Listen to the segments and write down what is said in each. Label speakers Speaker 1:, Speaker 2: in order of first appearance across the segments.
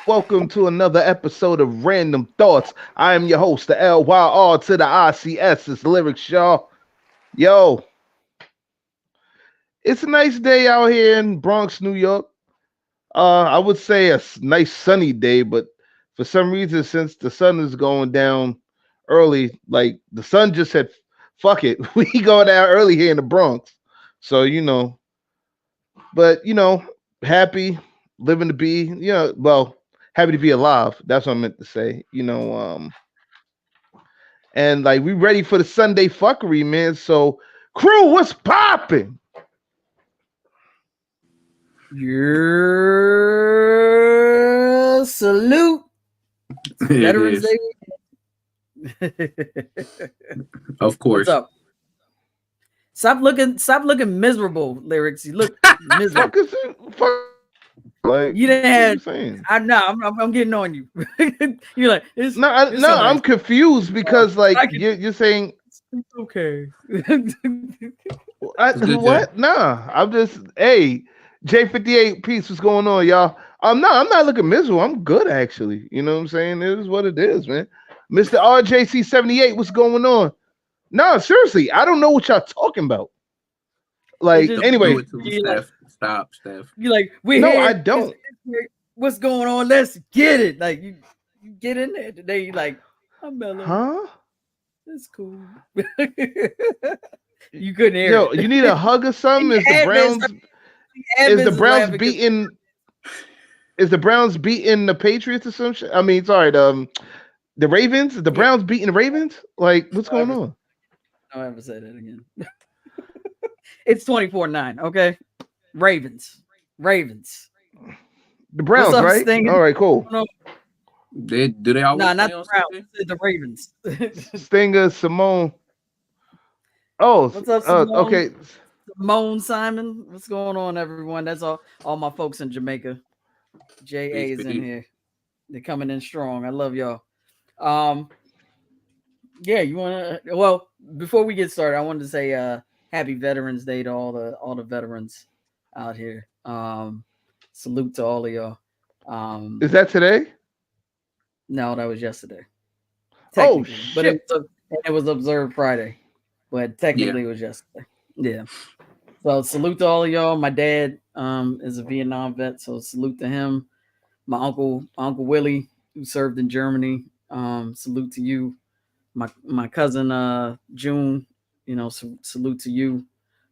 Speaker 1: Welcome to another episode of Random Thoughts. I am your host, the LYR to the ICS. It's Lyrics, y'all. Yo, it's a nice day out here in Bronx, New York. I would say nice sunny day, but for some reason, since the sun is going down early, like the sun just said, "Fuck it, we go down early here in the Bronx." So but happy living to be, happy to be alive. That's what I meant to say. And like we ready for the Sunday fuckery, man. So, crew, what's popping?
Speaker 2: Your salute. Veterans Day.
Speaker 3: Of course.
Speaker 2: What's up? Stop looking miserable, Lyrics. You look miserable.
Speaker 1: Like
Speaker 2: you didn't
Speaker 1: have.
Speaker 2: I'm getting on you. You're like,
Speaker 1: I'm confused because you're saying
Speaker 2: it's okay.
Speaker 1: What? Nah, I'm just J58 piece. What's going on, y'all? I'm not looking miserable. I'm good actually. You know what I'm saying? It is what it is, man. Mr. RJC78, what's going on? No, seriously, I don't know what y'all talking about. Like, anyway,
Speaker 3: Stop, Steph.
Speaker 2: You like
Speaker 1: I don't.
Speaker 2: What's going on? Let's get it. Like you get in there today. You like, I'm mellow.
Speaker 1: Huh?
Speaker 2: That's cool. You couldn't hear.
Speaker 1: Yo,
Speaker 2: it.
Speaker 1: You need a hug or something? Is the Browns beating? Is the Browns beating the Patriots or some shit? I mean, sorry, the Ravens. The Browns beating the Ravens? Like, what's going on?
Speaker 2: I'll ever say that again. It's 24-9. Okay, Ravens.
Speaker 1: The Browns,
Speaker 2: up,
Speaker 1: right?
Speaker 2: Stinger?
Speaker 1: All right, cool.
Speaker 3: Do they always?
Speaker 2: No, not the Browns. The Ravens.
Speaker 1: Stinger, Simone. Oh,
Speaker 2: what's up, Simone?
Speaker 1: Okay.
Speaker 2: Simone Simon. What's going on, everyone? That's all my folks in Jamaica. JA is in here. They're coming in strong. I love y'all. Yeah, you wanna? Well, before we get started, I wanted to say Happy Veterans Day to all the veterans out here. Salute to all of y'all.
Speaker 1: Is that today?
Speaker 2: No, that was yesterday.
Speaker 1: Oh shit!
Speaker 2: But it was observed Friday, but technically it was yesterday. Yeah. So salute to all of y'all. My dad is a Vietnam vet, so salute to him. My Uncle Willie, who served in Germany. Salute to you. My cousin June, salute to you.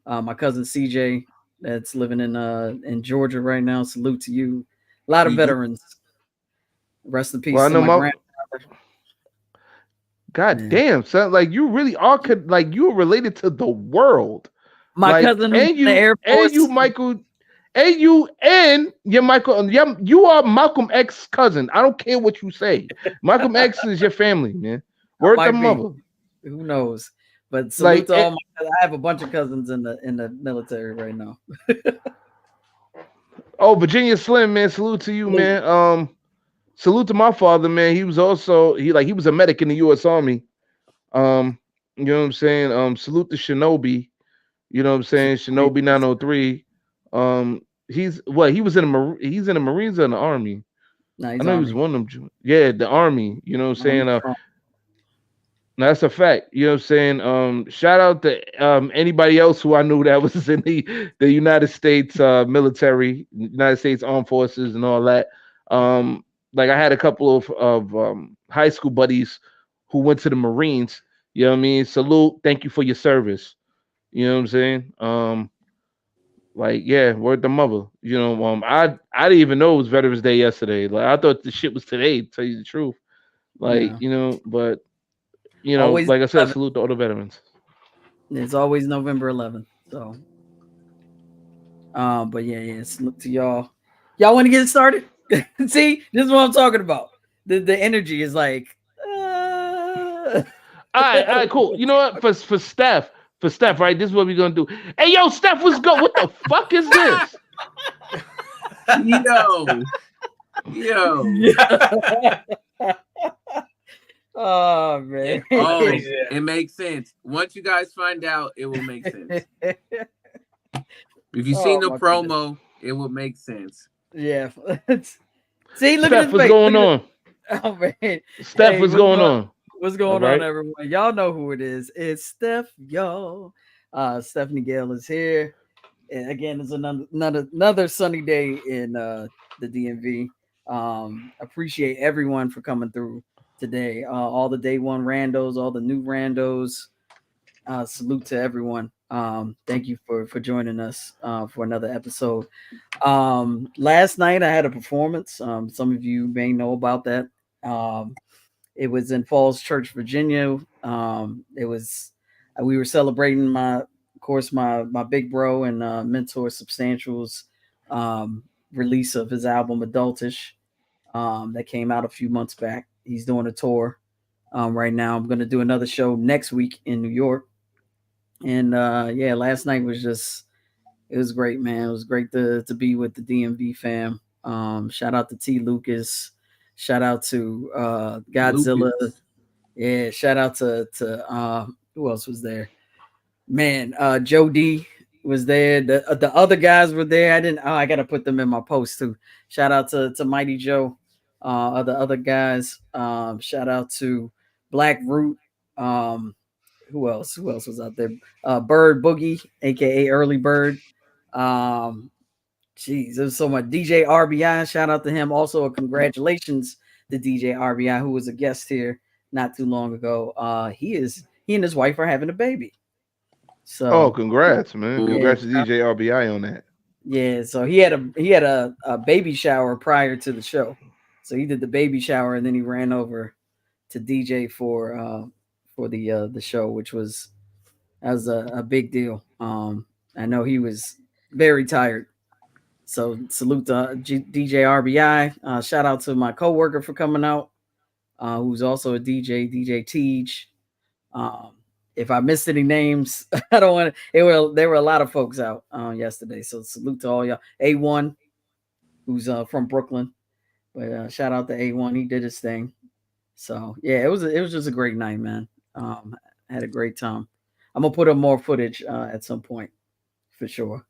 Speaker 2: My cousin CJ, that's living in Georgia right now. Salute to you. A lot of veterans. Rest in peace to my grandfather.
Speaker 1: God damn, son! Like you really are you are related to the world.
Speaker 2: My cousin and you, the Air Force.
Speaker 1: And you, Michael, and you and your Michael. You are Malcolm X's cousin. I don't care what you say. Malcolm X is your family, man. Word to mother.
Speaker 2: Who knows? But salute to all my cousins. I have a bunch of cousins in the military right now.
Speaker 1: Oh, Virginia Slim, man. Salute to you, man. Salute to my father, man. He was also he was a medic in the U.S. Army. You know what I'm saying? Salute to Shinobi. You know what I'm saying? Shinobi 903. He was in he's in the Marines or in the Army.
Speaker 2: No,
Speaker 1: I know Army. He was one of them. Yeah, the Army. You know what I'm saying? No, that's a fact. You know what I'm saying? Shout out to anybody else who I knew that was in the United States military, United States Armed Forces, and all that. Like I had a couple of high school buddies who went to the Marines. You know what I mean? Salute. Thank you for your service. You know what I'm saying? Word the mother. You know, I didn't even know it was Veterans Day yesterday. Like I thought the shit was today, to tell you the truth. But always, like I said, salute to all the veterans.
Speaker 2: It's always November 11th. So but yeah, salute to y'all. Y'all want to get started? See, this is what I'm talking about. The energy is like
Speaker 1: all right, cool. You know what? For Steph, right? This is what we're gonna do. Hey, yo, Steph, what's good? What the fuck is this?
Speaker 3: Yo.
Speaker 2: Oh man.
Speaker 3: It makes sense. Once you guys find out, it will make sense. If you've seen the promo, it will make sense.
Speaker 2: Yeah. See, look at
Speaker 1: Steph,
Speaker 2: his
Speaker 1: what's
Speaker 2: face.
Speaker 1: going on?
Speaker 2: Oh man.
Speaker 1: Steph,
Speaker 2: Hey,
Speaker 1: what's going on?
Speaker 2: what's
Speaker 1: All
Speaker 2: going on,
Speaker 1: right.
Speaker 2: everyone? Y'all know who it is. It's Steph, y'all. Stephanie Gale is here. And again, it's another sunny day in the DMV. Appreciate everyone for coming through today. All the day one randos, all the new randos. Salute to everyone. Thank you for joining us for another episode. Last night I had a performance. Some of you may know about that. Um, it was in Falls Church, Virginia. It was we were celebrating of course, my big bro and mentor Substantial's release of his album Adultish that came out a few months back. He's doing a tour right now. I'm going to do another show next week in New York. And yeah, last night was just it was great, man. It was great to be with the DMV fam. Shout out to T Lucas. Shout out to Godzilla.
Speaker 3: Lucas.
Speaker 2: Yeah, shout out to who else was there? Man, Joe D was there. The other guys were there. I gotta put them in my post too. Shout out to Mighty Joe, the other guys. Shout out to Black Root. Who else? Who else was out there? Bird Boogie, aka Early Bird. Um, Jeez, there's so much. DJ RBI, shout out to him. Also, a congratulations to DJ RBI, who was a guest here not too long ago. He and his wife are having a baby. So,
Speaker 1: Oh, congrats, man! Congrats to
Speaker 2: yeah,
Speaker 1: DJ RBI on that.
Speaker 2: yeah. So he had a baby shower prior to the show. So he did the baby shower and then he ran over to DJ for the show, which was a big deal. I know he was very tired. So salute to DJ RBI. Shout out to my coworker for coming out, who's also a DJ, DJ Teej. If I missed any names, I don't want to. There were a lot of folks out yesterday. So salute to all y'all. A1, who's from Brooklyn, but shout out to A1. He did his thing. So yeah, it was just a great night, man. I had a great time. I'm gonna put up more footage at some point for sure.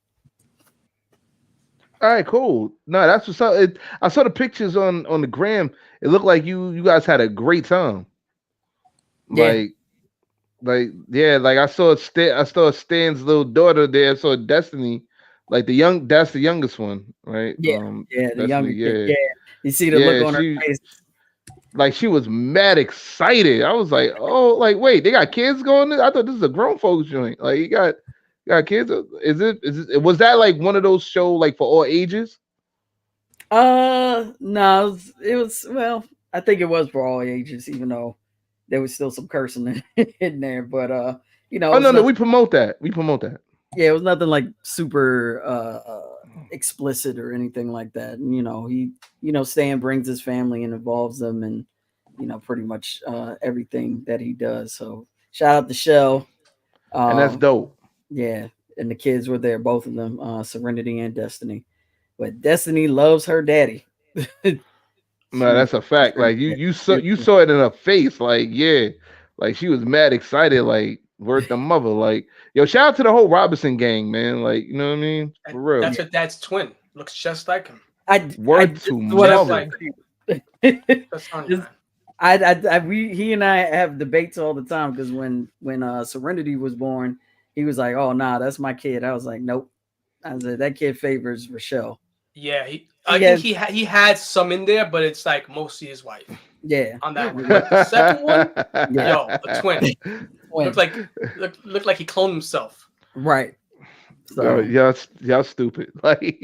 Speaker 1: All right, cool. No, that's what's up. I saw the pictures on the gram. It looked like you guys had a great time.
Speaker 2: Yeah.
Speaker 1: Like yeah, like I saw Stan's little daughter there. I saw Destiny, like that's the youngest one, right?
Speaker 2: Yeah, yeah, the
Speaker 1: Destiny,
Speaker 2: younger kid. Yeah, you see the
Speaker 1: yeah,
Speaker 2: look on her face.
Speaker 1: like she was mad excited. I was like, oh, like wait, they got kids going there? I thought this is a grown folks joint. Like you got kids. Was that like one of those shows like for all ages?
Speaker 2: No, it was well, I think it was for all ages, even though there was still some cursing in there. But you know,
Speaker 1: Oh no,
Speaker 2: nothing,
Speaker 1: we promote that. We promote that.
Speaker 2: yeah, it was nothing like super explicit or anything like that. And Stan brings his family and involves them and pretty much everything that he does. So shout out to Shell.
Speaker 1: And that's dope.
Speaker 2: Yeah, and the kids were there, both of them, Serenity and Destiny. But Destiny loves her daddy.
Speaker 1: No, that's a fact. Like you saw it in her face. Like yeah, like she was mad excited. Like word the mother. Like yo, shout out to the whole Robinson gang, man. Like you know what I mean? For real.
Speaker 4: That's her dad's twin. Looks just like him.
Speaker 1: Word to mother.
Speaker 4: That's funny, man.
Speaker 2: He and I have debates all the time because when Serenity was born, he was like, "Oh nah, that's my kid." I was like, "Nope." I said that kid favors Rochelle.
Speaker 4: Yeah, I think he had some in there, but it's like mostly his wife.
Speaker 2: Yeah,
Speaker 4: On that one. But the second one,
Speaker 2: yeah.
Speaker 4: yo, the twin. Looked like he cloned himself.
Speaker 2: Right. So
Speaker 1: y'all stupid. Like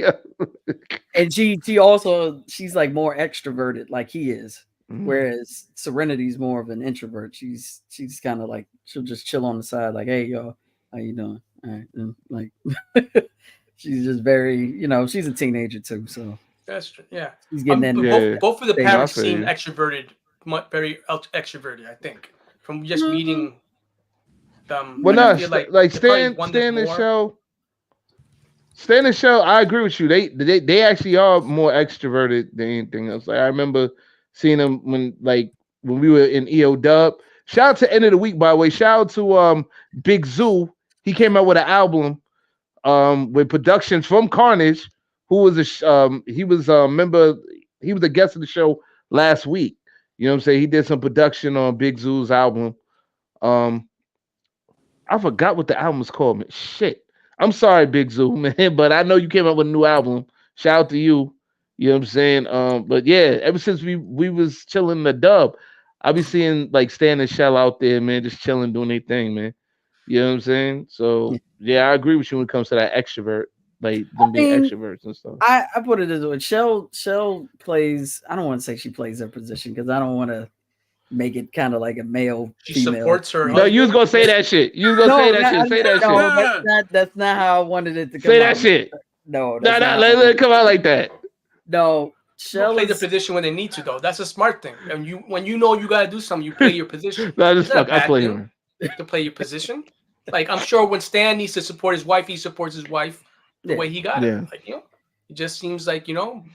Speaker 2: and she's like more extroverted, like he is.
Speaker 1: Mhm.
Speaker 2: Whereas Serenity's more of an introvert. She's kind of like she'll just chill on the side, like, "Hey, y'all, how you doing?" All right, and like she's just very, she's a teenager too, so
Speaker 4: That's true. Yeah,
Speaker 2: she's getting that.
Speaker 4: both of the
Speaker 2: Same,
Speaker 4: parents
Speaker 1: I feel
Speaker 4: seem
Speaker 1: you.
Speaker 4: extroverted, very extroverted. I think from just meeting them.
Speaker 1: Well,
Speaker 4: like, I
Speaker 1: no,
Speaker 4: feel
Speaker 1: like
Speaker 4: they
Speaker 1: Stan
Speaker 4: probably won
Speaker 1: and
Speaker 4: more.
Speaker 1: Show. Stan and Show, I agree with you. They actually are more extroverted than anything else. Like I remember seeing them when we were in EO Dub. Shout out to End of the Week, by the way. Shout out to Big Zoo. He came out with an album with productions from Carnage, who was he was a member he was a guest of the show last week. You know what I'm saying? He did some production on Big Zoo's album. I forgot what the album was called, man. Shit. I'm sorry, Big Zoo, man, but I know you came up with a new album. Shout out to you. You know what I'm saying? But yeah, ever since we was chilling the dub, I be seeing like Stan and Shell out there, man, just chilling, doing their thing, man. You know what I'm saying? So yeah, I agree with you when it comes to that extrovert, like them being extroverts and stuff.
Speaker 2: I put it this way: Shell plays. I don't want to say she plays her position because I don't want to make it kind of like a male.
Speaker 4: She
Speaker 2: female.
Speaker 4: supports her.
Speaker 1: No, you was gonna say that shit. You was gonna say that shit. Say that shit.
Speaker 2: That's not how I wanted it to come out.
Speaker 1: Say that shit.
Speaker 2: No,
Speaker 1: let it come out like that.
Speaker 2: No, Shell
Speaker 4: play the position when they need to, though. That's a smart thing. And when you know you gotta do something, you play your position.
Speaker 1: No, just fuck. I play him
Speaker 4: to play your position. Like I'm sure when Stan needs to support his wife, he supports his wife the way he got it. Like it just seems like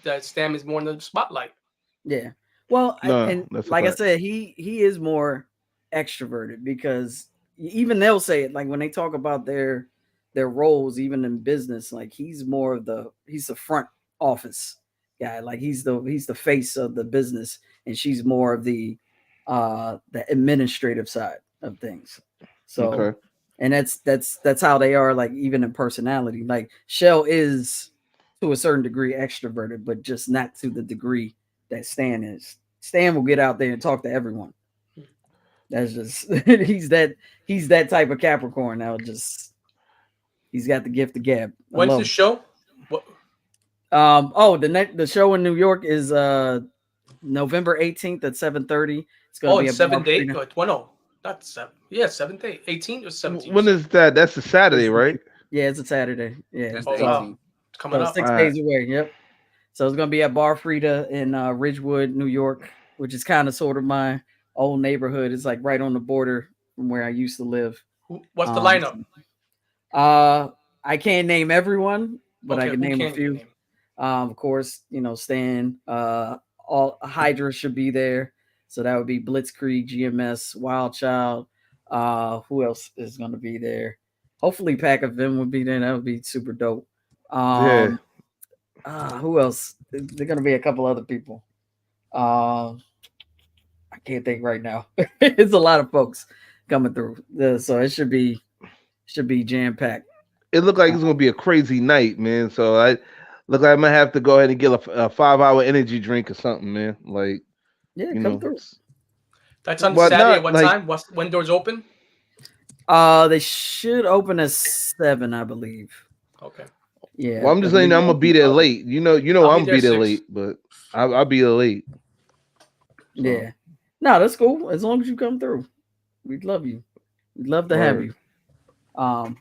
Speaker 4: that Stan is more in the spotlight.
Speaker 2: Yeah. Well, and like I said, he is more extroverted because even they'll say it like when they talk about their roles, even in business, like he's the front office guy, like he's the face of the business, and she's more of the administrative side of things. So, and that's how they are, like even in personality. Like Shell is to a certain degree extroverted, but just not to the degree that Stan is. Stan will get out there and talk to everyone. That's just he's that type of Capricorn. He's got the gift of gab.
Speaker 4: When's the show? What?
Speaker 2: The show in New York is November 18th at 7:30. It's gonna be a
Speaker 4: 7th date. No, not 7. Yeah, 7th date. 18th or 17th.
Speaker 1: When is that? That's a Saturday, right?
Speaker 2: Yeah, it's a Saturday. Yeah,
Speaker 3: That's
Speaker 4: coming up.
Speaker 2: 6 days away. Yep. So it's gonna be at Bar Frida in Ridgewood, New York, which is kind of sort of my old neighborhood. It's like right on the border from where I used to live.
Speaker 4: What's the lineup?
Speaker 2: I can't name everyone, but I can name a few.
Speaker 4: Name?
Speaker 2: Of course, Stan. All Hydra should be there, so that would be Blitzkrieg, GMS, Wild Child. Who else is going to be there? Hopefully, Pack of Them would be there. That would be super dope. Who else? There's going to be a couple other people. I can't think right now. It's a lot of folks coming through, so it should be jam packed.
Speaker 1: It looked like it's gonna be a crazy night, man. So I look like I might have to go ahead and get a 5-hour energy drink or something, man. Like,
Speaker 2: come through.
Speaker 4: That's on Saturday. What time? When doors open?
Speaker 2: They should open at 7, I believe.
Speaker 4: Okay.
Speaker 2: Yeah.
Speaker 1: Well, I'm just letting you know I'm gonna be there late. I'm gonna be there late, but I'll be there late. So.
Speaker 2: Yeah. No, that's cool. As long as you come through, we'd love you. We'd love to have you. But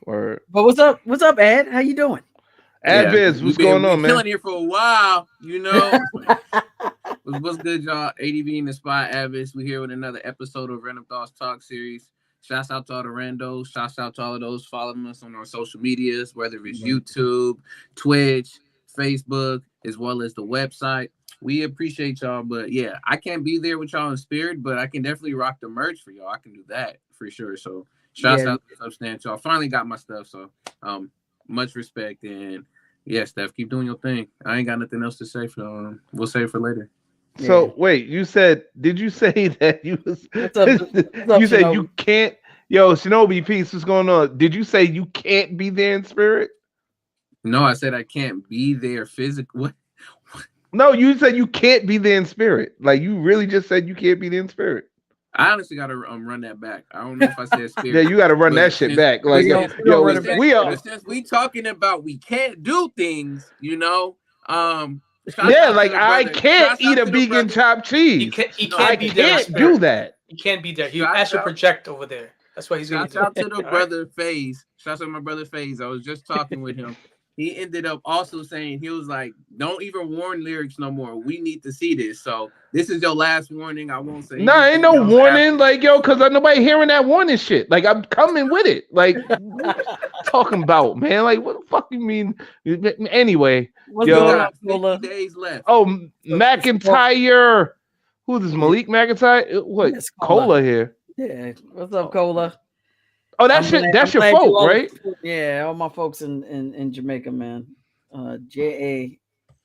Speaker 2: what's up? What's up, Ad? How you doing?
Speaker 1: Adviz, what's going on, man?
Speaker 3: Killing here for a while, What's good, y'all? ADV in the spot, Adviz. We here with another episode of Random Thoughts Talk series. Shouts out to all the randos. Shouts out to all of those following us on our social medias, whether it's YouTube, Twitch, Facebook, as well as the website. We appreciate y'all, but yeah, I can't be there with y'all in spirit, but I can definitely rock the merch for y'all. I can do that for sure. So shouts out to Substantial. I finally got my stuff, so much respect, and yeah, Steph, keep doing your thing. I ain't got nothing else to say for we'll save for later.
Speaker 1: So wait, did you say that you was
Speaker 2: what's up,
Speaker 1: you said
Speaker 2: Shinobi?
Speaker 1: You can't Shinobi Peace, what's going on? Did you say you can't be there in spirit?
Speaker 3: No, I said I can't be there physically. What?
Speaker 1: No, you said you can't be there in spirit. Like you really just said you can't be there in spirit.
Speaker 3: I honestly gotta run that back. I don't know if I said spirit.
Speaker 1: Yeah, you gotta run that shit back. Like
Speaker 3: since we talking about we can't do things,
Speaker 1: I can't eat a vegan chopped cheese. I can't do that.
Speaker 4: He can't be there. He has to project over there. That's why he's gonna do.
Speaker 3: Shout out to the brother FaZe. Shout out to my brother FaZe. I was just talking with him. He ended up also saying, he was like, don't even warn lyrics no more. We need to see this. So this is your last warning. I won't say.
Speaker 1: No, ain't no warning. Like, because nobody hearing that warning shit. Like, I'm coming with it. Like, talking about, man. Like, what the fuck you mean? Anyway.
Speaker 2: What's
Speaker 3: 50 days left.
Speaker 1: Oh, McIntyre. Who is this? Malik McIntyre? What?
Speaker 2: Yes,
Speaker 1: Cola here.
Speaker 2: Yeah. What's up, Cola?
Speaker 1: Oh, that's your folk, right?
Speaker 2: Yeah, all my folks in Jamaica, man. JA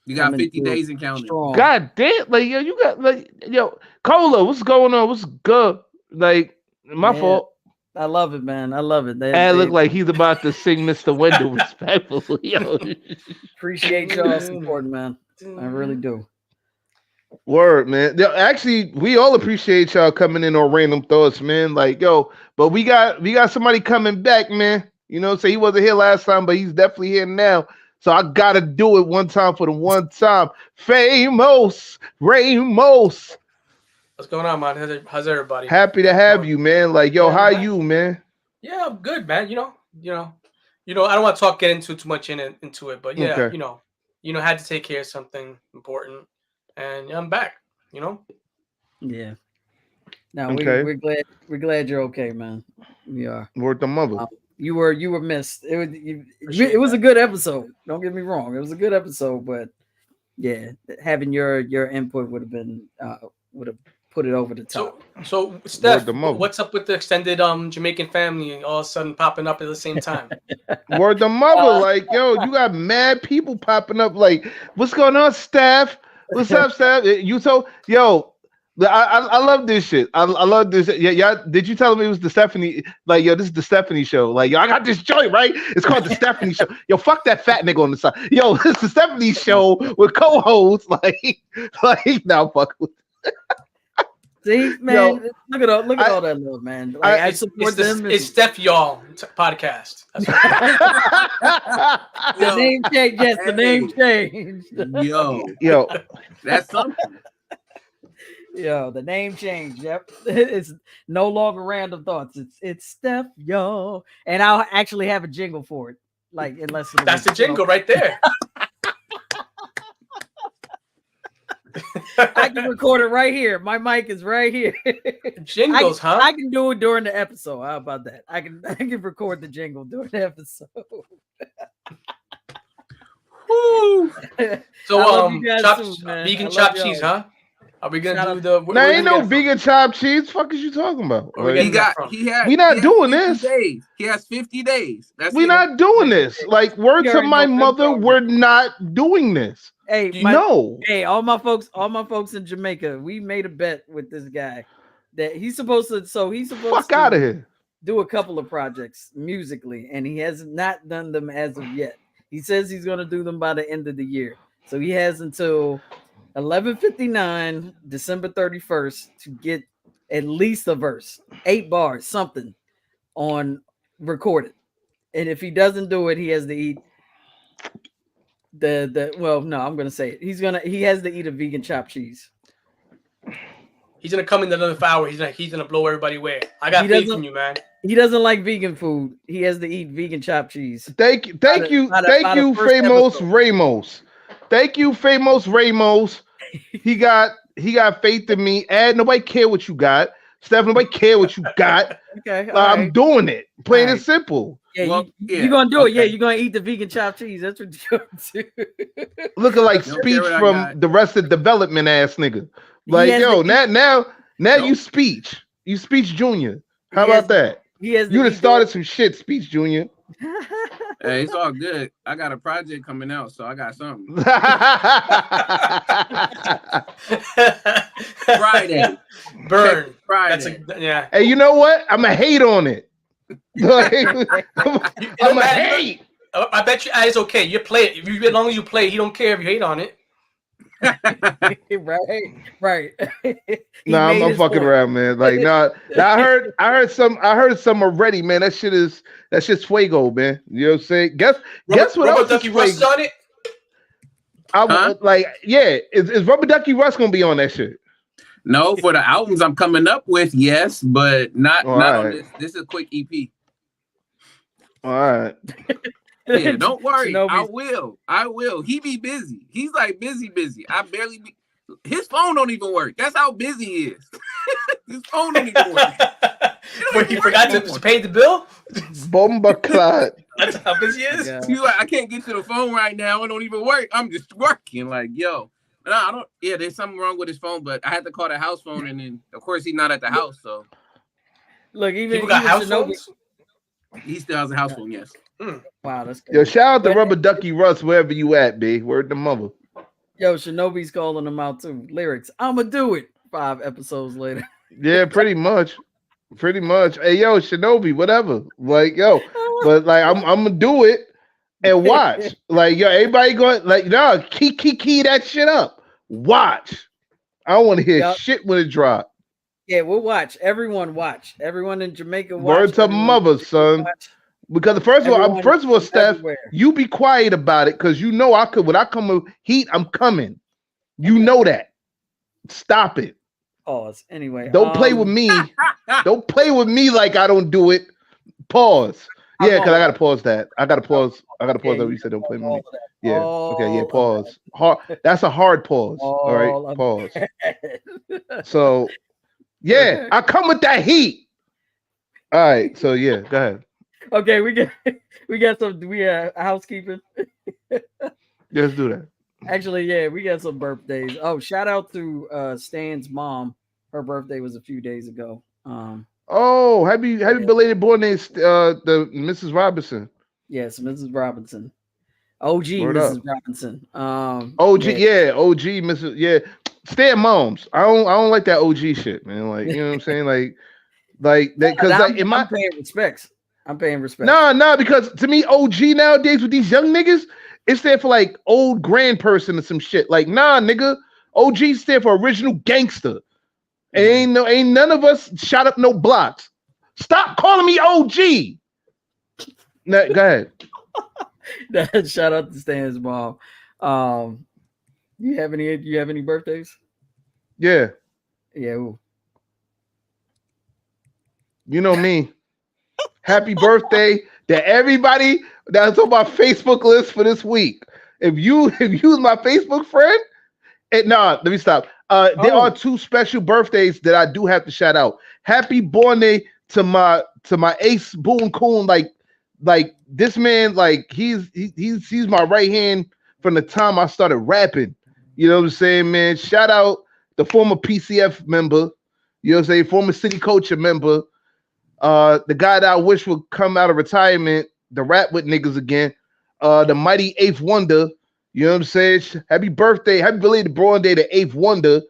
Speaker 3: You got 50 days and counting.
Speaker 1: God damn, like yo, you got like yo, Cola, what's going on? What's good? Like my fault.
Speaker 2: I love it, man. I love it.
Speaker 1: They look like he's about to sing Mr. Wendell respectfully. Yo.
Speaker 2: Appreciate y'all support, man. I really do.
Speaker 1: Word, man. Actually, we all appreciate y'all coming in on Random Thoughts, man. Like, yo, but we got somebody coming back, man. You know, he wasn't here last time, but he's definitely here now. So I gotta do it one time for the one time. Famous Ramos.
Speaker 4: What's going on, man? How's everybody?
Speaker 1: Happy to have you, man. Like, yo, how you, man?
Speaker 4: Yeah, I'm good, man. You know. I don't want to get into too much into it, but yeah, okay. Had to take care of something important, and I'm back. You know.
Speaker 2: Yeah. No, okay. we're glad you're okay, man. We are.
Speaker 1: Word the mother.
Speaker 2: You were missed. It was a good episode. Don't get me wrong. It was a good episode, but yeah, having your input would have put it over the top.
Speaker 4: So Steph, what's up with the extended Jamaican family all of a sudden popping up at the same time?
Speaker 1: Word the mother, like yo, you got mad people popping up. Like, what's going on, Steph? What's up, Steph? Yo. I love this shit. I love this. Yeah. Did you tell me it was the Stephanie? Like, yo, this is the Stephanie show. Like, yo, I got this joint, right? It's called the Stephanie show. Yo, fuck that fat nigga on the side. Yo, it's the Stephanie show with co-hosts. Like, now fuck with.
Speaker 2: See, man, yo, look at all that love, man. Like, I support them.
Speaker 4: It's Steph Y'all podcast.
Speaker 2: The name changed. Yes, the name changed.
Speaker 3: Yo, that's something.
Speaker 2: Yo, the name changed. Yep, it's no longer Random Thoughts. It's Steph, yo, and I'll actually have a jingle for it. Like, unless
Speaker 4: that's the jingle right there.
Speaker 2: I can record it right here. My mic is right here.
Speaker 4: Jingles, huh?
Speaker 2: I can do it during the episode. How about that? I can record the jingle during the episode.
Speaker 4: Woo. So vegan chopped cheese, huh? Are we gonna do the?
Speaker 1: Nah, ain't no vegan chopped cheese. Fuck is you talking about?
Speaker 3: We
Speaker 1: not doing this.
Speaker 3: Days. He has 50 days.
Speaker 1: We not doing this. Like, word to my mother, we're not doing this.
Speaker 2: Hey, Hey, all my folks in Jamaica, we made a bet with this guy that he's supposed to. So he's supposed
Speaker 1: fuck out of here.
Speaker 2: Do a couple of projects musically, and he has not done them as of yet. He says he's gonna do them by the end of the year. So he has until 11:59, December 31st, to get at least a verse, 8 bars, something on recorded. And if he doesn't do it, he has to eat I'm gonna say it. He has to eat a vegan chopped cheese.
Speaker 4: He's gonna come in another hour. He's gonna blow everybody away. I got faith in you, man.
Speaker 2: He doesn't like vegan food. He has to eat vegan chopped cheese.
Speaker 1: Thank you, Famous Ramos. Thank you, Famous Ramos. He got faith in me. Nobody care what you got. Steph, nobody care what you got.
Speaker 2: Okay,
Speaker 1: I'm doing it. Plain and simple.
Speaker 2: Yeah, you're gonna do it. Yeah, you're gonna eat the vegan chopped cheese. That's what you're gonna do.
Speaker 1: Looking like speech from the rest of development ass nigga. Like, yo, now you speech. You speech junior. How about that? You have started some shit, speech junior.
Speaker 3: Hey, it's all good. I got a project coming out, so I got something. Friday.
Speaker 4: Burn.
Speaker 3: Friday.
Speaker 4: Yeah.
Speaker 1: Hey, you know what? I'm going to hate on it. I'm going to hate.
Speaker 4: I bet you it's okay. You play it. As long as you play it, he don't care if you hate on it.
Speaker 2: right.
Speaker 1: Nah, I'm fucking around, man. Like, I heard some already, man. That's shit's fuego, man. You know what I'm saying? Guess what
Speaker 4: Rubber
Speaker 1: else?
Speaker 4: Ducky Rust on it.
Speaker 1: Is Rubber Ducky Rust gonna be on that shit?
Speaker 3: No, for the albums I'm coming up with, yes, but not on this. This is a quick EP.
Speaker 1: All right.
Speaker 3: Yeah, don't worry. I will. He be busy. He's like busy. I barely be. His phone don't even work. That's how busy he is. His phone don't even work.
Speaker 4: But he forgot to pay the bill?
Speaker 1: Bomba clot.
Speaker 4: That's how busy he is?
Speaker 3: Yeah. He's like, I can't get to the phone right now. It don't even work. I'm just working. Like, yo. No, I don't. Yeah, there's something wrong with his phone, but I had to call the house phone, and then, of course, he's not at the house, so.
Speaker 2: Look,
Speaker 4: people got house phones?
Speaker 3: He still has a house phone, yes.
Speaker 2: Wow, that's good.
Speaker 1: Yo, shout out to Rubber Ducky Rust wherever you at, B. Word to mother.
Speaker 2: Yo, Shinobi's calling them out too. Lyrics. I'ma do it. 5 episodes later.
Speaker 1: Yeah, pretty much. Pretty much. Hey, yo, Shinobi, whatever. Like, yo, but like I'm gonna do it and watch. Like, yo, everybody going like, no, key that shit up. Watch. I don't want to hear shit when it drop.
Speaker 2: Yeah, we'll watch. Everyone watch. Everyone in Jamaica watch.
Speaker 1: Word to mother, son. Watch. Because first of all, Steph, you be quiet about it because you know I could. When I come with heat, I'm coming. You know that. Stop it.
Speaker 2: Pause. Anyway,
Speaker 1: don't play with me. Don't play with me like I don't do it. Pause. Yeah, because I gotta pause that. I gotta pause that. You said don't play with me. Yeah. Okay. Yeah. Pause. Hard. That's a hard pause. All right. Pause. So, yeah, I come with that heat. All right. So yeah, go ahead.
Speaker 2: Okay, we got some housekeeping.
Speaker 1: Let's do that.
Speaker 2: Actually, yeah, we got some birthdays. Oh, shout out to Stan's mom. Her birthday was a few days ago.
Speaker 1: Happy belated born day, the Mrs. Robinson.
Speaker 2: Yes, Mrs. Robinson. OG Word Mrs. Up. Robinson.
Speaker 1: OG, yeah, OG Mrs. Yeah. Stan moms. I don't like that OG shit, man. Like, you know what I'm saying? Like that because like
Speaker 2: I'm paying respects. I'm paying respect.
Speaker 1: No, because to me, OG nowadays with these young niggas, it's there for like old grand person or some shit. Like, nah, nigga, OG stand for original gangster. Ain't none of us shot up no blocks. Stop calling me OG. Now, go
Speaker 2: ahead. Shout out to Stan's mom. You have any birthdays?
Speaker 1: Yeah.
Speaker 2: Yeah. Ooh.
Speaker 1: You know me. Happy birthday to everybody that's on my Facebook list for this week. If you was my Facebook friend, let me stop. There are 2 special birthdays that I do have to shout out. Happy born day to my ace Boone Coon. Like this man, like he's my right hand from the time I started rapping. You know what I'm saying, man? Shout out the former PCF member. You know what I'm saying? Former city culture member. The guy that I wish would come out of retirement, the rap with niggas again, the mighty Eighth Wonder. You know what I'm saying? Happy birthday, happy belated born day to Eighth Wonder,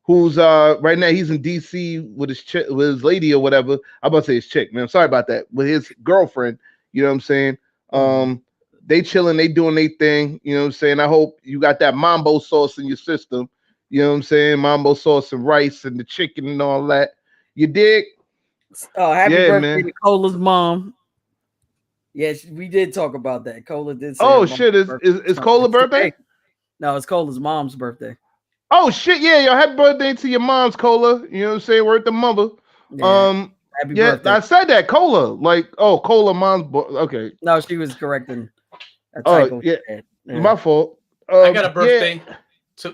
Speaker 1: who's right now he's in DC with his lady or whatever. I'm about to say his chick, man. I'm sorry about that. With his girlfriend, you know what I'm saying? They chilling, they doing their thing. You know what I'm saying? I hope you got that mambo sauce in your system. You know what I'm saying? Mambo sauce and rice and the chicken and all that. You dig?
Speaker 2: Oh, happy birthday to Cola's mom. Yes, we did talk about that. Cola did say
Speaker 1: shit, is Cola birthday?
Speaker 2: No, it's Cola's mom's birthday.
Speaker 1: Oh shit, yeah, yo, happy birthday to your mom's Cola. You know what I'm saying? Word to mother.
Speaker 2: Yeah, happy birthday.
Speaker 1: I said that Cola. Like, Cola mom's okay.
Speaker 2: No, she was correcting a typo.
Speaker 1: Yeah. My fault.
Speaker 4: I got a birthday. So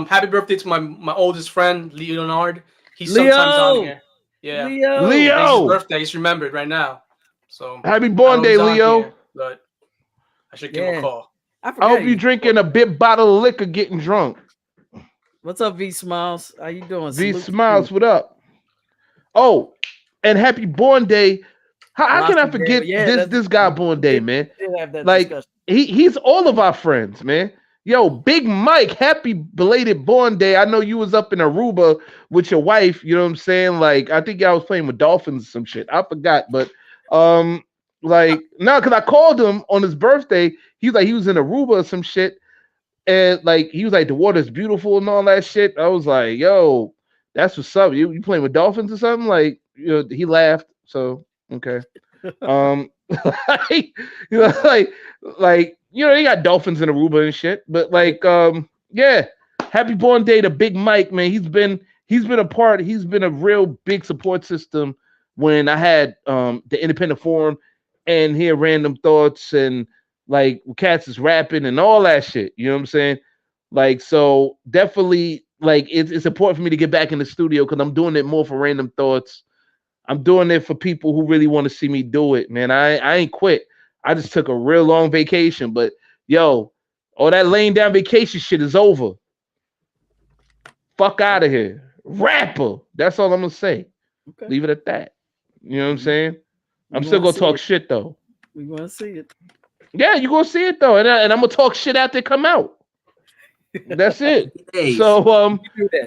Speaker 4: happy birthday to my oldest friend, Leonard. He's sometimes on here. Yeah.
Speaker 1: Leo.
Speaker 4: It's his birthday. He's remembered right now. So
Speaker 1: happy born day, Leo.
Speaker 4: Here, but I should give him a call.
Speaker 1: I hope you drinking a big bottle of liquor, getting drunk.
Speaker 2: What's up, V Smiles? How you doing?
Speaker 1: V Smiles, what up? Oh, and happy born day. How can I forget this guy born day, man? Like he's all of our friends, man. Yo, Big Mike, happy belated born day. I know you was up in Aruba with your wife, you know what I'm saying? Like, I think y'all was playing with dolphins or some shit. I forgot, but because I called him on his birthday. He was in Aruba or some shit. And like he was like, the water's beautiful and all that shit. I was like, yo, that's what's up. You playing with dolphins or something? Like, you know, he laughed. So okay. They got dolphins in Aruba and shit. But happy born day to Big Mike, man. He's been a real big support system when I had the Independent Forum and here Random Thoughts and like Cats is rapping and all that shit. You know what I'm saying? Like, so definitely like it's important for me to get back in the studio because I'm doing it more for Random Thoughts. I'm doing it for people who really want to see me do it, man. I ain't quit. I just took a real long vacation, but yo, all that laying down vacation shit is over. Fuck out of here. Rapper. That's all I'm gonna say. Okay. Leave it at that. You know what I'm saying? I'm still gonna talk shit though.
Speaker 2: We want to see it.
Speaker 1: Yeah, you're gonna see it though, and I'm gonna talk shit after it come out. That's it. So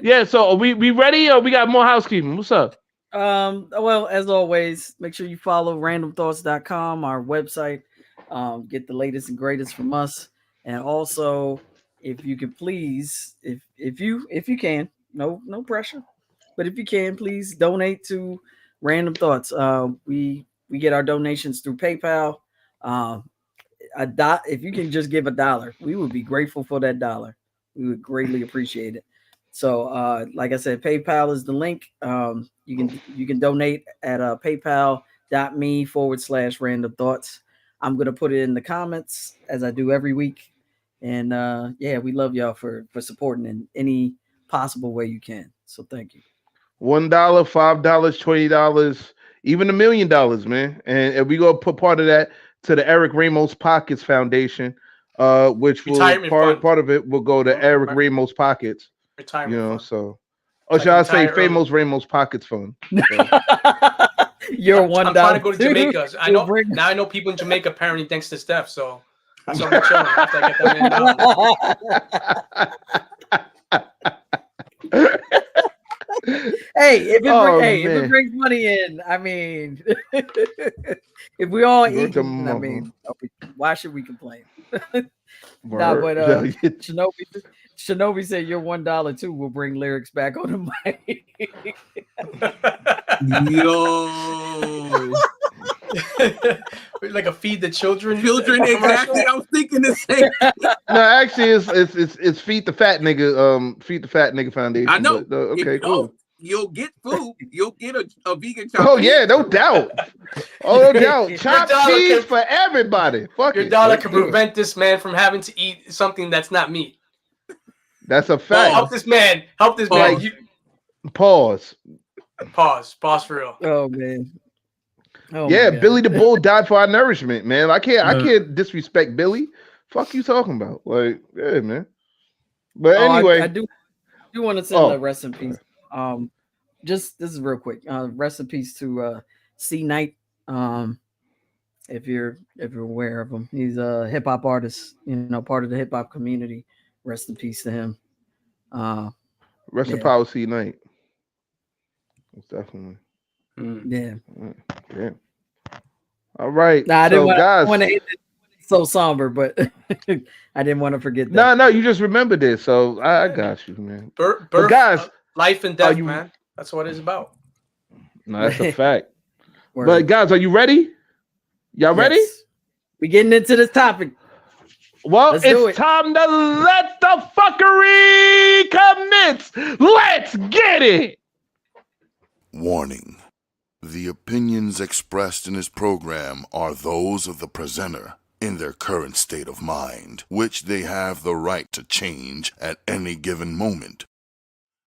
Speaker 1: yeah. So we ready? Or we got more housekeeping? What's up?
Speaker 2: Well, as always, make sure you follow randomthoughts.com, our website. Get the latest and greatest from us, and also, if you could please, if you can, no pressure, but if you can, please donate to Random Thoughts. We get our donations through PayPal. If you can just give $1, we would be grateful for that $1. We would greatly appreciate it. So, like I said, PayPal is the link. You can donate at paypal.me/random thoughts. I'm gonna put it in the comments as I do every week. And yeah, we love y'all for supporting in any possible way you can. So thank you.
Speaker 1: $1, $5, $20, even $1 million, man. And we gonna put part of that to the Eric Ramos Pockets Foundation, which will part of it will go to Eric Ramos Pockets.
Speaker 4: Retirement fund.
Speaker 1: So or should I say Famous Ramos Pockets Fund? So.
Speaker 2: You're $1.
Speaker 4: I'm trying to go to Jamaica. I know now. I know people in Jamaica apparently thanks to Steph. So I'm chilling after I get that $1 million.
Speaker 2: Hey, if it brings money in, I mean, if we all eat, I mean, why should we complain? Nah, but Shinobi said your $1 too will bring lyrics back on the mic.
Speaker 3: Yo.
Speaker 4: Like a feed the children.
Speaker 3: Exactly. I was thinking the same.
Speaker 1: No, actually, it's Feed the Fat Nigga. Feed the Fat Nigga Foundation.
Speaker 3: I know.
Speaker 1: But, okay, cool.
Speaker 3: You'll get food. You'll get a vegan chopped.
Speaker 1: Oh yeah, no doubt. Oh no doubt. Chopped cheese for everybody. Fuck
Speaker 4: your $1 can prevent this man from having to eat something that's not meat.
Speaker 1: That's a fact.
Speaker 4: Help this man.
Speaker 1: Pause.
Speaker 4: Pause for real.
Speaker 2: Oh man. Oh,
Speaker 1: yeah, Billy the Bull died for our nourishment, man. I can't disrespect Billy. Fuck you talking about? Like, yeah, man. But anyway,
Speaker 2: I do want to send a rest in peace. Just this is real quick. Rest in peace to C Knight. If you're aware of him, he's a hip hop artist. Part of the hip hop community. Rest in peace to him.
Speaker 1: Rest in power, C Knight. It's definitely.
Speaker 2: Yeah.
Speaker 1: Yeah. All right.
Speaker 2: Nah, I didn't want to end it so somber, but I didn't want to forget that.
Speaker 1: No, you just remember this, so I got you, man.
Speaker 4: Birth,
Speaker 1: guys,
Speaker 4: life and death, man. That's what it's about.
Speaker 1: No, that's a fact. But guys, are you ready? Y'all ready?
Speaker 2: We getting into this topic.
Speaker 1: Well, it's time to let the fuckery commence. Let's get it.
Speaker 5: Warning. The opinions expressed in this program are those of the presenter in their current state of mind, which they have the right to change at any given moment.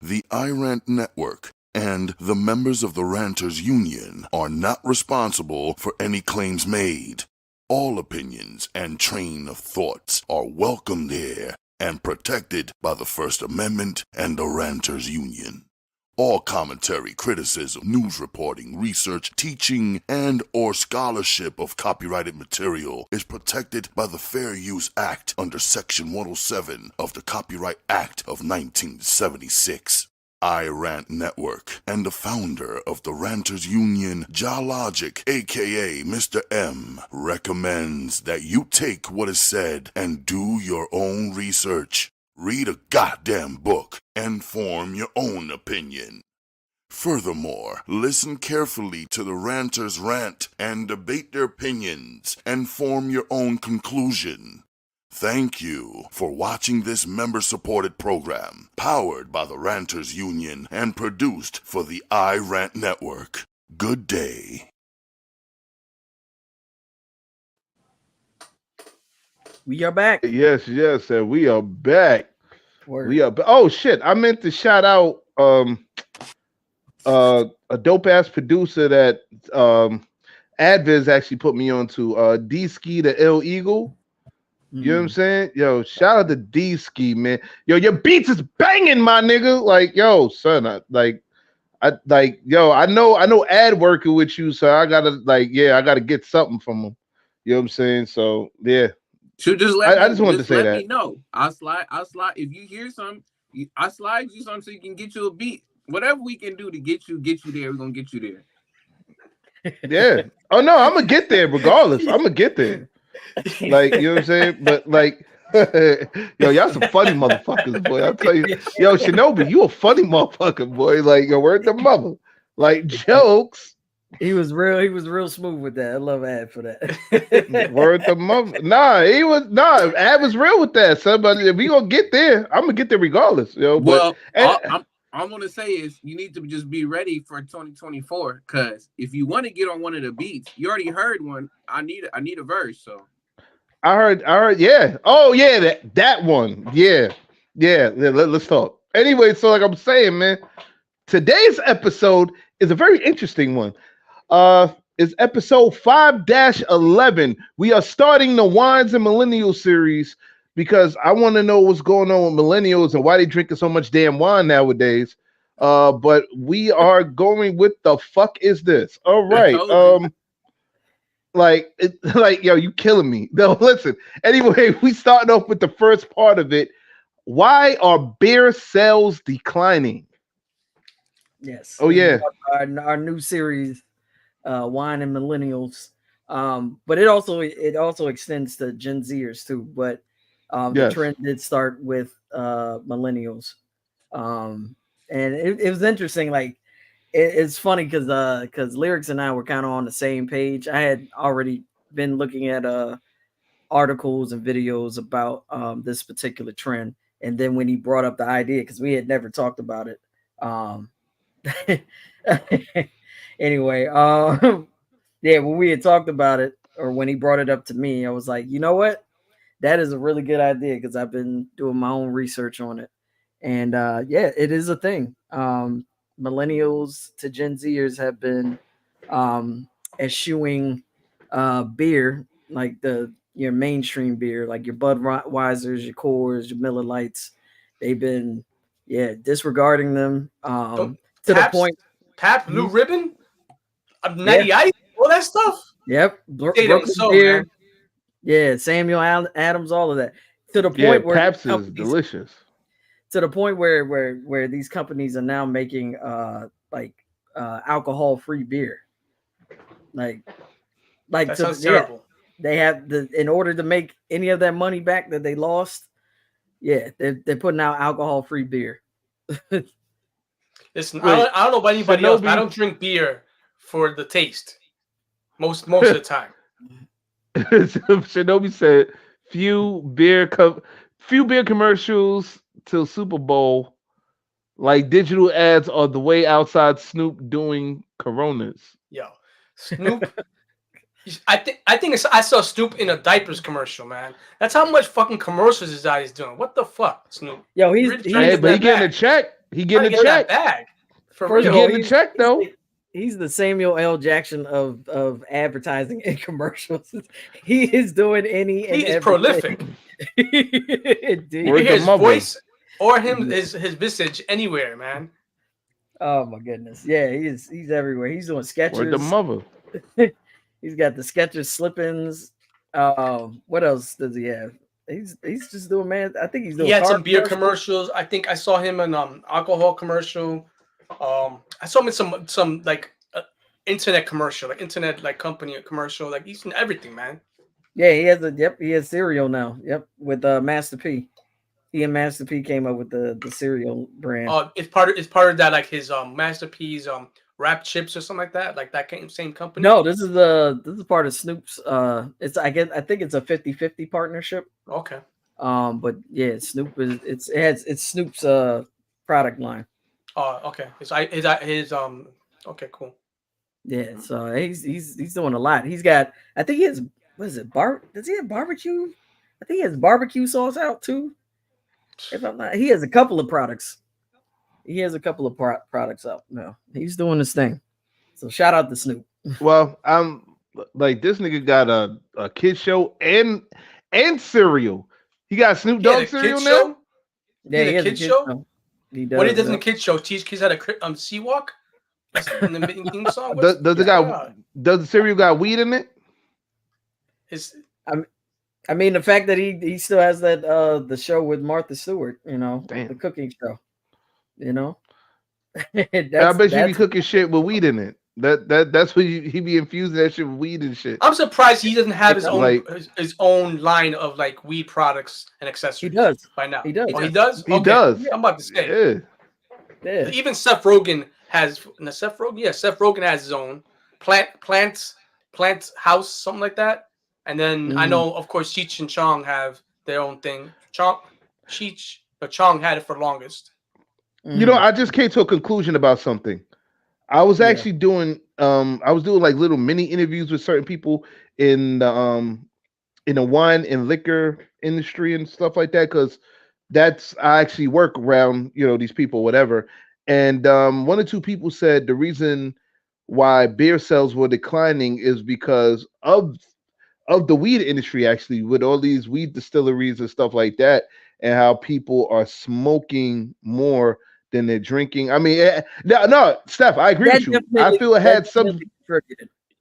Speaker 5: The iRant Network and the members of the Ranters Union are not responsible for any claims made. All opinions and train of thoughts are welcomed here and protected by the First Amendment and the Ranters Union. All commentary, criticism, news reporting, research, teaching, and or scholarship of copyrighted material is protected by the Fair Use Act under Section 107 of the Copyright Act of 1976. iRant Network and the founder of the Ranters Union, Jalogic, aka Mr. M, recommends that you take what is said and do your own research. Read a goddamn book and form your own opinion. Furthermore, listen carefully to the ranters rant and debate their opinions and form your own conclusion. Thank you for watching this member-supported program, powered by the Ranters Union and produced for the iRant Network. Good day.
Speaker 2: We are back.
Speaker 1: Yes, and we are back.
Speaker 2: Word.
Speaker 1: We are. Oh shit! I meant to shout out a dope ass producer that Adviz actually put me on to D-Ski the Ill Eagle. You know what I'm saying? Yo, shout out to D-Ski, man. Yo, your beats is banging, my nigga. Like, yo, son, I know Ad working with you, so I gotta get something from him. You know what I'm saying? So yeah,
Speaker 3: Should just
Speaker 1: I just wanted to say
Speaker 3: let
Speaker 1: that.
Speaker 3: me know. I'll slide. If you hear something, I slide you something so you can get you a beat. Whatever we can do to get you there, we're gonna get you there.
Speaker 1: Yeah. Oh no, I'm gonna get there regardless. I'm gonna get there. Like, you know what I'm saying? But like, yo, y'all some funny motherfuckers, boy. I'll tell you, yo, Shinobi, you a funny motherfucker, boy. Like, yo, word the mother. Like jokes.
Speaker 2: He was real smooth with that. I love Ad for that.
Speaker 1: Word the mother. Nah, Ad was real with that. Somebody, if we gonna get there, I'm gonna get there regardless. Yo,
Speaker 3: well,
Speaker 1: but
Speaker 3: I'm gonna say is you need to just be ready for 2024 because if you want to get on one of the beats, you already heard one. I need a verse, so
Speaker 1: I heard, yeah. Oh yeah, that one. Yeah. Let's talk. Anyway, so like I'm saying, man, today's episode is a very interesting one. It's episode 5-11. We are starting the Wines and Millennials series because I want to know what's going on with millennials and why they drinking so much damn wine nowadays. But we are going with the fuck is this? All right. Like, yo, you killing me. No, listen. Anyway, we starting off with the first part of it. Why are beer sales declining?
Speaker 2: Yes.
Speaker 1: Oh yeah.
Speaker 2: Our new series, Wine and Millennials. But it also extends to Gen Zers too. But the trend did start with millennials. And it was interesting. Like it's funny because Lyrics and I were kind of on the same page. I had already been looking at articles and videos about this particular trend, and then when he brought up the idea, because we had never talked about it. Anyway, yeah, when we had talked about it, or when he brought it up to me, I was like, you know what? That is a really good idea because I've been doing my own research on it. And yeah, it is a thing. Millennials to Gen Zers have been eschewing beer, like your mainstream beer, like your Budweisers, your Coors, your Miller Lights. They've been, disregarding them to the point.
Speaker 4: Pap, Blue Ribbon, Natty Ice, all that stuff.
Speaker 2: Yep. Brooklyn beer. Man. Yeah, Samuel Adams, all of that. To the point where
Speaker 1: Pabst is delicious.
Speaker 2: To the point where these companies are now making alcohol-free beer. Like
Speaker 4: that sounds terrible.
Speaker 2: They have in order to make any of that money back that they lost. Yeah, they're putting out alcohol-free beer.
Speaker 4: Listen, I don't know about anybody else, but I don't drink beer for the taste. Most of the time.
Speaker 1: Shinobi said, few beer commercials till Super Bowl, like digital ads are the way outside Snoop doing Coronas.
Speaker 4: Yo, Snoop. I think I saw Snoop in a diapers commercial, man. That's how much fucking commercials his guy is doing. What the fuck, Snoop?
Speaker 2: Yo, he's
Speaker 1: getting a check. He getting a check.
Speaker 4: Bag.
Speaker 1: He getting a check though.
Speaker 2: He's the Samuel L. Jackson of advertising and commercials. He is doing any.
Speaker 4: He is prolific.
Speaker 2: His
Speaker 4: voice or his visage anywhere, man.
Speaker 2: Oh my goodness! Yeah, he's everywhere. He's doing sketches.
Speaker 1: Where's the mother?
Speaker 2: He's got the sketches, slip-ins. What else does he have? He's just doing, man. I think he's doing.
Speaker 4: He had some beer commercials. I think I saw him in alcohol commercial. I saw him in some like internet commercial, like internet like company commercial. Like he's in everything, man.
Speaker 2: Yeah, he has cereal now. Yep, with Master P. He and Master P came up with the cereal brand.
Speaker 4: It's part of that, like his Master P's Rap Chips or something like that. Like that same company.
Speaker 2: No, this is part of Snoop's. I think it's a 50-50 partnership.
Speaker 4: Okay.
Speaker 2: But yeah, Snoop it's Snoop's product line.
Speaker 4: Oh, okay. His okay, cool.
Speaker 2: Yeah, so he's doing a lot. He's got, I think he has, what is it? Does he have barbecue? I think he has barbecue sauce out too. If I'm not, he has a couple of products. He has a couple of products out. No, he's doing his thing. So shout out to Snoop.
Speaker 1: Well, I'm like, this nigga got a kid show and cereal. He got Snoop Dogg cereal now.
Speaker 2: Yeah, he has
Speaker 4: a kid show. He does. What he does in the kid show? Teach kids how to sea walk. In the theme song.
Speaker 1: Does the cereal got weed in it?
Speaker 2: I mean, the fact that he still has that the show with Martha Stewart,
Speaker 1: Damn.
Speaker 2: the cooking show,
Speaker 1: I bet you be cooking shit with weed in it. That's what he be infusing that shit with weed and shit.
Speaker 4: I'm surprised he doesn't have his own line of like weed products and accessories.
Speaker 2: He does
Speaker 4: by now.
Speaker 2: He does.
Speaker 4: Oh, he does.
Speaker 1: He does.
Speaker 4: I'm about to say.
Speaker 2: Yeah.
Speaker 4: Even Seth Rogen has. Seth Rogen. Yeah, Seth Rogen has his own plant house, something like that. And then I know, of course, Cheech and Chong have their own thing. Chong had it for longest.
Speaker 1: I just came to a conclusion about something. I was actually doing like little mini interviews with certain people in the wine and liquor industry and stuff like that, because I actually work around these people, whatever. And one or two people said the reason why beer sales were declining is because of the weed industry, actually, with all these weed distilleries and stuff like that, and how people are smoking more than they're drinking. I mean, no, Steph, I agree with you. I feel it had some.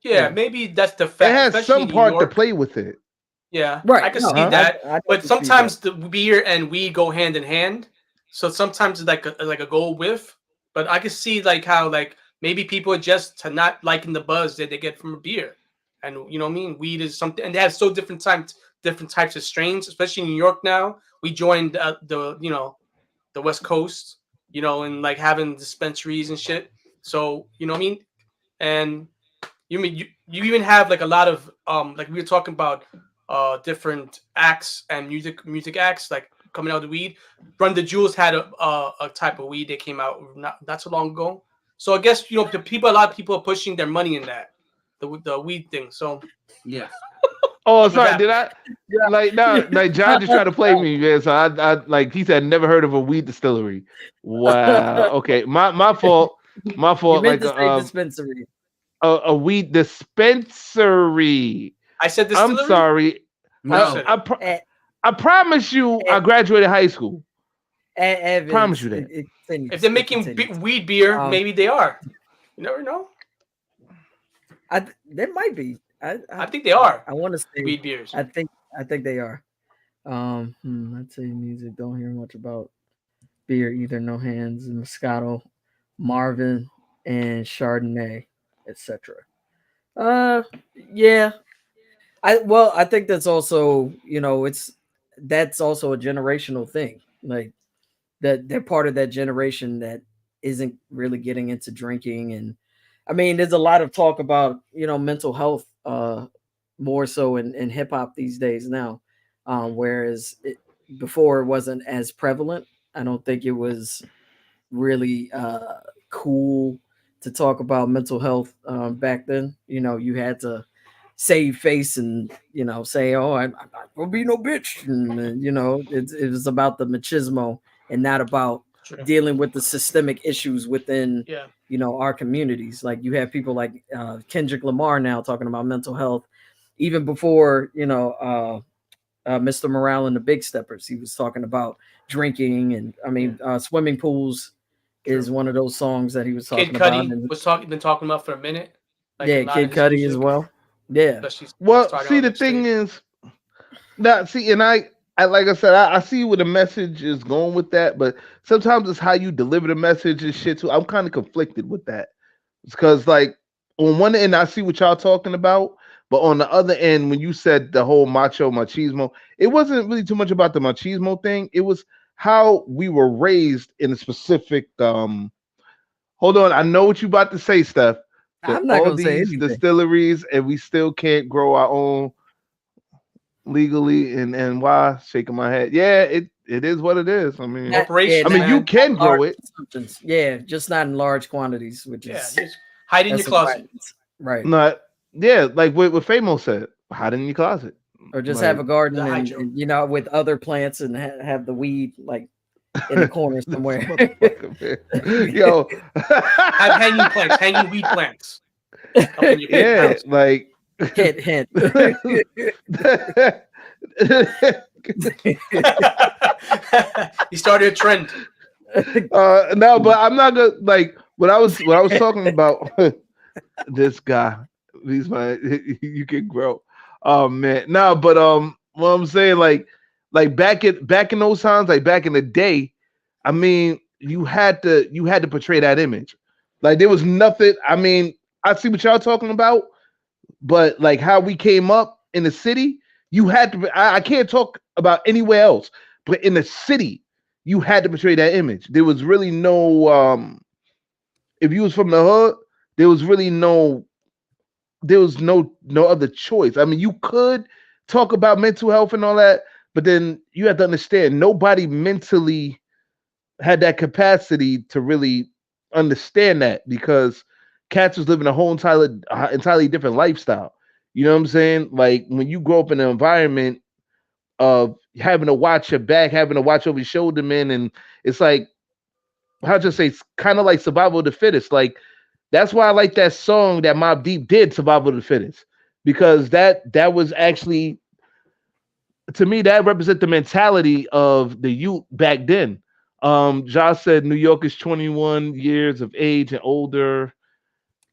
Speaker 4: Yeah, maybe that's the fact.
Speaker 1: It has some part to play with it.
Speaker 4: Yeah,
Speaker 2: right.
Speaker 4: I can see that. But sometimes the beer and weed go hand in hand. So sometimes it's like a go with. But I can see like how like maybe people adjust to not liking the buzz that they get from a beer. And you know what I mean? Weed is something, and they have so different types of strains, especially in New York now. We joined the West Coast, and like having dispensaries and shit. So you know what I mean? And you even have like a lot of like we were talking about different acts and music acts like coming out of the weed. Run the Jewels had a type of weed that came out not so long ago. So I guess a lot of people are pushing their money in that the weed thing. So
Speaker 3: yeah.
Speaker 1: Oh, sorry. Did I? Yeah. Like John just tried to play me, man. So I like he said never heard of a weed distillery. Wow. Okay, my fault. My fault.
Speaker 2: You meant to say dispensary.
Speaker 1: A weed dispensary.
Speaker 4: I said distillery.
Speaker 1: I'm sorry.
Speaker 3: No.
Speaker 1: I promise you, I graduated high school.
Speaker 2: Evans,
Speaker 1: promise you that.
Speaker 4: If they're making weed beer, maybe they are. You never know.
Speaker 2: There might be.
Speaker 4: I think they are.
Speaker 2: I want to say
Speaker 4: weed beers.
Speaker 2: I think they are. I'd say music. Don't hear much about beer either. No Hands, Moscato, Marvin, and Chardonnay, etc. Yeah. I think that's also that's also a generational thing. Like that they're part of that generation that isn't really getting into drinking. And I mean, there's a lot of talk about mental health more so in hip hop these days now, whereas before it wasn't as prevalent. I don't think it was really cool to talk about mental health back then. You had to save face and say, "Oh, I will be no bitch," and it was about the machismo and not about dealing with the systemic issues within our communities. Like you have people like Kendrick Lamar now talking about mental health. Even before Mr. Morale and the Big Steppers, he was talking about drinking, and I mean swimming pools is one of those songs that he was talking about.
Speaker 4: Kid Cudi been talking about for a minute.
Speaker 2: Like Kid Cudi as well. Yeah.
Speaker 1: Well, see, the thing is, and I like I said, I see where the message is going with that, but sometimes it's how you deliver the message and shit too. I'm kind of conflicted with that. It's because, like, on one end, I see what y'all talking about, but on the other end, when you said the whole machismo, it wasn't really too much about the machismo thing. It was how we were raised in a specific. Hold on, I know what you about to say, Steph.
Speaker 2: I'm not going to say anything.
Speaker 1: Distilleries, and we still can't grow our own legally. And why? Shaking my head. Yeah, it is what it is. I mean, you can grow it.
Speaker 2: Yeah, just not in large quantities, which is
Speaker 4: just hide in your closet.
Speaker 2: Right.
Speaker 1: Not. Yeah, like what Famo said, hide in your closet,
Speaker 2: or just have a garden and with other plants and have the weed like in the corner somewhere.
Speaker 1: Yo,
Speaker 4: have hanging weed plants.
Speaker 1: Yeah, like
Speaker 2: hint.
Speaker 4: He started a trend.
Speaker 1: No, but I'm not gonna like what I was talking about. This guy, you can grow. Oh man, no, but What I'm saying, like back in those times, like back in the day, I mean, you had to portray that image. Like there was nothing. I mean, I see what y'all talking about, but like how we came up in the city, you had to. I can't talk about anywhere else, but in the city, you had to portray that image. There was really no. If you was from the hood, there was really no. There was no other choice. I mean, you could talk about mental health and all that, but then you have to understand nobody mentally had that capacity to really understand that because cats was living a whole entirely different lifestyle. You know what I'm saying? Like when you grow up in an environment of having to watch your back, having to watch over your shoulder, man, and it's like how to say, it's kind of like survival of the fittest. Like that's why I like that song that Mobb Deep did, "Survival of the Fittest," because that was actually, to me, that represents the mentality of the youth back then. Josh said New Yorkers 21 years of age and older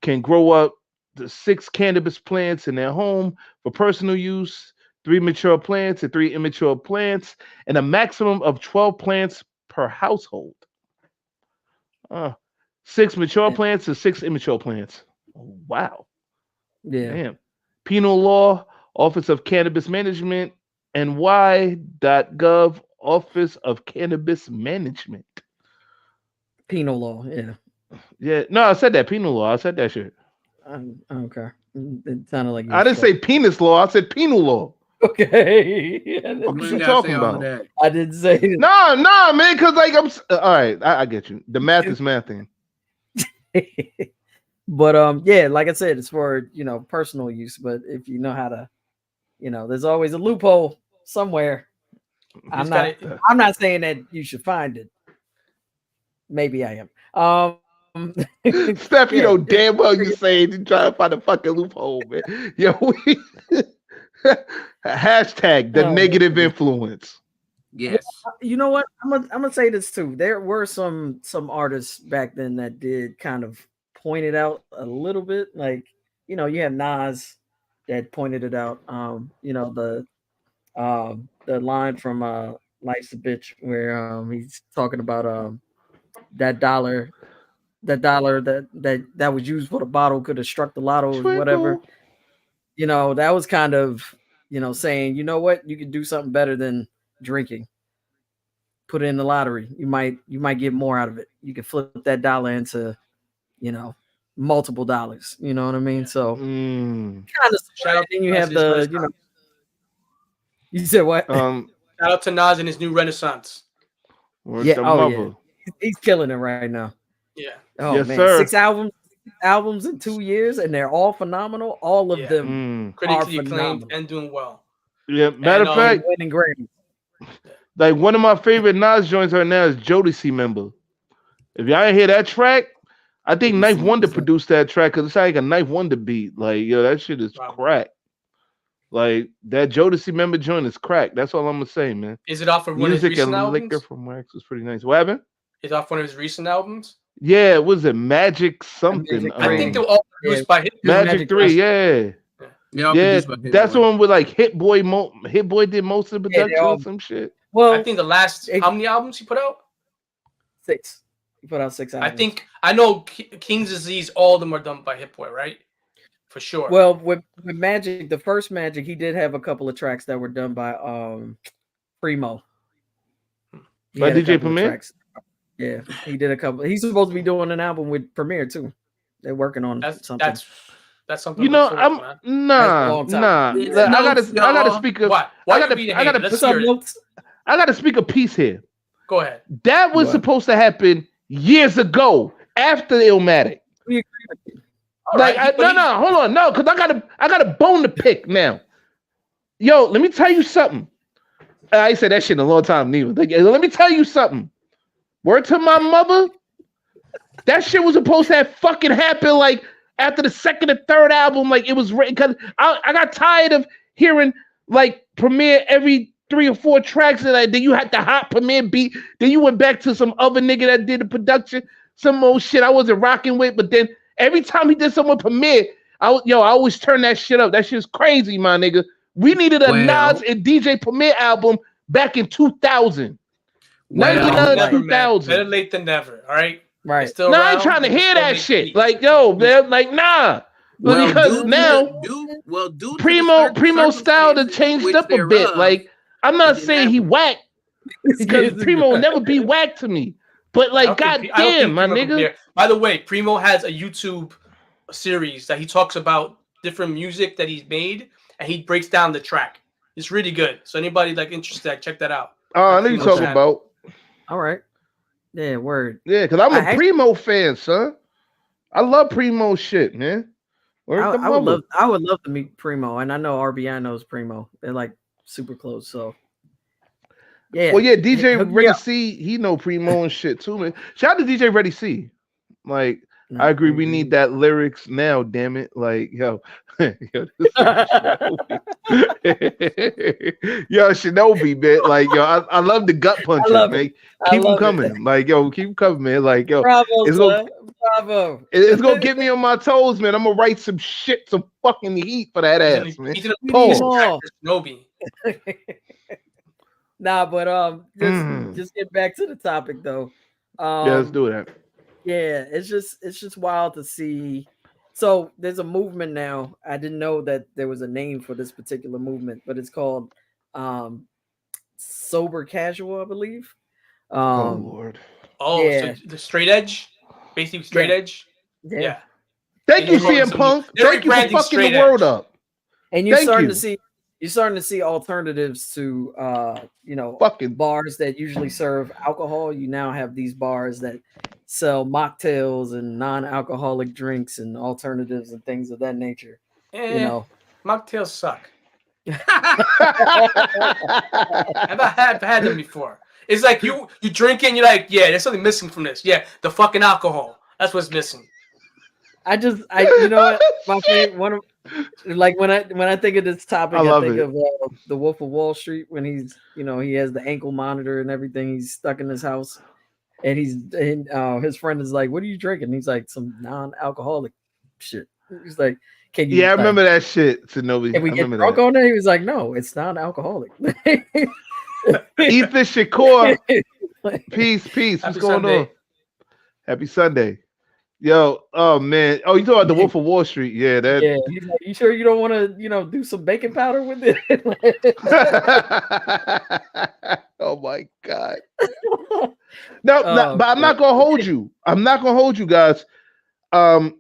Speaker 1: can grow up to 6 cannabis plants in their home for personal use, 3 mature plants and 3 immature plants, and a maximum of 12 plants per household. 6 mature plants and 6 immature plants. Oh, wow.
Speaker 2: Yeah.
Speaker 1: Damn. Penal law, Office of Cannabis Management, ny.gov, Office of Cannabis Management.
Speaker 2: Penal law, yeah.
Speaker 1: Yeah, no, I said that penal law. I said that shit.
Speaker 2: I don't care. It sounded like
Speaker 1: I didn't say penis law. I said penal law.
Speaker 2: Okay.
Speaker 1: What
Speaker 3: You
Speaker 1: you
Speaker 3: gotta
Speaker 1: talking
Speaker 3: say all of
Speaker 1: about?
Speaker 3: that.
Speaker 2: I didn't say it.
Speaker 1: No, man, because like all right. I get you. The math is mathing.
Speaker 2: But yeah, like I said, it's for personal use. But if you know how to, there's always a loophole somewhere. I'm not saying that you should find it. Maybe I am.
Speaker 1: Steph, you know damn well you saying you trying to find a fucking loophole, man. Yo, hashtag the negative influence.
Speaker 3: Yes.
Speaker 2: You know what? I'm gonna say this too. There were some artists back then that did kind of point it out a little bit. Like, you have Nas that pointed it out. The line from Life's a Bitch where he's talking about that dollar that was used for the bottle could have struck the lotto or whatever. That was kind of saying, you know what, you could do something better than drinking. Put it in the lottery. You might get more out of it. You can flip that dollar into multiple dollars. You know what I mean? So kind of shout out. Then you have the you said what?
Speaker 4: Shout out to Nas and his new Renaissance.
Speaker 2: Yeah, he's killing it right now.
Speaker 4: Yeah.
Speaker 2: Oh
Speaker 1: yes,
Speaker 2: man,
Speaker 1: sir.
Speaker 2: 6 albums in 2 years, and they're all phenomenal. All of them
Speaker 4: critically acclaimed and doing well.
Speaker 1: Yeah, matter of fact,
Speaker 2: winning Grammys.
Speaker 1: Like one of my favorite Nas joints right now is Jodeci Member. If y'all ain't hear that track, I think Knife Wonder produced that track because it's like a Knife Wonder beat. Like, yo, that shit is crack. Like that Jodeci Member joint is crack. That's all I'm gonna say, man.
Speaker 4: Is it off of one of his recent albums?
Speaker 1: Liquor from Wax was pretty nice. What happened?
Speaker 4: Is it off one of his recent albums?
Speaker 1: Yeah, was it Magic something?
Speaker 4: I think they were all produced by Hit
Speaker 1: Magic 3, yeah. That's the one with like Hit Boy did most of the production or some shit.
Speaker 4: Well, I think the last how many albums he put out?
Speaker 2: 6. He put out 6 albums.
Speaker 4: I know King's Disease, all of them are done by Hit Boy, right? For sure.
Speaker 2: Well, with Magic, the first Magic, he did have a couple of tracks that were done by Primo.
Speaker 1: By DJ Premier?
Speaker 2: Yeah, he did a couple. He's supposed to be doing an album with Premier too. They're working on something.
Speaker 4: That's something.
Speaker 1: You know, I'm nah. I gotta speak of.
Speaker 4: What?
Speaker 1: I gotta speak a piece here.
Speaker 4: Go ahead.
Speaker 1: That was supposed to happen years ago after the Illmatic. Like, hold on, no, because I got a bone to pick now. Yo, let me tell you something. I ain't said that shit in a long time, neither. Let me tell you something. Word to my mother, that shit was supposed to have fucking happened like after the second or third album. Like it was because I got tired of hearing like Premier every 3 or 4 tracks, and then you had the hot Premier beat. Then you went back to some other nigga that did the production, some old shit I wasn't rocking with. But then every time he did something with Premier, I always turn that shit up. That shit's crazy, my nigga. We needed a Nas and DJ Premier album back in 2000.
Speaker 4: Well,
Speaker 1: 2000.
Speaker 4: Better late than never. All right.
Speaker 2: Right.
Speaker 4: Still
Speaker 1: I ain't trying to hear that shit.
Speaker 4: Beats.
Speaker 1: Like, yo, man, like, nah.
Speaker 3: Well,
Speaker 1: Because now Primo style to changed up a bit. Like, I'm not saying he whack because Primo will never be whack to me. But like, goddamn, my nigga.
Speaker 4: By the way, Primo has a YouTube series that he talks about different music that he's made, and he breaks down the track. It's really good. So anybody like interested, check that out.
Speaker 1: I know you talking about.
Speaker 2: All right. Yeah, word.
Speaker 1: Yeah, because I'm a Primo fan, son. I love Primo shit, man.
Speaker 2: I would love to meet Primo, and I know RBI knows Primo. They're like super close, so yeah.
Speaker 1: Well, yeah, DJ Ready C, he know Primo and shit too, man. Shout out to DJ Ready C. Like, I agree, we need that lyrics now, damn it. Like, yo, yo, Shinobi, man. Like, yo, I love the gut punches, man. Keep them coming. Like, yo, keep them coming, man. Like, yo,
Speaker 2: bravo.
Speaker 1: It's gonna get me on my toes, man. I'm gonna write some shit, some fucking heat for that ass, man.
Speaker 4: Shinobi.
Speaker 2: Nah, but just get back to the topic though.
Speaker 1: Yeah, let's do that.
Speaker 2: Yeah, it's just wild to see. So there's a movement now. I didn't know that there was a name for this particular movement, but it's called sober casual, I believe.
Speaker 1: Oh Lord.
Speaker 4: Oh, yeah. So the straight edge, basically straight edge.
Speaker 2: Yeah.
Speaker 1: Thank you, CM Punk. Thank you for fucking the world up.
Speaker 2: And you're starting to see alternatives to
Speaker 1: fucking
Speaker 2: bars that usually serve alcohol. You now have these bars that sell mocktails and non-alcoholic drinks and alternatives and things of that nature.
Speaker 4: Mocktails suck. I've had them before. It's like you drink it and you're like, yeah, there's something missing from this. Yeah, the fucking alcohol. That's what's missing.
Speaker 2: I you know what? My favorite one of like when I think of this topic, I think of the Wolf of Wall Street when he's he has the ankle monitor and everything. He's stuck in his house, and his friend is like, "What are you drinking?" He's like, "Some non-alcoholic shit." He's like, "Can you?"
Speaker 1: Yeah, I remember that shit, Shinobi.
Speaker 2: Can we get drunk on it? He was like, "No, it's non-alcoholic."
Speaker 1: Ethan Shakur, peace. What's going on? Happy Sunday. Yo, oh man. Oh, you talking about the Wolf of Wall Street? Yeah, that.
Speaker 2: Yeah. He's like, you sure you don't want to, do some baking powder with it?
Speaker 1: Oh my God. No, but I'm not gonna hold you. I'm not gonna hold you guys.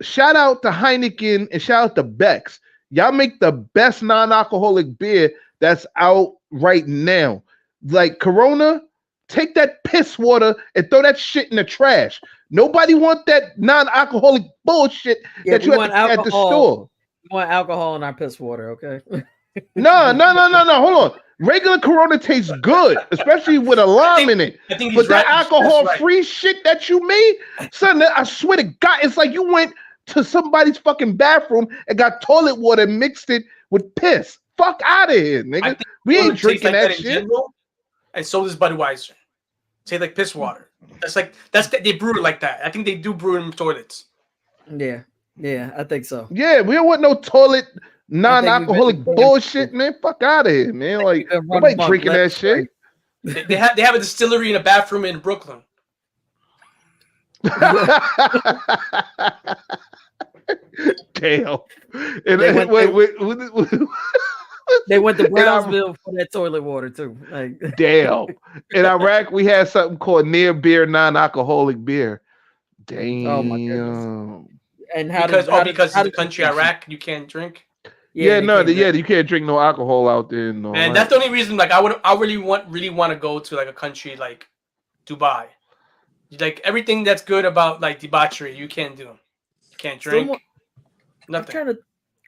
Speaker 1: Shout out to Heineken and shout out to Beck's. Y'all make the best non-alcoholic beer that's out right now. Like Corona, take that piss water and throw that shit in the trash. Nobody want that non-alcoholic bullshit that you have at the store.
Speaker 2: We want alcohol in our piss water, okay?
Speaker 1: No. Hold on. Regular Corona tastes good, especially with a lime in it. But that alcohol-free shit that you made, son, I swear to God, it's like you went to somebody's fucking bathroom and got toilet water and mixed it with piss. Fuck out of here, nigga. We ain't drinking that shit.
Speaker 4: General, and so does Budweiser. Say like piss water. They brew it like that. I think they do brew in toilets.
Speaker 2: Yeah, I think so.
Speaker 1: Yeah, we don't want no toilet non-alcoholic bullshit, man. Fuck out of here, man. Like nobody drinking that shit.
Speaker 4: They have a distillery in a bathroom in Brooklyn.
Speaker 1: Damn.
Speaker 2: They went to Brownsville for that toilet water too. Like,
Speaker 1: damn. In Iraq, we had something called near beer, non-alcoholic beer. Damn.
Speaker 2: Oh my goodness. And
Speaker 4: because it's the country Iraq, you can't drink.
Speaker 1: Yeah, you can't drink no alcohol out there. No,
Speaker 4: and that's the only reason. Like, I really want to go to like a country like Dubai. Like everything that's good about like debauchery, you can't do. You can't drink. Nothing.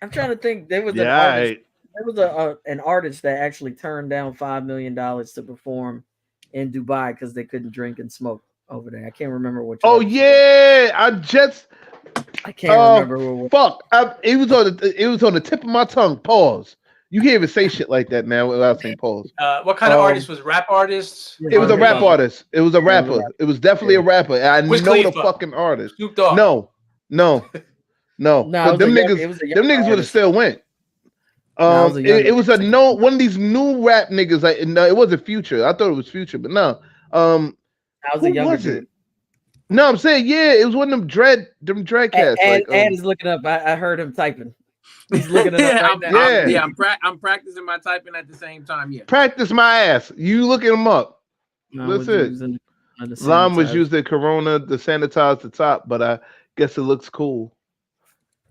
Speaker 2: I'm trying to think. There was an artist. There was an artist that actually turned down $5 million to perform in Dubai because they couldn't drink and smoke over there. I can't remember which.
Speaker 1: Oh yeah,
Speaker 2: I can't remember what.
Speaker 1: Fuck! It was on the tip of my tongue. Pause. You can't even say shit like that now without saying pause.
Speaker 4: What kind of artist was rap artist?
Speaker 1: It was a rap artist. It was a rapper. It was definitely a rapper. I know the fucking artist.
Speaker 4: Snoop Dogg.
Speaker 1: No. But them niggas would have still went. It was one of these new rap niggas. Like, no, it wasn't Future. I thought it was Future, but no.
Speaker 2: I was a younger dude.
Speaker 1: No, I'm saying it was one of them dread cats.
Speaker 2: And is looking up. I heard him typing. He's looking it up right now.
Speaker 3: I'm practicing my typing at the same time. Yeah,
Speaker 1: practice my ass. You looking them up? That's it. Lime was using Corona to sanitize the top, but I guess it looks cool.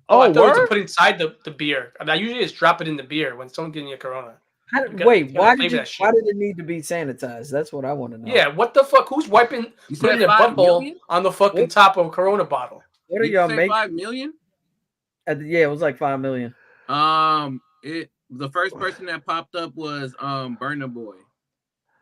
Speaker 4: I thought it was to put inside the beer. I usually just drop it in the beer when someone gives you a Corona.
Speaker 2: Why did it need to be sanitized? That's what I want to know.
Speaker 4: Yeah, what the fuck? Who's putting their butthole on the fucking top of a Corona bottle?
Speaker 2: What are y'all making?
Speaker 3: 5 million?
Speaker 2: Yeah, it was like 5 million.
Speaker 3: The first person that popped up was Burna Boy.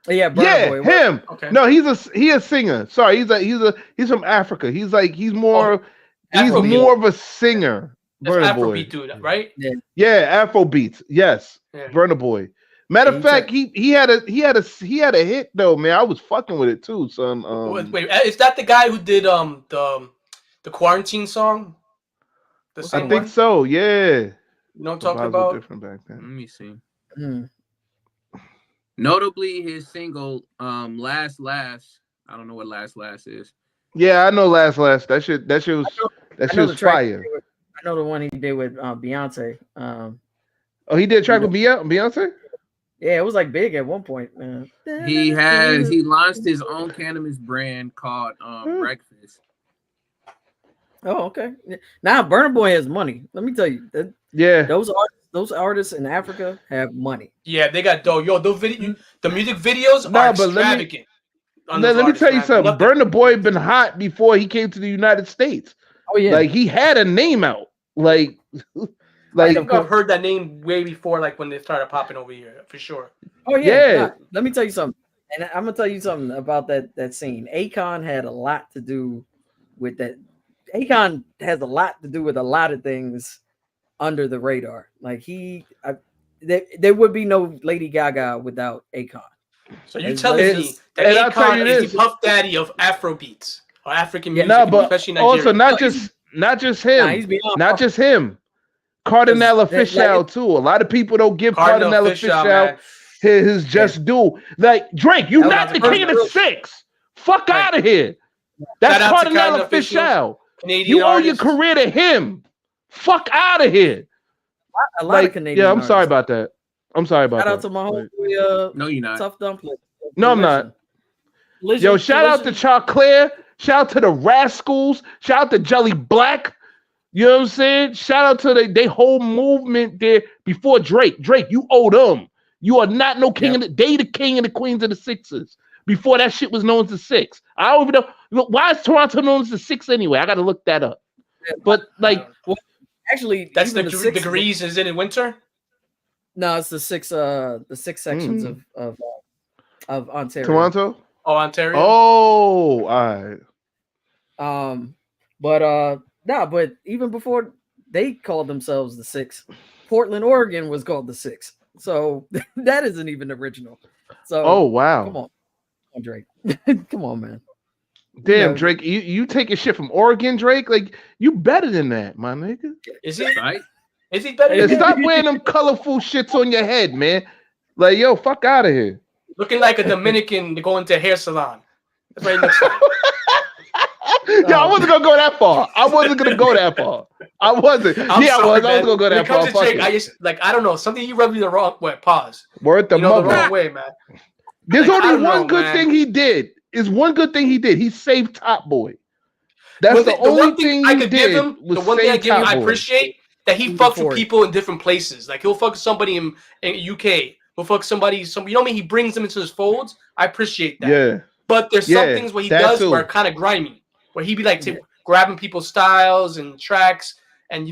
Speaker 2: Yeah, Boy.
Speaker 1: Him. Okay. No, he's a singer. Sorry, he's from Africa. He's more of a singer.
Speaker 4: That's Afrobeat dude, right?
Speaker 1: Yeah, Afrobeats. Yes, Burna Boy. Matter of fact, he had a hit though, man. I was fucking with it too, son.
Speaker 4: Wait, is that the guy who did the quarantine song?
Speaker 1: I think so. Yeah.
Speaker 4: You know what I'm talking about?
Speaker 1: Different back then.
Speaker 3: Let me see. Notably, his single "Last." I don't know what "Last" is.
Speaker 1: Yeah, I know "Last." That shit was fire.
Speaker 2: I know the one he did with Beyonce.
Speaker 1: He did a track with Beyonce?
Speaker 2: Yeah, it was like big at one point.
Speaker 3: He launched his own cannabis brand called Breakfast.
Speaker 2: Oh, okay. Now Burna Boy has money. Let me tell you. Those artists in Africa have money.
Speaker 4: Yeah, they got dough. Yo, the music videos are extravagant.
Speaker 1: Let me tell you something. Burna Boy been hot before he came to the United States.
Speaker 2: Oh yeah,
Speaker 1: like he had a name out. Like
Speaker 4: I've heard that name way before, like when they started popping over here, for sure.
Speaker 2: Oh yeah. Nah, let me tell you something, and I'm gonna tell you something about that scene. Akon had a lot to do with that. Akon has a lot to do with a lot of things under the radar. Like there would be no Lady Gaga without Akon.
Speaker 4: So you're telling me that Akon is the Puff Daddy of Afrobeats or African music, especially Nigeria.
Speaker 1: Also, not just him, not just him. Cardinal Official too. A lot of people don't give Cardinal Official his just due. Like Drake, you not the king of the six. Fuck out of here. That's Cardinal Official. You owe your career to him. Fuck out of here.
Speaker 2: A lot of Canadian.
Speaker 1: Yeah, I'm sorry about that. Shout
Speaker 2: out to my homeboy.
Speaker 3: No, you're not.
Speaker 2: Tough Dumpling.
Speaker 1: No, I'm not. Yo, shout out to Choclair. Shout out to the Rascals. Shout out to Jelly Black. You know what I'm saying? Shout out to they whole movement there before Drake. Drake, you owe them. You are not no king of the king and the queens of the Sixers. Before that shit was known as the Six. I don't even know. Why is Toronto known as the Six anyway? I got to look that up. But like,
Speaker 2: actually,
Speaker 4: that's the degrees is it in winter?
Speaker 2: No, it's the six sections of Ontario.
Speaker 1: Toronto?
Speaker 4: Oh, Ontario.
Speaker 1: Oh, all
Speaker 2: right. But even before they called themselves the Six, Portland, Oregon was called the Six. So that isn't even original. So
Speaker 1: wow.
Speaker 2: Come on, Drake. Come on, man.
Speaker 1: Damn, Drake, you taking shit from Oregon, Drake? Like you better than that, my nigga.
Speaker 4: Is he right? Is he better?
Speaker 1: Stop wearing them colorful shits on your head, man. Like, yo, fuck out of here.
Speaker 4: Looking like a Dominican going to a hair salon. That's what he looks like.
Speaker 1: Yo, I wasn't gonna go that far. I wasn't gonna go that far. I wasn't. I was gonna go that far.
Speaker 4: When it comes to Drake, I don't know. Something you rubbed me the wrong way. Pause.
Speaker 1: Word the mother.
Speaker 4: The wrong way, man.
Speaker 1: There's only one good thing he did. Is one good thing he did. He saved Top Boy. That's the only thing I could give him.
Speaker 4: The one thing I give him, I appreciate that he fucks with people in different places. Like he'll fuck somebody in UK. He'll fuck somebody. You know what I mean? He brings them into his folds. I appreciate that.
Speaker 1: Yeah.
Speaker 4: But there's some things where he does where are kind of grimy. Where he be like grabbing people's styles and tracks and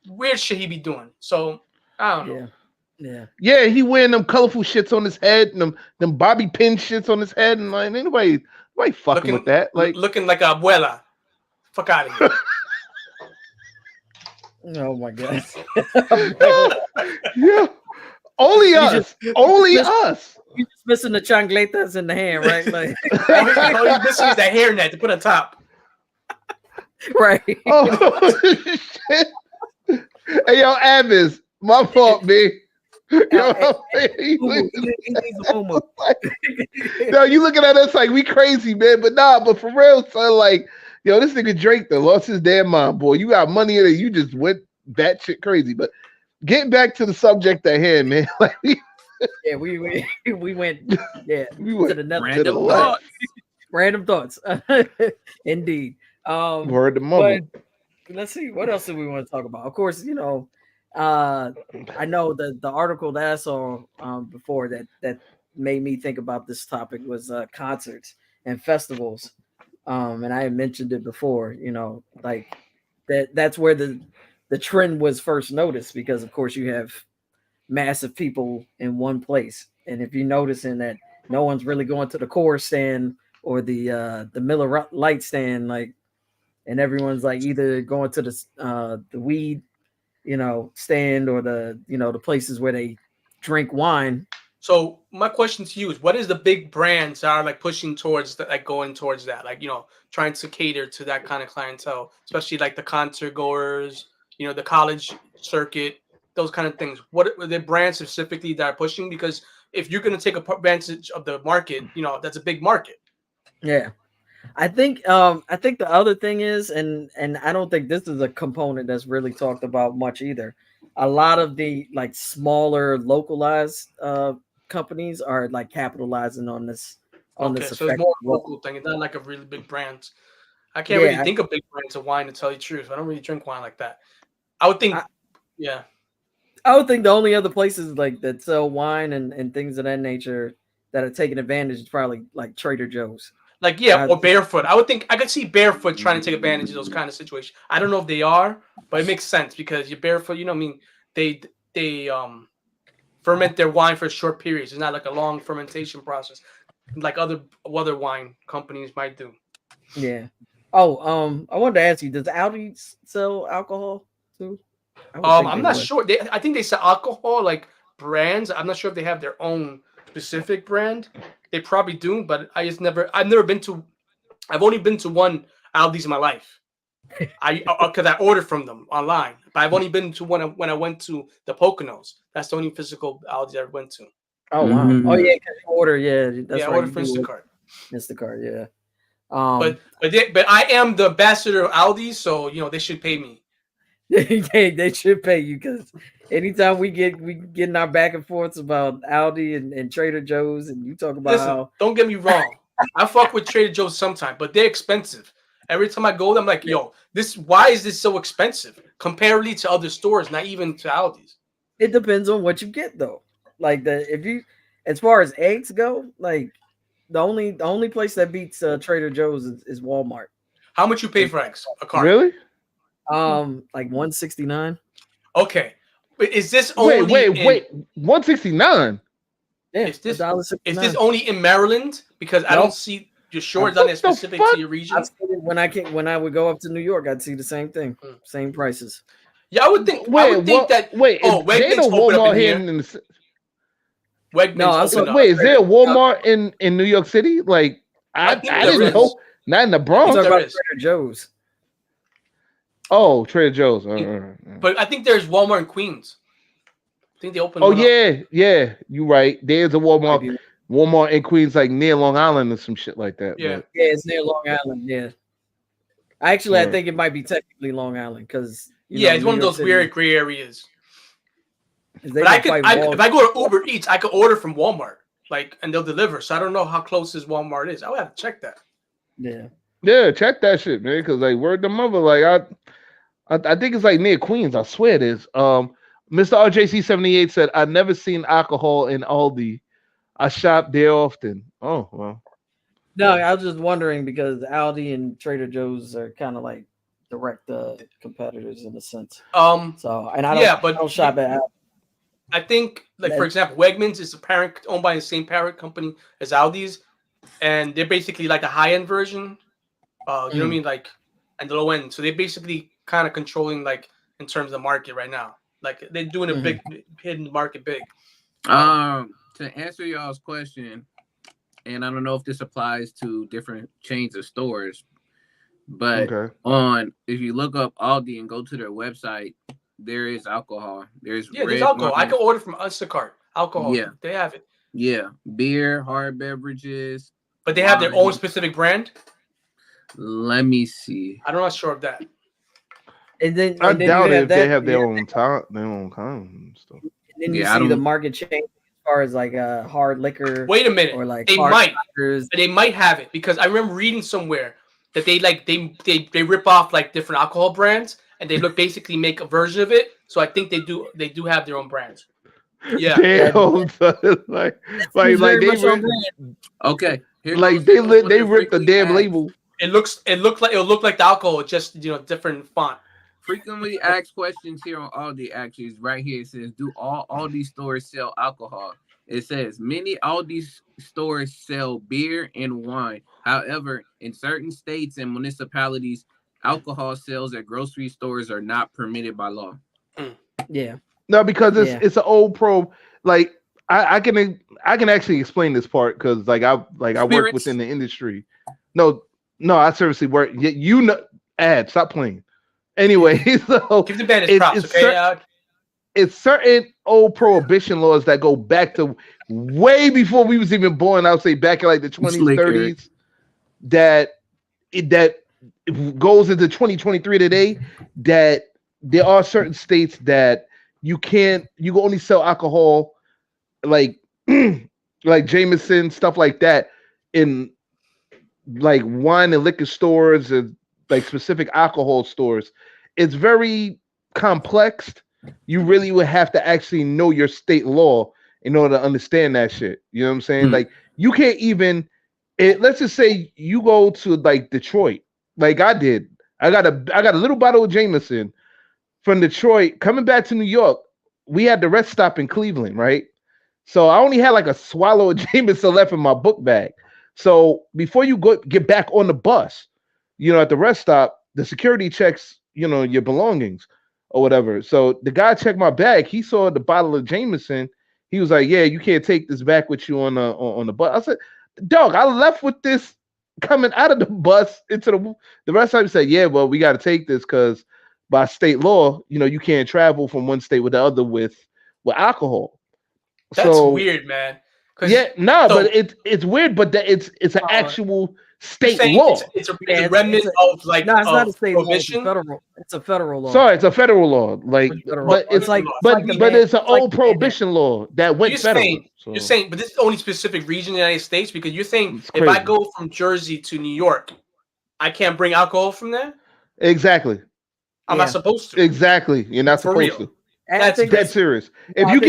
Speaker 4: weird shit he be doing. So I don't know.
Speaker 1: Yeah, he wearing them colorful shits on his head and them bobby pin shits on his head and like anybody fucking with that. Like
Speaker 4: looking like a abuela. Fuck out of here.
Speaker 2: Oh my god.
Speaker 1: Yeah. Only us.
Speaker 2: You're just missing the chancletas in the hand, right? Like
Speaker 4: all he's missing is that hairnet to put on top.
Speaker 2: Right.
Speaker 1: Oh shit. Hey yo, Avis, my fault, man. You know what I'm saying?
Speaker 2: He needs a moo.
Speaker 1: No, you looking at us like we crazy, man. But nah, but for real, son, like, yo, this nigga Drake done lost his damn mind, boy. You got money in it, you just went batshit crazy. But getting back to the subject at hand, man. Like
Speaker 2: Yeah, we went
Speaker 1: we went
Speaker 2: to the nether.
Speaker 1: to the left.
Speaker 2: Random thoughts. Indeed.
Speaker 1: Word the
Speaker 2: But
Speaker 1: moment.
Speaker 2: let's see, what else do we want to talk about? Of course, I know the article that I saw before that made me think about this topic was concerts and festivals. And I had mentioned it before, like that's where the trend was first noticed, because of course you have massive people in one place. And if you're noticing that no one's really going to the core stand or the Miller Light stand, like, and everyone's like either going to the weed, stand, or the places where they drink wine.
Speaker 4: So my question to you is, what is the big brands that are like pushing towards that, like going towards that, like, trying to cater to that kind of clientele, especially like the concert goers, the college circuit, those kind of things. What are the brands specifically that are pushing? Because if you're going to take advantage of the market, that's a big market.
Speaker 2: Yeah. I think the other thing is, and I don't think this is a component that's really talked about much either. A lot of the like smaller localized companies are like capitalizing on this.
Speaker 4: Okay, so it's more local thing. It's not like a really big brand. I can't really think of big brands of wine, to tell you the truth. I don't really drink wine like that. I would think,
Speaker 2: I would think the only other places like that sell wine and things of that nature that are taking advantage is probably like Trader Joe's.
Speaker 4: Like, or Barefoot. I would think I could see Barefoot trying to take advantage of those kind of situations. I don't know if they are, but it makes sense because you're Barefoot. They ferment their wine for short periods. It's not like a long fermentation process like other wine companies might do.
Speaker 2: Yeah. Oh, I wanted to ask you: does Audi sell alcohol too?
Speaker 4: I'm not sure. I think they sell alcohol like brands. I'm not sure if they have their own specific brand. They probably do, but I've only been to one Aldi's in my life. Because I ordered from them online, but I've only been to one when I went to the Poconos. That's the only physical Aldi's I ever went to.
Speaker 2: Oh wow!
Speaker 3: Mm-hmm.
Speaker 2: Oh yeah, because you order, that's
Speaker 4: right. I ordered for Instacart.
Speaker 2: Instacart, yeah.
Speaker 4: But I am the ambassador of Aldi, so they should pay me.
Speaker 2: They should pay you, because anytime we getting our back and forths about Aldi and Trader Joe's, and you talk about how.
Speaker 4: Don't get me wrong, I fuck with Trader Joe's sometimes, but they're expensive. Every time I go, I'm like, yo, why is this so expensive comparatively to other stores, not even to Aldi's?
Speaker 2: It depends on what you get though. Like as far as eggs go, like the only place that beats Trader Joe's is Walmart.
Speaker 4: How much you pay for eggs? A carton?
Speaker 1: Really?
Speaker 2: Like $1.69.
Speaker 4: Okay, but is this only
Speaker 1: wait, $1.69?
Speaker 2: Yeah,
Speaker 4: is this only in Maryland? Because I don't see. You're sure it's not specific to your region?
Speaker 2: When I would go up to New York, I'd see the same thing, same prices.
Speaker 4: Yeah, I would think. Wegmans
Speaker 1: Walmart here in the
Speaker 4: Wegmans.
Speaker 1: Is there a Walmart in New York City? Like I didn't know. Not in the Bronx.
Speaker 2: Talk about Trader Joe's.
Speaker 1: Oh, Trader Joe's.
Speaker 4: But I think there's Walmart in Queens. I think they opened.
Speaker 1: Oh yeah. You're right. There's a Walmart. Walmart in Queens, like near Long Island or some shit like that.
Speaker 4: Yeah,
Speaker 1: but.
Speaker 2: Yeah, it's near Long Island. Yeah, I think it might be technically Long Island because
Speaker 4: it's one of those weird gray areas. But if I go to Uber Eats, I could order from Walmart, and they'll deliver. So I don't know how close this Walmart is. I would have to check that.
Speaker 1: Yeah, check that shit, man. Because word the mother, I think it's near Queens. I swear it is. Mr. RJC78 said, "I've never seen alcohol in Aldi. I shop there often." Oh well.
Speaker 2: No, I was just wondering because Aldi and Trader Joe's are kind of like direct competitors in a sense. So and I don't shop at Aldi.
Speaker 4: I think, for example, Wegmans is owned by the same parent company as Aldi's, and they're basically like a high-end version. You know what I mean? And the low end. So they're basically kind of controlling in terms of the market right now. They're doing a big hitting the market big.
Speaker 3: To answer y'all's question, and I don't know if this applies to different chains of stores, but if you look up Aldi and go to their website, there is alcohol. There's
Speaker 4: there's
Speaker 3: red
Speaker 4: alcohol. I
Speaker 3: wine.
Speaker 4: can order from Instacart. Alcohol.
Speaker 3: Yeah.
Speaker 4: They have it.
Speaker 3: Yeah, beer, hard beverages,
Speaker 4: But they have their own
Speaker 3: wine.
Speaker 4: specific brand.
Speaker 3: Let me see.
Speaker 4: I'm not sure of that.
Speaker 2: And then,
Speaker 1: I
Speaker 2: and then
Speaker 1: doubt
Speaker 2: you
Speaker 1: it
Speaker 2: have
Speaker 1: if they
Speaker 2: that.
Speaker 1: have their own time, their own kind and stuff.
Speaker 2: And then you
Speaker 3: Yeah, I
Speaker 2: see the
Speaker 3: don't-
Speaker 2: market change as far as like hard liquor.
Speaker 4: Wait a minute.
Speaker 2: Or like
Speaker 4: They
Speaker 2: hard
Speaker 4: might.
Speaker 2: liquors.
Speaker 4: They might have it because I remember reading somewhere that they rip off like different alcohol brands and they basically make a version of it. So I think they do have their own brands. Yeah.
Speaker 1: Damn, son, like
Speaker 2: It's
Speaker 1: they
Speaker 2: very much on
Speaker 1: rip,
Speaker 2: brand.
Speaker 3: Okay, here
Speaker 1: like
Speaker 3: goes what
Speaker 1: they
Speaker 3: they're
Speaker 1: ripped the
Speaker 3: frequently
Speaker 1: damn
Speaker 3: asked.
Speaker 1: label.
Speaker 4: It'll look like the alcohol, just different font.
Speaker 3: Frequently asked questions here on Aldi actually is right here. It says, do all Aldi stores sell alcohol? It says many Aldi stores sell beer and wine. However, in certain states and municipalities, alcohol sales at grocery stores are not permitted by law.
Speaker 2: Yeah.
Speaker 1: No, because
Speaker 2: Yeah.
Speaker 1: it's an old pro. Like I can actually explain this part because I work
Speaker 3: Spirits.
Speaker 1: within the industry. No, I seriously work. You know, stop playing. Anyway, so
Speaker 4: Give the band his props, okay?
Speaker 1: It's certain old prohibition laws that go back to way before we was even born. I would say back in like the 20s,
Speaker 3: Slick,
Speaker 1: 30s. That goes into 2023 today. That there are certain states that you can only sell alcohol like like Jameson, stuff like that, in like wine and liquor stores and like specific alcohol stores. It's very complex. You really would have to actually know your state law in order to understand that shit. You know what I'm saying?
Speaker 3: Hmm.
Speaker 1: Like you can't even let's just say you go to like Detroit, like I did. I got a little bottle of Jameson from Detroit coming back to New York. We had the rest stop in Cleveland, right? So I only had like a swallow of Jameson left in my book bag. So before you get back on the bus, at the rest stop, the security checks, your belongings or whatever. So the guy checked my bag. He saw the bottle of Jameson. He was like, "Yeah, you can't take this back with you on the bus." I said, "Dog, I left with this coming out of the bus into the rest time." He said, "Yeah, well, we got to take this because by state law, you can't travel from one state with the other with alcohol."
Speaker 4: That's weird, man.
Speaker 1: But it's weird, but it's an actual state law.
Speaker 4: It's a remnant of like
Speaker 2: no, it's not a state
Speaker 4: prohibition.
Speaker 2: law. It's a federal law.
Speaker 1: Sorry, it's a federal law. Like, but it's
Speaker 2: like,
Speaker 1: but it's an old prohibition law that went federal.
Speaker 4: You're saying, but this is only specific region in the United States because you're saying if I go from Jersey to New York, I can't bring alcohol from there.
Speaker 1: Exactly.
Speaker 4: I'm not supposed to.
Speaker 1: Exactly. You're not supposed to.
Speaker 2: That's
Speaker 1: dead serious. If you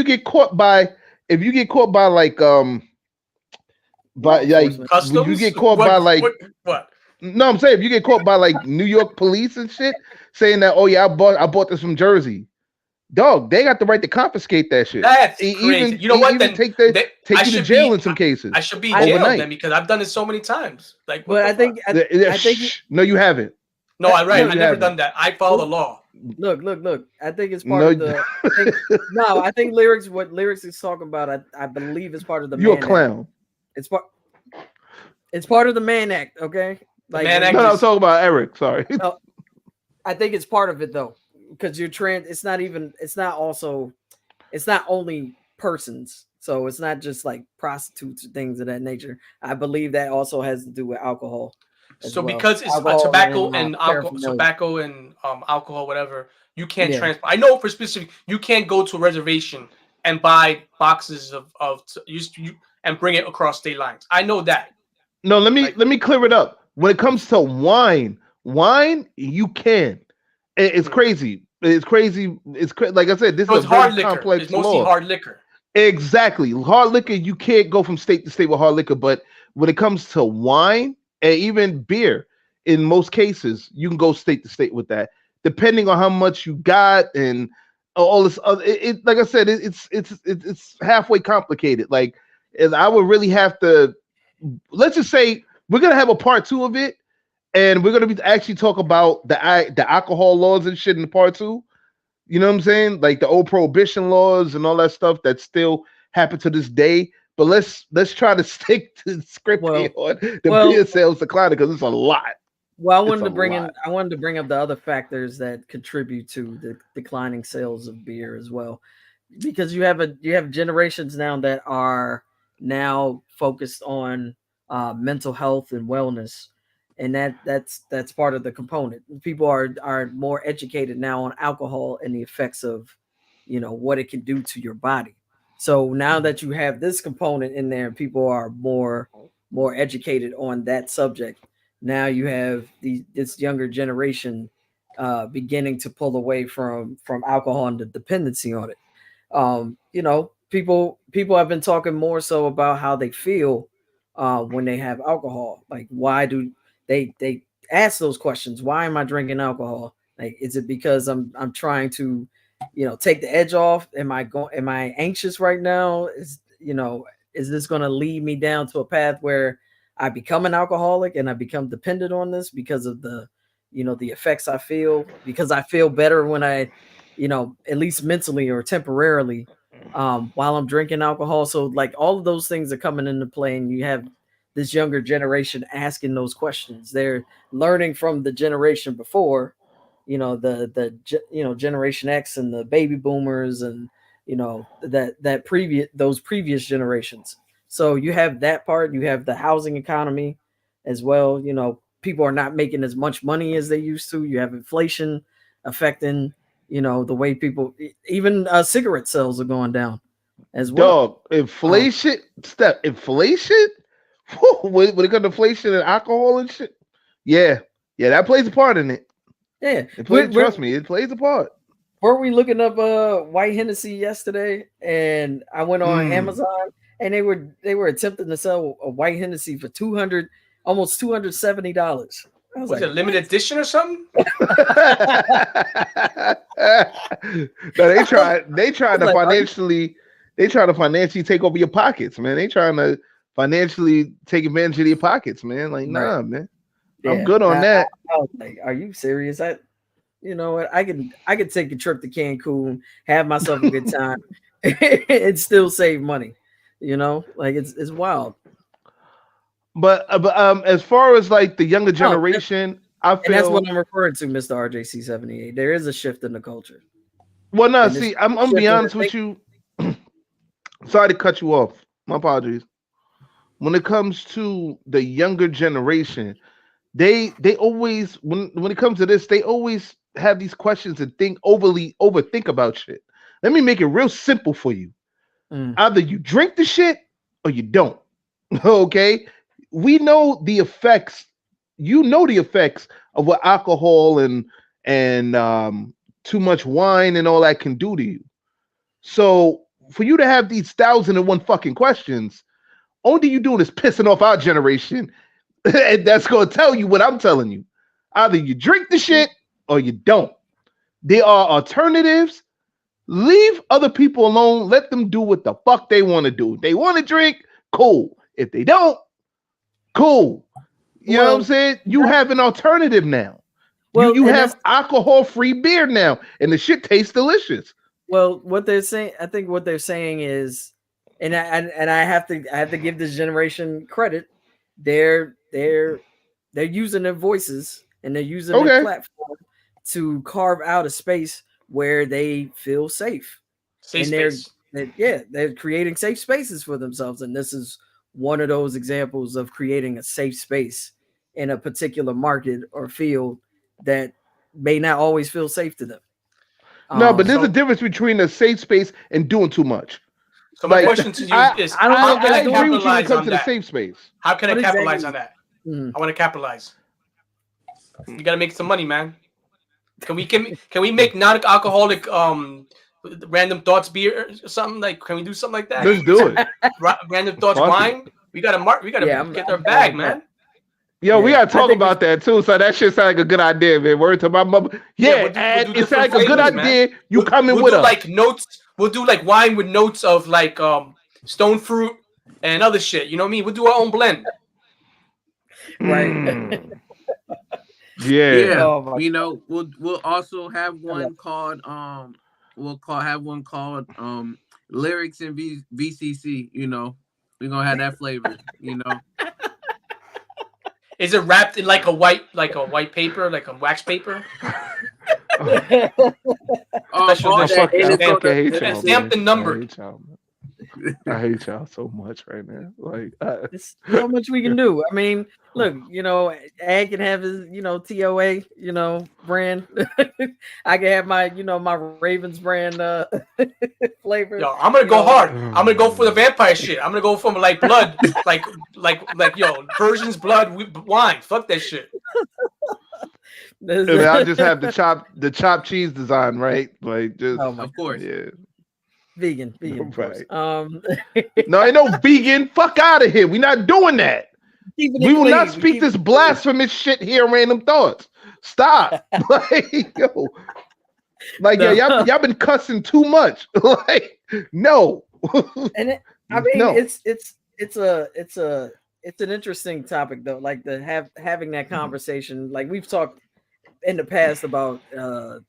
Speaker 1: get caught by like by like
Speaker 4: customs,
Speaker 1: you get caught by like
Speaker 4: what?
Speaker 1: No, I'm saying if you get caught by like New York police and shit saying that, "Oh yeah, I bought this from Jersey," dog, they got the right to confiscate that shit.
Speaker 4: That's crazy. You know what? Then
Speaker 1: take you to jail in some cases.
Speaker 4: I should be in jail then because I've done it so many times. Like,
Speaker 2: but I think
Speaker 1: no, you haven't.
Speaker 4: No, I've never done that. I follow the law.
Speaker 2: Look. I think it's part of the. I think lyrics. What lyrics is talking about? I believe it's part of the.
Speaker 1: You're a clown.
Speaker 2: It's part of the Mann Act. Okay. Like
Speaker 1: no, I'm talking about Eric. Sorry.
Speaker 2: No, I think it's part of it though, because you're trans. It's not only persons. So it's not just like prostitutes or things of that nature. I believe that also has to do with alcohol.
Speaker 4: So because it's tobacco and alcohol, whatever, you can't transport. I know for specific, you can't go to a reservation and buy boxes of and bring it across state lines. I know that.
Speaker 1: No, let me clear it up. When it comes to wine, you can. It's crazy. It's crazy. Like I said, this is a very complex
Speaker 4: It's mostly
Speaker 1: law.
Speaker 4: hard liquor.
Speaker 1: Exactly. Hard liquor, you can't go from state to state with hard liquor. But when it comes to wine and even beer, in most cases, you can go state to state with that, depending on how much you got and all this other. Like I said, it's halfway complicated. Like, I would really have to. Let's just say we're gonna have a part 2 of it, and we're gonna be actually talk about the alcohol laws and shit in the part 2. You know what I'm saying? Like the old prohibition laws and all that stuff that still happen to this day. But let's try to stick to the script on the beer sales decline because it's a lot.
Speaker 2: Well,
Speaker 1: It's a
Speaker 2: I wanted to bring up the other factors that contribute to the declining sales of beer as well, because you have generations now that are now focused on mental health and wellness, and that's part of the component. People are more educated now on alcohol and the effects of, what it can do to your body. So now that you have this component in there, people are more educated on that subject. Now you have this younger generation beginning to pull away from alcohol and the dependency on it. People have been talking more so about how they feel when they have alcohol. Like, why do they ask those questions? Why am I drinking alcohol? Like, is it because I'm trying to, take the edge off? Am I anxious right now? Is this going to lead me down to a path where I become an alcoholic and I become dependent on this because of the effects I feel, because I feel better when I, at least mentally or temporarily, while I'm drinking alcohol. So like all of those things are coming into play, and you have this younger generation asking those questions. They're learning from the generation before, Generation X and the baby boomers, and those previous generations. So you have that part. You have the housing economy as well. People are not making as much money as they used to. You have inflation affecting, the way people, even cigarette sales are going down as well.
Speaker 1: Dog, inflation, inflation. When it comes to inflation and alcohol and shit, yeah, that plays a part in it.
Speaker 2: Yeah,
Speaker 1: Trust me, it plays a part.
Speaker 2: Weren't we looking up white Hennessy yesterday? And I went on Amazon, and they were attempting to sell a white Hennessy for almost $270.
Speaker 4: I was like, it limited edition or something?
Speaker 1: No, they try to financially take over your pockets, man. They trying to financially take advantage of your pockets, man. Like, nah, man. Yeah, I'm good on that.
Speaker 2: I was like, are you serious? You know what? I could take a trip to Cancun, have myself a good time, and still save money. Like it's wild.
Speaker 1: But as far as like the younger generation, I feel
Speaker 2: that's what I'm referring to, Mr. RJC78. There is a shift in the culture.
Speaker 1: Well, no, see, I'm gonna be honest with you. Sorry to cut you off. My apologies. When it comes to the younger generation, they always when it comes to this, they always have these questions and overthink about shit. Let me make it real simple for you. Either you drink the shit or you don't. Okay? We know the effects. You know the effects of what alcohol and too much wine and all that can do to you. So for you to have these 1,001 fucking questions, only you doing is pissing off our generation, and that's gonna tell you what I'm telling you. Either you drink the shit or you don't. There are alternatives. Leave other people alone. Let them do what the fuck they want to do. If they want to drink, cool. If they don't, cool. You know what I'm saying? You have an alternative now. Well, you have alcohol-free beer now, and the shit tastes delicious.
Speaker 2: Well, what they're saying, I think what they're saying is, and I have to give this generation credit. They're using their voices and they're using their platform to carve out a space where they feel safe. They're creating safe spaces for themselves, and this is one of those examples of creating a safe space in a particular market or field that may not always feel safe to them.
Speaker 1: No, but there's a difference between a safe space and doing too much.
Speaker 4: So my question to you is,
Speaker 1: I don't know if I agree with you when it comes to the safe space.
Speaker 4: How can I capitalize on that? I want to capitalize. You got to make some money, man. Can we make non-alcoholic random thoughts beer or something? Like, can we do something like that?
Speaker 1: Let's do it.
Speaker 4: Random thoughts wine. We got to get our bag, man.
Speaker 1: Yo, we gotta talk about that too. So that shit sound like a good idea, man. Word to my mother. Yeah, and it's like a good idea. You coming with us?
Speaker 4: Like notes. We'll do like wine with notes of like stone fruit and other shit. You know what I mean? We'll do our own blend.
Speaker 2: Right.
Speaker 1: Yeah.
Speaker 3: Oh, we'll also have one called lyrics and VCC. We're gonna have that flavor.
Speaker 4: Is it wrapped in like a white paper, like a wax paper? Special
Speaker 1: I
Speaker 4: edition.
Speaker 1: fucking hate y'all,
Speaker 4: Stamped and numbered.
Speaker 1: I hate y'all so much right now. Like,
Speaker 2: there's so much we can do. I mean, look, Ag can have his, TOA, brand. I can have my, my Ravens brand flavor.
Speaker 4: Yo, I'm gonna go hard. I'm gonna go for the vampire shit. I'm gonna go from like blood, like virgin's blood wine. Fuck that shit.
Speaker 1: I just have the chopped cheese design, right? Like, just
Speaker 3: of course,
Speaker 1: yeah.
Speaker 2: Vegan.
Speaker 1: Right.
Speaker 2: No,
Speaker 1: ain't no vegan. Fuck out of here. We're not doing that. We will not speak this blasphemous shit here. Random thoughts. Stop. Y'all been cussing too much. No.
Speaker 2: And it's an interesting topic though. Like having that conversation. Like we've talked in the past about the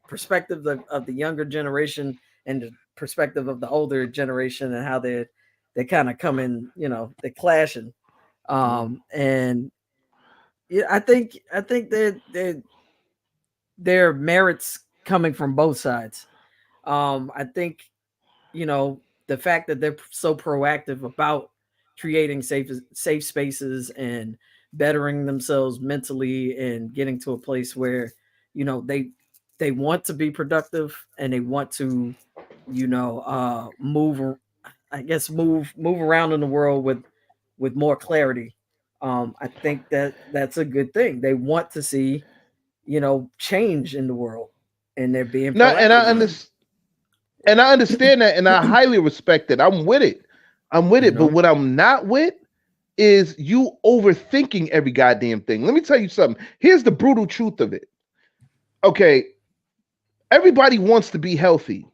Speaker 2: perspective of the younger generation and the perspective of the older generation and how they kind of come in, they're clashing. And yeah, I think that there are merits coming from both sides. I think, the fact that they're so proactive about creating safe spaces and bettering themselves mentally and getting to a place where, they want to be productive and they want to, move around in the world with more clarity. I think that's a good thing. They want to see, change in the world, and they're being
Speaker 1: no. And I understand that, and I highly respect it. I'm with it. But what I'm not with is you overthinking every goddamn thing. Let me tell you something. Here's the brutal truth of it. Okay, everybody wants to be healthy,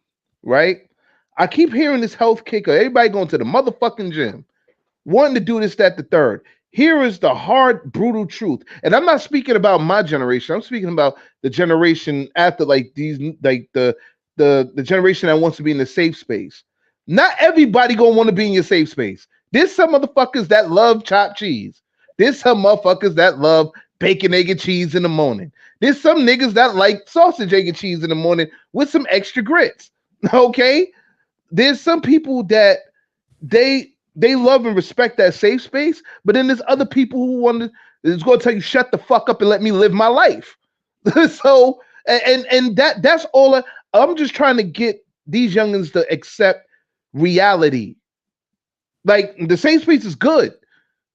Speaker 1: right? I keep hearing this health kicker. Everybody going to the motherfucking gym, wanting to do this, that, the third. Here is the hard, brutal truth. And I'm not speaking about my generation. I'm speaking about the generation after, like the generation that wants to be in the safe space. Not everybody gonna want to be in your safe space. There's some motherfuckers that love chopped cheese. There's some motherfuckers that love bacon, egg, and cheese in the morning. There's some niggas that like sausage, egg, and cheese in the morning with some extra grits. Okay? There's some people that they love and respect that safe space, but then there's other people who is going to tell you, shut the fuck up and let me live my life. So, and that's all. I'm just trying to get these youngins to accept reality. Like, the safe space is good.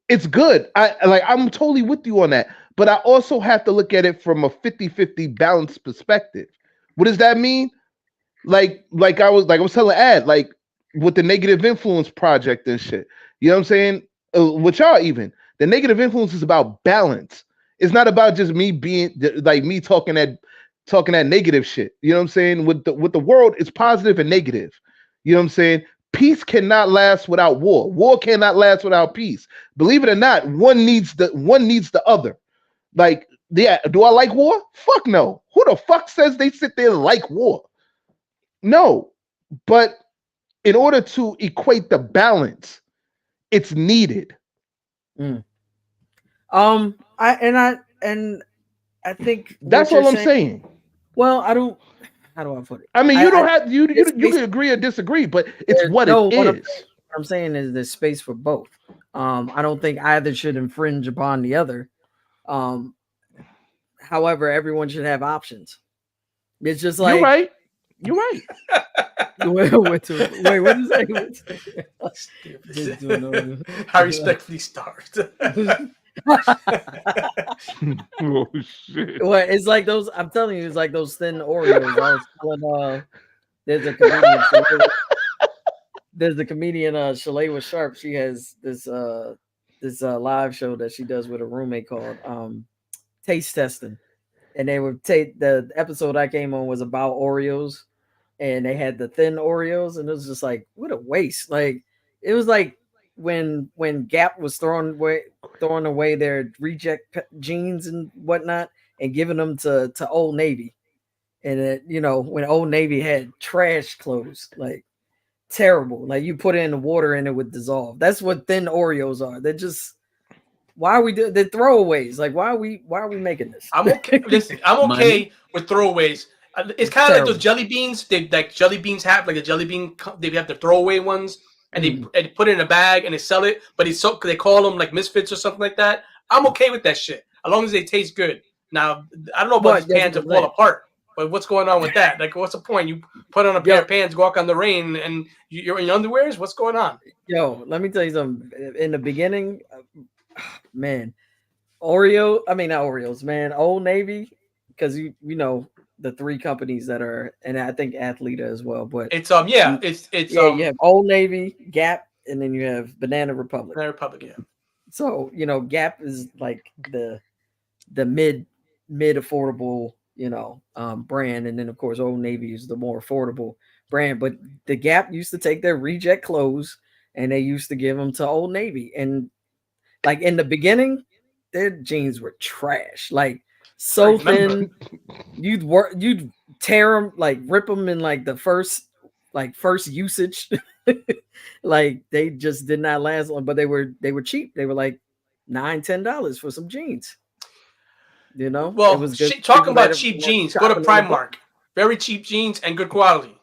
Speaker 1: It's good. I'm totally with you on that. But I also have to look at it from a 50-50 balanced perspective. What does that mean? Like I was telling Ad, like with the negative influence project and shit. You know what I'm saying? With y'all, even the negative influence is about balance. It's not about just me being like me talking that negative shit. You know what I'm saying? With the world, it's positive and negative. You know what I'm saying? Peace cannot last without war. War cannot last without peace. Believe it or not, one needs the other. Like, yeah, do I like war? Fuck no. Who the fuck says they sit there and like war? No. But in order to equate the balance, it's needed.
Speaker 2: I think
Speaker 1: that's all I'm saying.
Speaker 2: Well, I don't. How do I put it?
Speaker 1: I mean, you don't have you can agree or disagree, but it's what it is.
Speaker 2: What I'm saying is there's space for both. I don't think either should infringe upon the other. However, everyone should have options. It's just like
Speaker 1: You're right.
Speaker 2: Wait, what is that?
Speaker 4: I respectfully starved.
Speaker 1: Oh shit!
Speaker 2: Well, it's like those. I'm telling you, it's like those thin Oreos. I was telling, there's a comedian. Shalewa Sharp. She has this live show that she does with a roommate called Taste Testing, and they would take the episode I came on was about Oreos, and they had the thin Oreos, and it was just like, what a waste! Like, it was like when Gap was throwing away their reject jeans and whatnot and giving them to Old Navy, and when Old Navy had trash clothes, like terrible, like you put it in the water and it would dissolve. That's what thin Oreos are. They're just Why are we doing the throwaways? Like, why are we making this?
Speaker 4: I'm okay. Listen, I'm okay with throwaways. It's kind of like those jelly beans. They like jelly beans have like a jelly bean. They have the throwaway ones, and they put it in a bag and they sell it. But it's so they call them like misfits or something like that. I'm okay with that shit as long as they taste good. Now I don't know about these pans that fall apart, but what's going on with that? Like, what's the point? You put on a pair of pants, go out on the rain, and you're in your underwears. What's going on?
Speaker 2: Yo, let me tell you something. In the beginning, man, not Oreos, man, Old Navy, because you know the three companies that are, and I think Athleta as well. But
Speaker 4: it's you
Speaker 2: have Old Navy, Gap, and then you have Banana Republic.
Speaker 4: Banana Republic, yeah.
Speaker 2: So Gap is like the mid affordable brand, and then of course Old Navy is the more affordable brand. But the Gap used to take their reject clothes and they used to give them to Old Navy, and like in the beginning, their jeans were trash, like so thin. You'd tear them, like rip them in like the first usage. Like they just did not last long, but they were cheap. They were like $9-10 for some jeans.
Speaker 4: Well, it was good. Talking about cheap jeans, go to Primark. Very cheap jeans and good quality.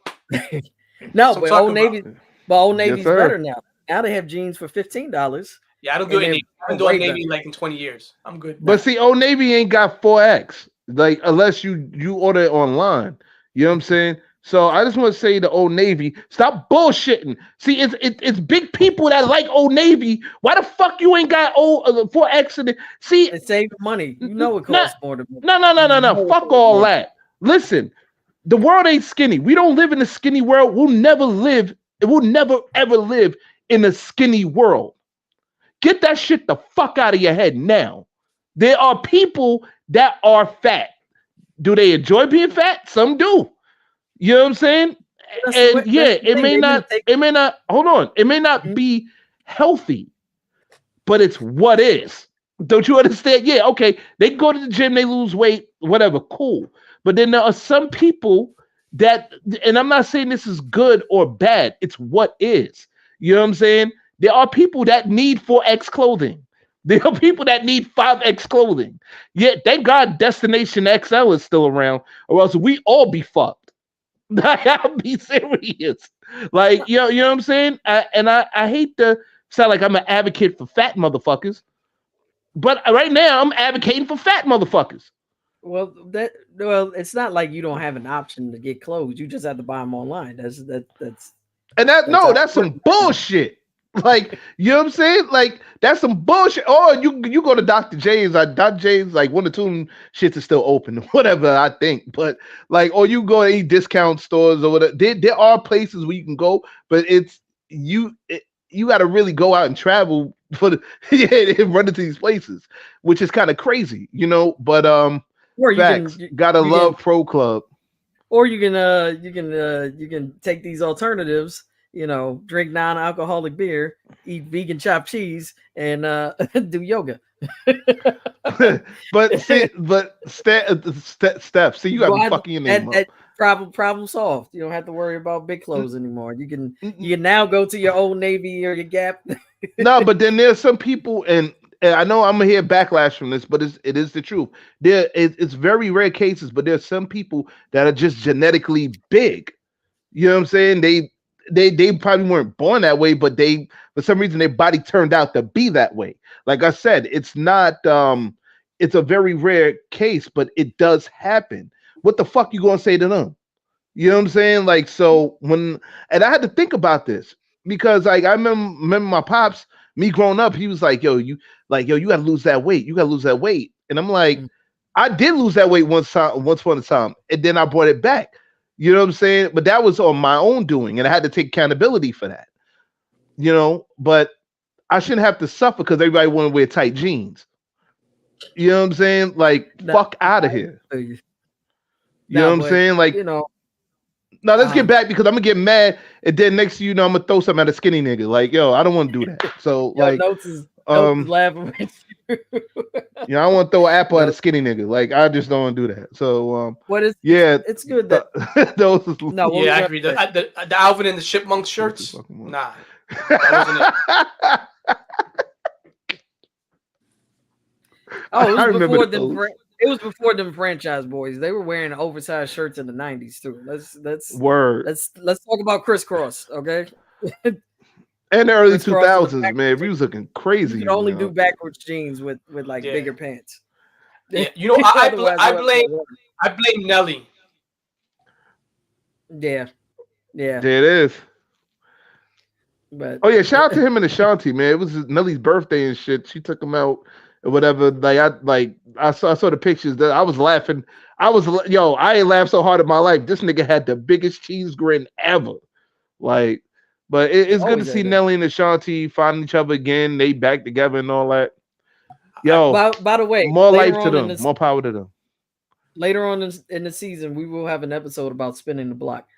Speaker 2: No, but Old Navy's better now. Now they have jeans for $15.
Speaker 4: Yeah, I don't do any. I haven't done Navy like in 20 years. I'm good.
Speaker 1: But see, Old Navy ain't got 4X, like unless you order it online. You know what I'm saying? So I just want to say to Old Navy, stop bullshitting. See, it's big people that like Old Navy. Why the fuck you ain't got 4X in it? See,
Speaker 2: it saves money. You know it costs more than
Speaker 1: no. Fuck all that. Listen, the world ain't skinny. We don't live in a skinny world. We'll never ever live in a skinny world. Get that shit the fuck out of your head now. There are people that are fat. Do they enjoy being fat? Some do. You know what I'm saying? And it may not be healthy, but it's what is. Don't you understand? Yeah, okay. They go to the gym, they lose weight, whatever, cool. But then there are some people that, and I'm not saying this is good or bad, it's what is. You know what I'm saying? There are people that need 4X clothing. There are people that need 5X clothing. Yet, thank God Destination XL is still around, or else we all be fucked. I'll be serious. Like, you know what I'm saying? I hate to sound like I'm an advocate for fat motherfuckers, but right now I'm advocating for fat motherfuckers.
Speaker 2: Well, it's not like you don't have an option to get clothes. You just have to buy them online. That's
Speaker 1: some bullshit. Like, you know what I'm saying? Like, that's some bullshit. Or you go to Dr. J's. Dr. J's, like, one or two shits is still open, whatever, I think. But, like, or you go to any discount stores or whatever. There are places where you can go, but you got to really go out and travel and run into these places, which is kind of crazy, But,
Speaker 2: or
Speaker 1: gotta love Pro Club.
Speaker 2: Or you can take these alternatives. Drink non-alcoholic beer, eat vegan chopped cheese, and do yoga.
Speaker 1: But Steph, see, you got me fucking your name up.
Speaker 2: Problem solved. You don't have to worry about big clothes anymore. You can now go to your Old Navy or your Gap.
Speaker 1: No, but then there's some people, and I know I'm gonna hear backlash from this, but it is the truth. It's very rare cases, but there's some people that are just genetically big. You know what I'm saying? They probably weren't born that way, but for some reason their body turned out to be that way. Like I said, it's not it's a very rare case, but it does happen. What the fuck you gonna say to them? You know what I'm saying? Like, so and I had to think about this because like I remember my pops, me growing up, he was like, you gotta lose that weight. You gotta lose that weight. And I'm like, I did lose that weight once upon a time, and then I brought it back. You know what I'm saying? But that was on my own doing, and I had to take accountability for that. But I shouldn't have to suffer because everybody want to wear tight jeans. You know what I'm saying? Like, fuck out of here. You know what I'm saying? Like, now let's get back because I'm gonna get mad, and then next thing you know, I'm gonna throw something at a skinny nigga. Like, yo, I don't want to do that. So
Speaker 2: Notes is laughing with you.
Speaker 1: I don't want to throw an apple at a skinny nigga. Like, I just don't want to do that. So
Speaker 2: what is? Yeah, it's good that
Speaker 1: those.
Speaker 4: I agree. The Alvin and the Chipmunk shirts. Nah, that wasn't it.
Speaker 2: Oh,
Speaker 1: I
Speaker 2: it was
Speaker 1: remember
Speaker 2: before them.
Speaker 1: those.
Speaker 2: It was before them franchise boys. They were wearing oversized shirts in the '90s too.
Speaker 1: Word.
Speaker 2: Let's talk about crisscross, okay?
Speaker 1: And the early
Speaker 2: Crisscross and the
Speaker 1: 2000s,
Speaker 2: back-
Speaker 1: man. We was looking
Speaker 2: You
Speaker 1: crazy.
Speaker 2: could only
Speaker 1: man.
Speaker 2: do backwards jeans with like
Speaker 4: Yeah.
Speaker 2: bigger pants.
Speaker 4: Yeah, you know,
Speaker 2: Otherwise,
Speaker 4: I
Speaker 2: it wasn't gonna work.
Speaker 4: blame Nelly.
Speaker 2: Yeah.
Speaker 1: There it is.
Speaker 2: But
Speaker 1: Oh yeah, shout out to him and Ashanti, man. It was Nelly's birthday and shit. She took him out or whatever. I saw the pictures. That I was laughing. I ain't laughed so hard in my life. This nigga had the biggest cheese grin ever. Like, but it's good to
Speaker 2: always
Speaker 1: see
Speaker 2: had that.
Speaker 1: Nelly and Ashanti find each other again. They back together and all that. Yo,
Speaker 2: by the way,
Speaker 1: more
Speaker 2: later
Speaker 1: life to
Speaker 2: on in
Speaker 1: them.
Speaker 2: this-
Speaker 1: More power to them.
Speaker 2: Later on in the season, we will have an episode about spinning the block.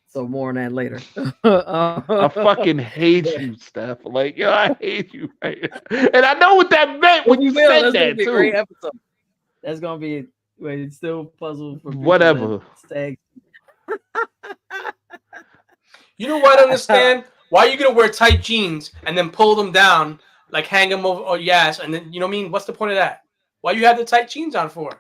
Speaker 2: So more on that later.
Speaker 1: I fucking hate you, Steph. Like, yo, I hate you. Right? And I know what that meant when you
Speaker 2: Will,
Speaker 1: said
Speaker 2: that's gonna
Speaker 1: that
Speaker 2: be a great
Speaker 1: too.
Speaker 2: episode. That's gonna be it's still puzzle for people
Speaker 1: Whatever.
Speaker 2: that stag.
Speaker 4: You know what I understand? Why are you gonna wear tight jeans and then pull them down, like hang them over your ass, and then you know what I mean? What's the point of that? Why you have the tight jeans on for?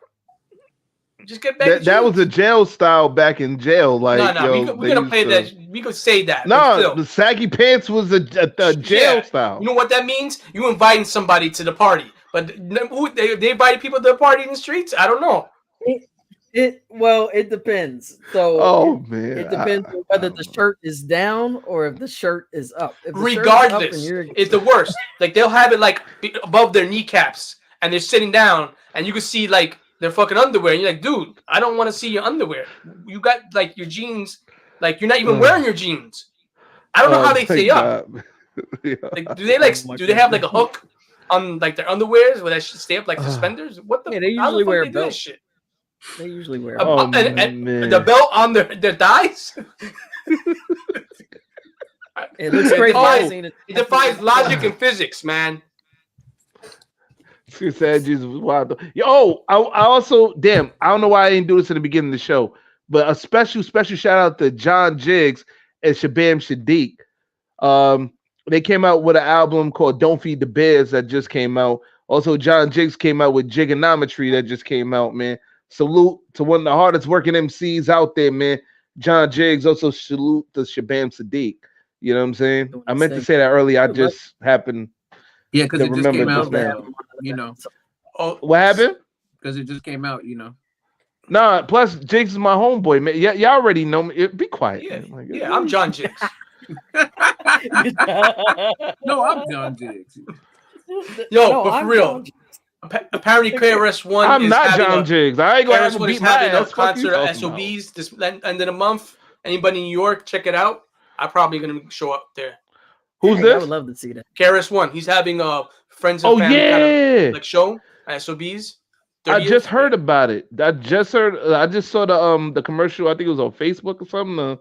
Speaker 4: Just get back.
Speaker 1: That was a jail style back in jail. Like,
Speaker 4: no, we're gonna play that. We could say that.
Speaker 1: No, the saggy pants was a jail style.
Speaker 4: You know what that means? You inviting somebody to the party, but who they invited people to the party in the streets? I don't know.
Speaker 2: It depends. So
Speaker 1: oh man,
Speaker 2: it depends on whether the shirt is down or if the shirt is up. If the
Speaker 4: Regardless,
Speaker 2: shirt is up
Speaker 4: it's the worst. Like they'll have it like above their kneecaps, and they're sitting down, and you can see like their fucking underwear. And you're like, dude, I don't want to see your underwear. You got like your jeans, like you're not even wearing your jeans. I don't know how they stay up.
Speaker 1: Yeah.
Speaker 4: Like, do they have like a hook on like their underwears where that should stay up like suspenders? What the?
Speaker 2: Yeah, they
Speaker 4: how the
Speaker 2: usually
Speaker 4: fuck
Speaker 2: wear
Speaker 4: they
Speaker 2: a
Speaker 4: do that
Speaker 2: belt.
Speaker 4: shit?
Speaker 2: They usually wear.
Speaker 4: And the belt on their thighs.
Speaker 2: It looks great.
Speaker 4: It defies logic and physics, man.
Speaker 1: Jesus was wild. Yo, I also damn. I don't know why I didn't do this in the beginning of the show, but a special shout out to John Jiggs and Shabam Sadiq. They came out with an album called "Don't Feed the Bears" that just came out. Also, John Jiggs came out with Jigonometry that just came out, man. Salute to one of the hardest working MCs out there, man. John Jiggs. Also, salute to Shabam Sadiq. You know what I'm saying? I meant to say that earlier. I just happened.
Speaker 3: Yeah, because it just came out.
Speaker 1: now.
Speaker 3: You know.
Speaker 4: Oh,
Speaker 1: what happened?
Speaker 3: Because it just came out. You know.
Speaker 1: Nah. Plus, Jiggs is my homeboy, man. Yeah, y'all already know me. Be quiet.
Speaker 4: Yeah,
Speaker 1: man. Like,
Speaker 4: yeah. I'm John Jiggs.
Speaker 3: No, I'm John Jiggs.
Speaker 4: Yo, but for real. Apparently, KRS-One.
Speaker 1: I'm not John Jiggs. I ain't gonna have to beat my ass.
Speaker 4: A concert at SOBs this end of the month. Anybody in New York, check it out. I'm probably gonna show up there.
Speaker 1: Who's this?
Speaker 2: I would love to see that.
Speaker 4: KRS-One. He's having a friends and family kind of like show at SOBs.
Speaker 1: I just heard about it. I just saw the commercial. I think it was on Facebook or something.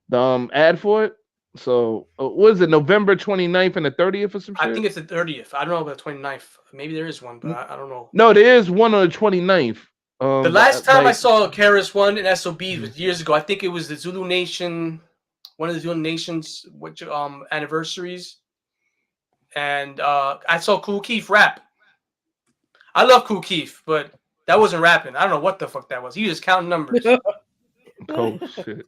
Speaker 1: The ad for it. So what is it? November 29th and the 30th or some shit?
Speaker 4: I think it's the 30th. I don't know about the 29th. Maybe there is one, but I don't know.
Speaker 1: No, there is one on the 29th.
Speaker 4: The last time I saw KRS-One in SOBs was years ago. I think it was the Zulu Nation, one of the Zulu Nation's anniversaries. And I saw Kool Keith rap. I love Kool Keith, but that wasn't rapping. I don't know what the fuck that was. He was counting numbers.
Speaker 1: Oh shit.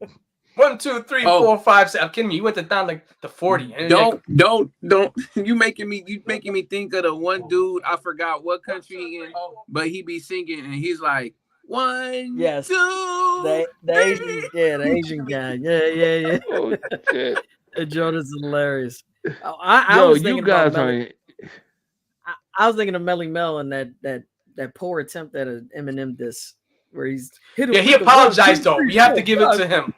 Speaker 4: 1, 2, 3, 4, 5, 6. I'm kidding me. You went down like the 40. And
Speaker 3: Don't. You making me think of the one dude. I forgot what country he in, but he be singing and he's like 1,
Speaker 2: Yes.
Speaker 3: 2.
Speaker 2: The Asian, the Asian guy. Yeah.
Speaker 1: Oh shit.
Speaker 2: Jordan's hilarious. I was thinking
Speaker 1: you guys
Speaker 2: about I was thinking of Melly Mel and that poor attempt at an Eminem diss where he's hit him.
Speaker 4: Yeah, he apologized though. We have to give it to him.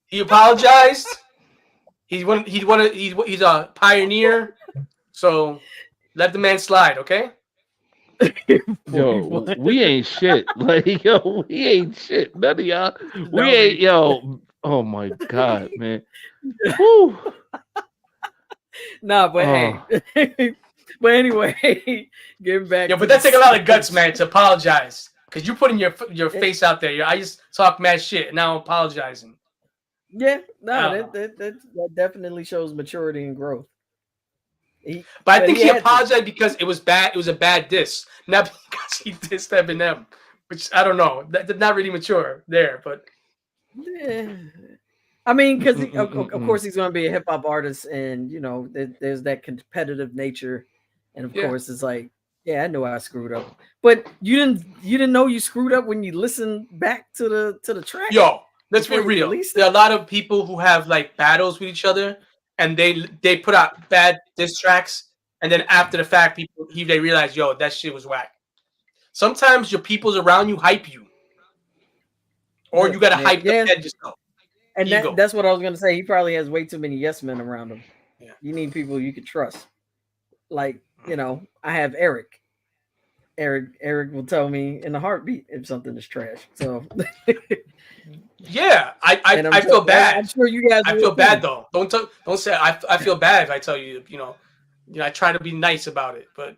Speaker 4: He apologized. He's a pioneer. So let the man slide, okay?
Speaker 1: Yo, we ain't shit. Like, yo, we ain't shit. None of y'all. We ain't, yo. Oh my god, man. Woo.
Speaker 2: Nah, but hey. But anyway, getting back.
Speaker 4: Yeah, but that take a lot of guts, man, to apologize. Because you're putting your face out there. I just talk mad shit, and now I'm apologizing.
Speaker 2: Yeah, no, that definitely shows maturity and growth.
Speaker 4: But I think he apologized because it was bad. It was a bad diss, not because he dissed Eminem, which I don't know. That's not really mature there, but
Speaker 2: yeah. I mean, because of course he's going to be a hip hop artist, and there's that competitive nature, and of course it's like, yeah, I know I screwed up, but you didn't know you screwed up when you listen back to the track.
Speaker 4: Yo, let's be real. There are a lot of people who have like battles with each other, and they put out bad diss tracks, and then after the fact, they realize, yo, that shit was whack. Sometimes your people's around you hype you, or you gotta hype the head yourself.
Speaker 2: And that's what I was gonna say. He probably has way too many yes men around him. Yeah. You need people you can trust. Like, I have Eric. Eric will tell me in a heartbeat if something is trash. So
Speaker 4: yeah, I feel bad.
Speaker 2: I'm sure you guys.
Speaker 4: I feel bad though. Don't say I feel bad if I tell you. I try to be nice about it, but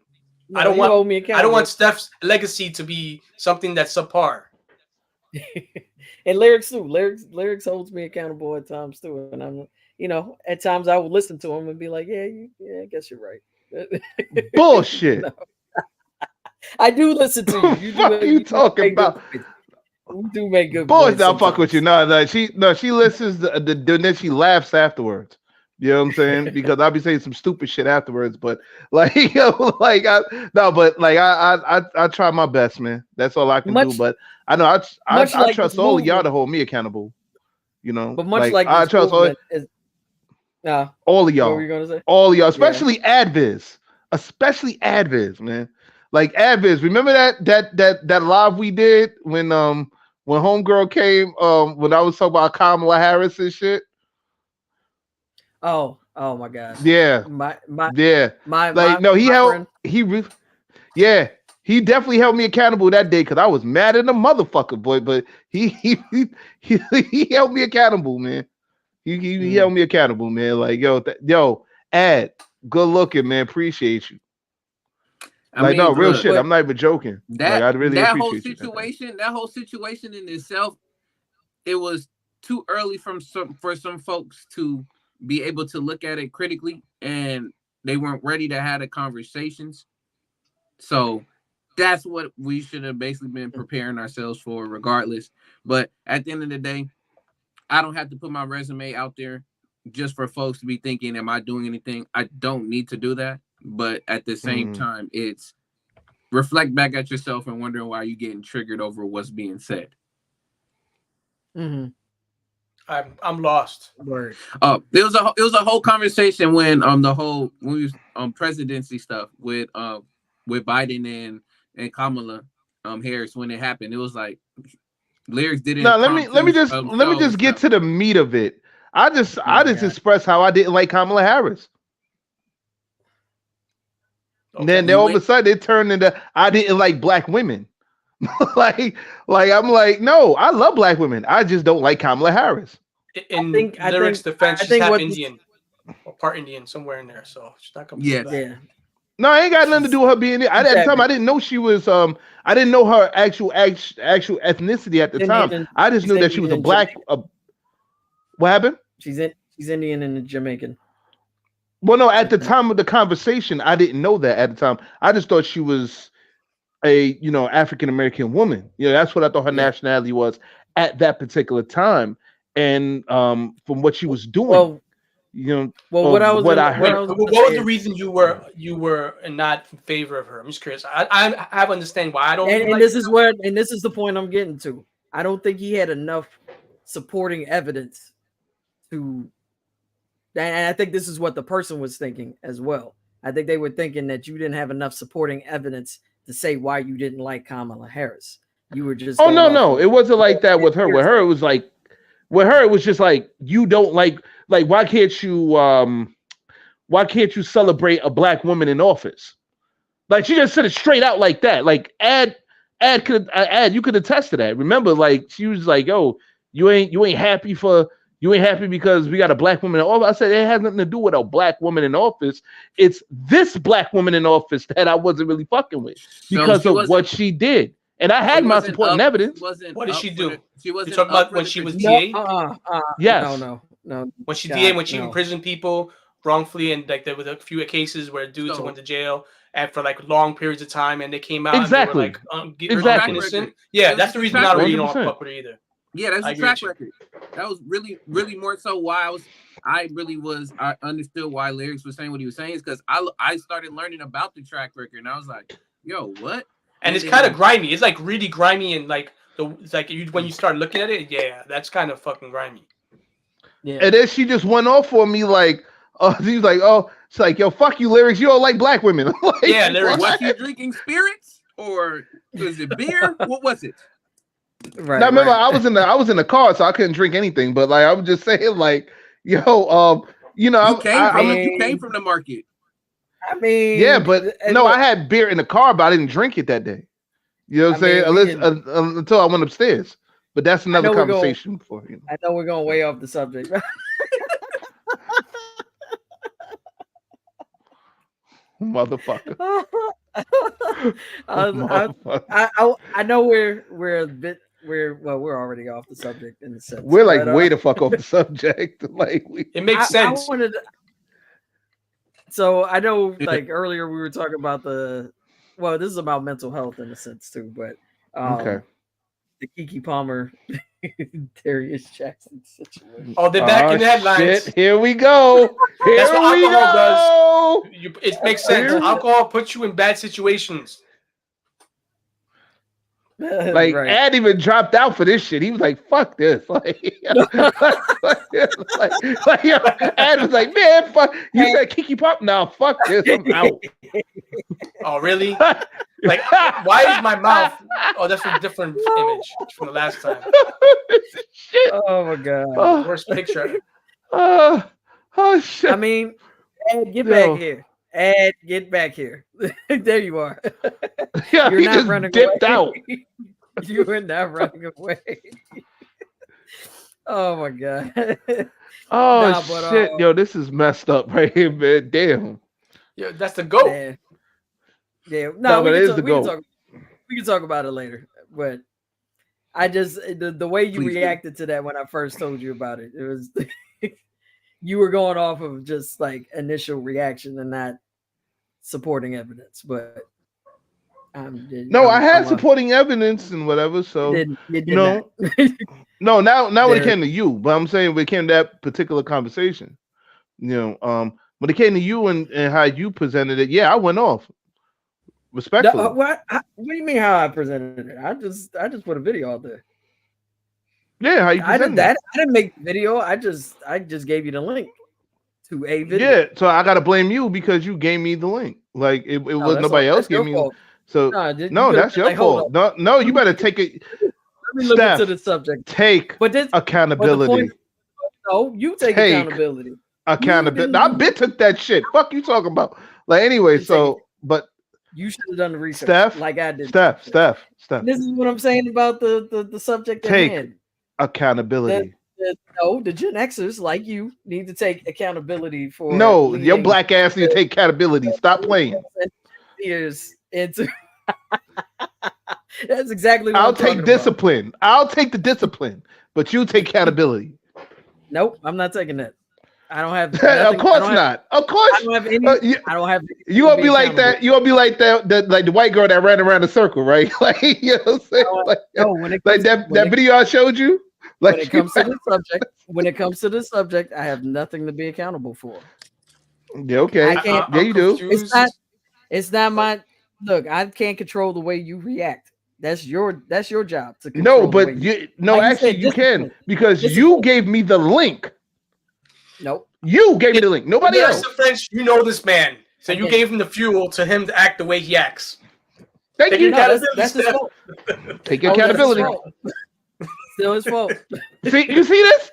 Speaker 4: I don't want Steph's legacy to be something that's subpar.
Speaker 2: And lyrics too. Lyrics holds me accountable at times too. And I'm, at times I will listen to him and be like, yeah, I guess you're right.
Speaker 1: Bullshit.
Speaker 2: I do listen to you.
Speaker 1: What are you talking about?
Speaker 2: You do make good
Speaker 1: boys. I'll fuck with you. No, she listens then she laughs afterwards. You know what I'm saying? Because I'll be saying some stupid shit afterwards, but I try my best, man. That's all I can do. But I know I trust all of y'all to hold me accountable.
Speaker 2: But much like
Speaker 1: I trust all of y'all.
Speaker 2: What were you gonna say?
Speaker 1: All of y'all, especially Adviz, man. Like Adviz, remember that live we did when Homegirl came when I was talking about Kamala Harris and shit.
Speaker 2: Oh my God.
Speaker 1: Yeah. He definitely held me accountable that day because I was mad at the motherfucker, boy. But he held me accountable, man. He held me accountable, man. Like, yo, Ad, good looking, man. Appreciate you. Real shit. I'm not even joking. I really appreciate you.
Speaker 3: That whole situation in itself, it was too early for some folks to be able to look at it critically, and they weren't ready to have the conversations. So that's what we should have basically been preparing ourselves for regardless. But at the end of the day, I don't have to put my resume out there just for folks to be thinking, am I doing anything? I don't need to do that. But at the same time, it's reflect back at yourself and wondering why you're getting triggered over what's being said.
Speaker 2: Mm-hmm.
Speaker 4: I'm lost.
Speaker 2: Word.
Speaker 3: It was a whole conversation when we was presidency stuff with Biden and Kamala Harris when it happened. It was like lyrics didn't.
Speaker 1: No, let me just get to the meat of it. I just expressed how I didn't like Kamala Harris. Okay. Then all of a sudden it turned into I didn't like black women. like I'm like, no, I love black women. I just don't like Kamala Harris.
Speaker 4: In lyrics defense, she's half Indian or part Indian somewhere in there, so she's not gonna.
Speaker 2: Yeah.
Speaker 1: No, I ain't got nothing to do with her being there. At the time, I didn't know she was. I didn't know her actual ethnicity at the time. I just knew that she was a black. What happened?
Speaker 2: She's Indian and Jamaican.
Speaker 1: Well, no, at the time of the conversation, I didn't know that at the time. I just thought she was a, African American woman. That's what I thought her nationality was at that particular time. And from what she was doing,
Speaker 4: what was the reason you were not in favor of her? I'm just curious. I have to understand why I don't.
Speaker 2: And this is the point I'm getting to. I don't think he had enough supporting evidence to. And I think this is what the person was thinking as well. I think they were thinking that you didn't have enough supporting evidence to say why you didn't like Kamala Harris. You were just.
Speaker 1: Oh no, it wasn't like that with her. With her, it was like, with her, it was just like you don't like why can't you celebrate a black woman in office? Like she just said it straight out like that. Like Ad you could attest to that. Remember, like she was like, "Yo, you ain't happy because we got a black woman in office." I said it has nothing to do with a black woman in office. It's this black woman in office that I wasn't really fucking with because of what she did. And I had my supporting evidence.
Speaker 4: What did she do?
Speaker 3: She wasn't
Speaker 4: talking about when she was DA?
Speaker 1: Yes.
Speaker 2: No.
Speaker 4: When she DA, when she imprisoned people, wrongfully, and like there was a few cases where dudes went to jail and for like long periods of time, and they came out
Speaker 1: Exactly.
Speaker 4: and they were like innocent. Yeah, that's the reason I don't really don't fuck with it either.
Speaker 3: Yeah, that's the track record. That was really, really more so why I understood why Lyrics was saying what he was saying, is because I started learning about the track record, and I was like, yo, what?
Speaker 4: And it's kind of grimy. It's like really grimy, and like when you start looking at it, yeah, that's kind of fucking grimy.
Speaker 1: Yeah. And then she just went off on me like, she was like, oh, it's like, yo, fuck you, Lyrics. You don't like black women. Like,
Speaker 4: yeah, Lyrics.
Speaker 3: Was you drinking spirits or was it beer? What was it?
Speaker 1: Right. Now remember, I was in the car, so I couldn't drink anything. But like, I was just saying, like, yo, you know,
Speaker 3: you came from the market.
Speaker 2: I mean,
Speaker 1: yeah, but no, I had beer in the car, but I didn't drink it that day. You know what I'm saying? Until I went upstairs. But that's another conversation for you.
Speaker 2: I know we're going way off the subject.
Speaker 1: Motherfucker.
Speaker 2: I know we're a bit we're already off the subject in the sense.
Speaker 1: We're like way the fuck off the subject. Like
Speaker 4: it makes sense.
Speaker 2: So I know like earlier we were talking about this is about mental health in a sense too, but
Speaker 1: okay.
Speaker 2: The Keke Palmer Darius Jackson situation.
Speaker 4: Oh, they're back in the headlines.
Speaker 1: Shit. Here we go.
Speaker 4: That's what alcohol does. It makes sense. Alcohol puts you in bad situations.
Speaker 1: Like Ad even dropped out for this shit. He was like, "Fuck this!" Like Ad was like, "Man, fuck." You said Keke Pop. Now, fuck this. I'm out.
Speaker 4: Oh, really? Like, why is my mouth? Oh, that's a different image from the last time.
Speaker 1: Shit.
Speaker 2: Oh my god.
Speaker 4: Worst picture.
Speaker 1: Oh shit.
Speaker 2: I mean, Ed, get back here. Ed, get back here. There you are.
Speaker 1: Yeah,
Speaker 2: you're not running
Speaker 1: dipped
Speaker 2: away.
Speaker 1: out.
Speaker 2: You are not running away. Oh my god.
Speaker 1: Oh shit, yo, this is messed up right here, man. Damn.
Speaker 4: Yeah, that's the goat.
Speaker 2: Man. Yeah, no, but it is the goat. We can talk about it later, but I just the way you reacted to that when I first told you about it, it was you were going off of just like initial reaction and not supporting evidence. But
Speaker 1: I had supporting evidence and whatever. So
Speaker 2: no,
Speaker 1: now when it came to you, but I'm saying when it came to that particular conversation, when it came to you and how you presented it, yeah, I went off. Respectfully.
Speaker 2: What do you mean how I presented it? I just put a video out there.
Speaker 1: Yeah, how you presented
Speaker 2: it. I didn't make the video. I just gave you the link to a video.
Speaker 1: Yeah, so I gotta blame you because you gave me the link. Like it was nobody else gave me. So no, that's your fault. No, you better take it.
Speaker 2: Let me look into the subject.
Speaker 1: Take accountability.
Speaker 2: No, you take accountability.
Speaker 1: Accountability. I bit took that shit. Fuck you talking about. Like anyway, but
Speaker 2: you should have done the research,
Speaker 1: Steph,
Speaker 2: like I did.
Speaker 1: Steph.
Speaker 2: This is what I'm saying about the subject at hand.
Speaker 1: Accountability.
Speaker 2: The Gen Xers like you need to take accountability for.
Speaker 1: No, your black ass need to take accountability. Stop playing.
Speaker 2: Years into. That's exactly what
Speaker 1: I'll take discipline.
Speaker 2: About.
Speaker 1: I'll take the discipline, but you take accountability.
Speaker 2: Nope, I'm not taking that. I don't have.
Speaker 1: Of course not. Of course.
Speaker 2: I don't have any. I don't have.
Speaker 1: You won't be like that. You won't be like that. Like the white girl that ran around the circle, right? Like you know what I'm saying? Like that video I showed you. Like
Speaker 2: when it comes to the subject, I have nothing to be accountable for.
Speaker 1: Yeah. Okay.
Speaker 2: I can't.
Speaker 1: Yeah, you do.
Speaker 2: It's not my. Look, I can't control the way you react. That's your job to control.
Speaker 1: No, but actually you can because you gave me the link.
Speaker 2: Nope.
Speaker 1: You gave me the link. Nobody else.
Speaker 4: French, you know this man, so you gave him the fuel to him to act the way he acts.
Speaker 1: Thank you.
Speaker 2: That's his fault.
Speaker 1: Take accountability.
Speaker 2: Still his fault.
Speaker 1: You see this?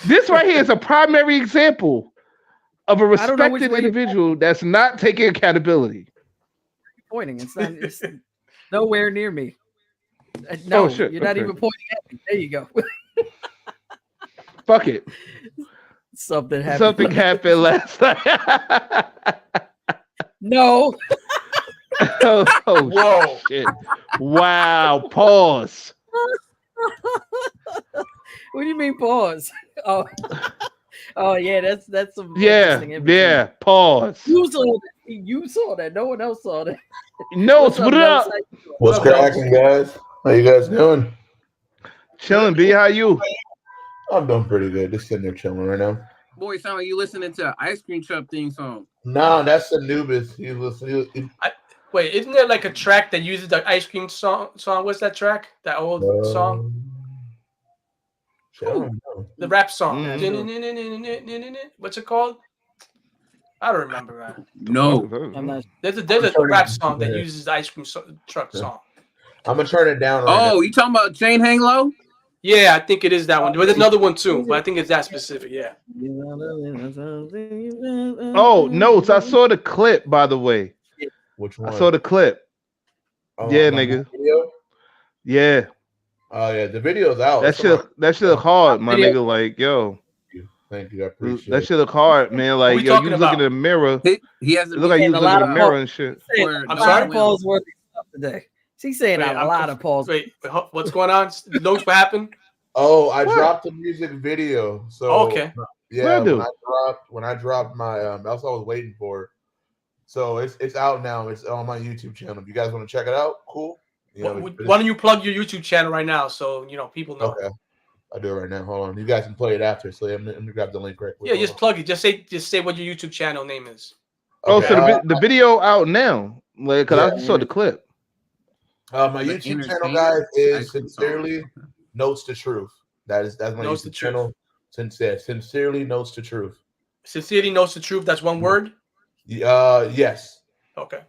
Speaker 1: This right here is a primary example of a respected individual that's not taking accountability.
Speaker 2: Pointing. It's nowhere near me. No, you're not even pointing at me. There you go.
Speaker 1: Fuck it.
Speaker 2: Something
Speaker 1: happened last night.
Speaker 2: No.
Speaker 1: Oh, whoa. Shit. Wow. Pause.
Speaker 2: What do you mean pause? Oh, Oh yeah, that's some
Speaker 1: Yeah,
Speaker 2: interesting imagery.
Speaker 1: yeah. Pause.
Speaker 2: You saw that. No one else saw that.
Speaker 1: Notes, what up?
Speaker 6: What's cracking, guys? How you guys doing?
Speaker 1: Chilling, B. How you?
Speaker 6: I'm doing pretty good. Just sitting there chilling right now.
Speaker 3: Boy, sound like you listening to an ice cream truck theme song.
Speaker 6: No, that's Anubis.
Speaker 4: Wait, isn't there like a track that uses the ice cream song? What's that track? That old song?
Speaker 6: I don't know.
Speaker 4: The rap song.
Speaker 1: Mm-hmm.
Speaker 4: What's it called? I don't remember that.
Speaker 3: No.
Speaker 2: I'm not.
Speaker 4: There's a rap song that uses the ice cream truck song.
Speaker 6: I'm gonna turn it down.
Speaker 3: Oh, you talking about Chain Hang Low?
Speaker 4: Yeah, I think it is that one. There's another one too, but I think it's that specific. Yeah.
Speaker 1: Oh, Notes. I saw the clip, by the way.
Speaker 6: Which one?
Speaker 1: I saw the clip.
Speaker 6: Oh,
Speaker 1: Yeah,
Speaker 6: my
Speaker 1: nigga.
Speaker 6: video?
Speaker 1: Yeah.
Speaker 6: Oh yeah, the video's out.
Speaker 1: That shit look hard, my nigga. Like, yo.
Speaker 6: Thank you. I appreciate
Speaker 1: That
Speaker 6: it.
Speaker 1: shit look hard, man. Like, yo, you looking in the mirror.
Speaker 3: He has
Speaker 1: It look like you was looking in the mirror and shit.
Speaker 2: I'm sorry, Paul's worthy stuff today. She's saying
Speaker 4: Wait,
Speaker 2: a lot of Paul's.
Speaker 4: Wait, what's going on? Notes, what happened?
Speaker 6: Oh, I dropped the music video. So
Speaker 4: okay.
Speaker 6: Yeah, when I dropped my that's what I was waiting for. So it's out now. It's on my YouTube channel. If you guys want to check it out, cool.
Speaker 4: Why don't you plug your YouTube channel right now so people know?
Speaker 6: Okay. I'll do it right now. Hold on. You guys can play it after. So let me grab the link right quick.
Speaker 4: Yeah, just plug it. Just say what your YouTube channel name is.
Speaker 1: Oh, so the video out now. Like, cause I saw the clip.
Speaker 6: My YouTube channel, guys, is Sincerely Notes to Truth. That's my YouTube channel. Sincerely Notes to Truth.
Speaker 4: Sincerely Notes to Truth. That's one word.
Speaker 6: Yes.
Speaker 4: Okay.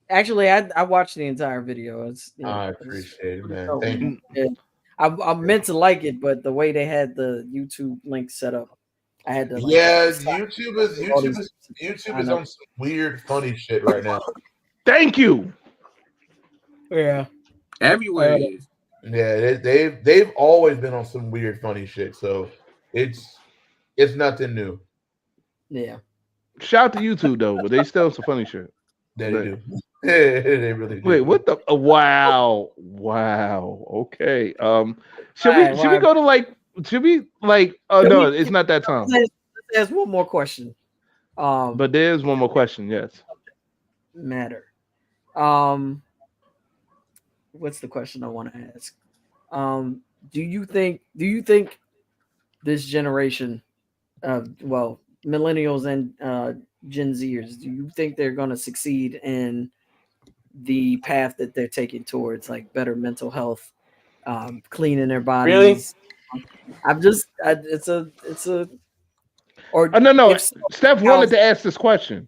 Speaker 2: Actually, I watched the entire video.
Speaker 6: I appreciate it, man. Thank you.
Speaker 2: Yeah. I meant to like it, but the way they had the YouTube link set up, I had to.
Speaker 6: YouTube is on some weird, funny shit right now.
Speaker 1: Thank you.
Speaker 2: Yeah.
Speaker 3: Everywhere it is.
Speaker 6: Yeah, they've always been on some weird, funny shit. So it's nothing new.
Speaker 2: Yeah.
Speaker 1: Shout out to YouTube though, but they still some funny shit.
Speaker 6: They do. They really do.
Speaker 1: Wait, what the? Wow. Okay. Should we go to like? Should we like? Oh no, it's not that time.
Speaker 2: Let's ask one more question.
Speaker 1: But there's one more question. Yes.
Speaker 2: Matter. What's the question I want to ask? Do you think this generation, millennials and Gen Zers, do you think they're going to succeed in the path that they're taking towards like better mental health, cleaning their bodies?
Speaker 4: Really?
Speaker 1: No. Steph wanted to ask this question.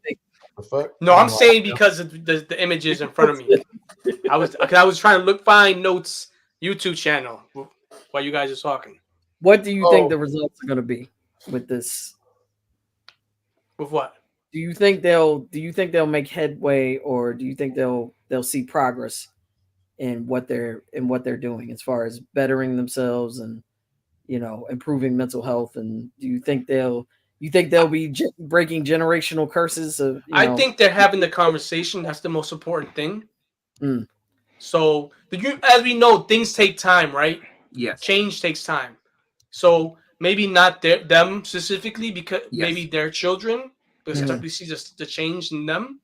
Speaker 4: No, I'm saying because of the images in front of me. I was trying to find Notes YouTube channel while you guys are talking.
Speaker 2: What do you think the results are going to be with this?
Speaker 4: With what?
Speaker 2: Do you think they'll make headway, or do you think they'll see progress in what they're doing as far as bettering themselves and improving mental health? And do you think they'll be breaking generational curses?
Speaker 4: I think they're having the conversation. That's the most important thing. So, as we know, things take time, right?
Speaker 3: Yes.
Speaker 4: Change takes time. So maybe not them specifically, because maybe their children, because we see the change in them,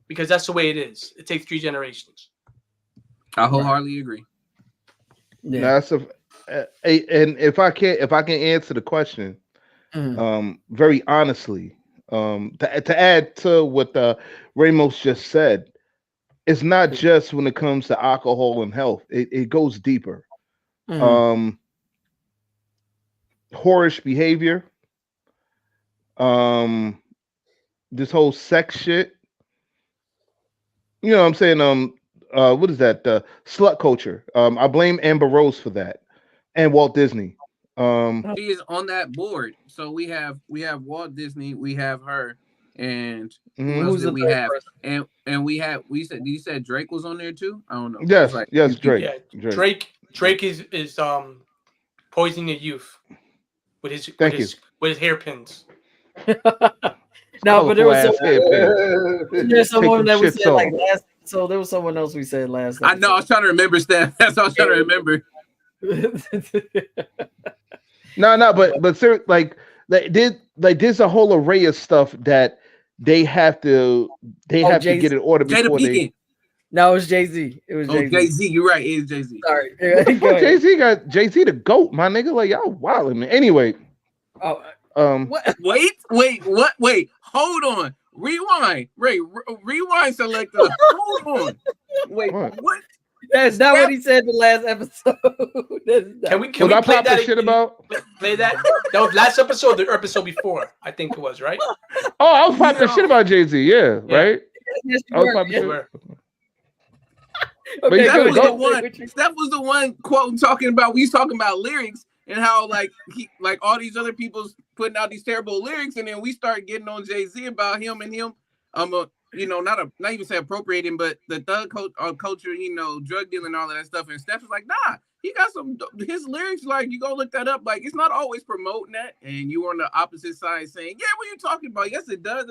Speaker 4: because that's the way it is. It takes 3 generations.
Speaker 3: I wholeheartedly agree.
Speaker 1: Yeah. And if I can answer the question, very honestly, to add to what Ramos just said, it's not just when it comes to alcohol and health. It goes deeper. Whorish behavior, this whole sex shit. You know what I'm saying? What is that? Slut culture. I blame Amber Rose for that, and Walt Disney.
Speaker 3: She is on that board. So we have Walt Disney, we have her, and who else did we have? And we said, you said Drake was on there too? I don't know.
Speaker 1: Yes, yes, Drake.
Speaker 4: Yeah, Drake is poisoning the youth with his hairpins.
Speaker 2: No, but there was someone that we said like last. So there was someone else we said last.
Speaker 3: I know. I was trying to remember, Steph. That's what I was trying to remember.
Speaker 1: No, but like there's a whole array of stuff that they have to get in order before they.
Speaker 2: No, it was Jay-Z. It was Jay-Z.
Speaker 3: Jay-Z. You're right. It is Jay-Z.
Speaker 2: Sorry.
Speaker 1: Jay-Z got Jay-Z the GOAT, my nigga. Like y'all wilding, man. Anyway.
Speaker 2: What?
Speaker 3: Wait. Hold on. Rewind. Rewind, selector. Hold on. Wait. What?
Speaker 2: That's not what he said in the last episode.
Speaker 4: Can we play that
Speaker 1: shit about?
Speaker 4: Play that? That was last episode, the episode before. I think it was, right?
Speaker 1: Oh, I was popping shit about Jay-Z. Yeah, right?
Speaker 2: Yes,
Speaker 1: I was popping shit.
Speaker 2: Okay,
Speaker 3: Steph was the one quote talking about. We was talking about lyrics and how like all these other people's putting out these terrible lyrics, and then we start getting on Jay-Z about him. Not even say appropriating, but the thug culture, drug dealing, all of that stuff. And Steph is like, nah, he got his lyrics. Like, you go look that up. Like, it's not always promoting that. And you were on the opposite side saying, yeah, what are you talking about? Yes, it does.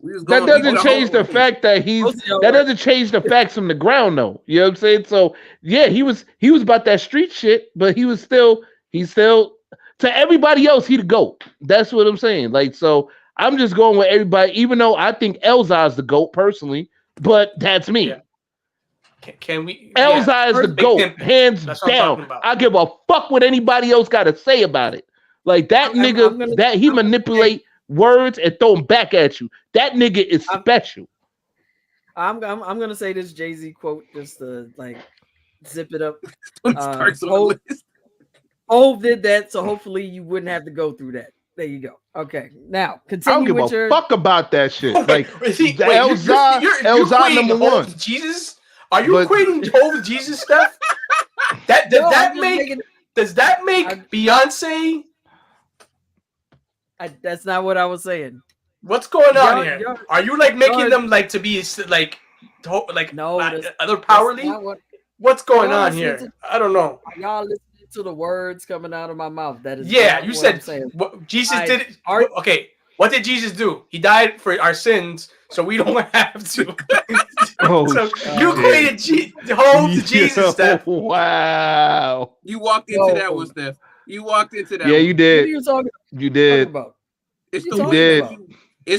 Speaker 1: That doesn't change the fact that that doesn't change the facts from the ground, though. You know what I'm saying? So yeah, he was about that street shit, but he's still to everybody else, he the GOAT. That's what I'm saying. Like, so I'm just going with everybody, even though I think Elzai's the GOAT personally, but that's me.
Speaker 4: Yeah. Can we?
Speaker 1: Elzai is the GOAT, hands down. I give a fuck what anybody else got to say about it. Like that nigga, that he manipulate words and throw them back at you. That nigga is special.
Speaker 2: I'm gonna say this Jay-Z quote just to like zip it up. Hov did that, so hopefully you wouldn't have to go through that. There you go. Okay, now continue.
Speaker 1: I don't give a fuck about that shit. Like
Speaker 4: Elzai number one. Jesus, are you equating Hov with Jesus stuff? Does that make Beyonce?
Speaker 2: That's not what I was saying.
Speaker 4: What's going on here? Are you like making them like to be like other power league? What's going on here? I don't know.
Speaker 2: Y'all listening to the words coming out of my mouth? That is
Speaker 4: you said Jesus did it. Okay, what did Jesus do? He died for our sins, so we don't have to. You equated Hov to Jesus. Steph.
Speaker 1: Wow.
Speaker 3: You walked into that one, Steph. You walked into that.
Speaker 1: Yeah, you did.
Speaker 2: You
Speaker 1: did.
Speaker 3: It's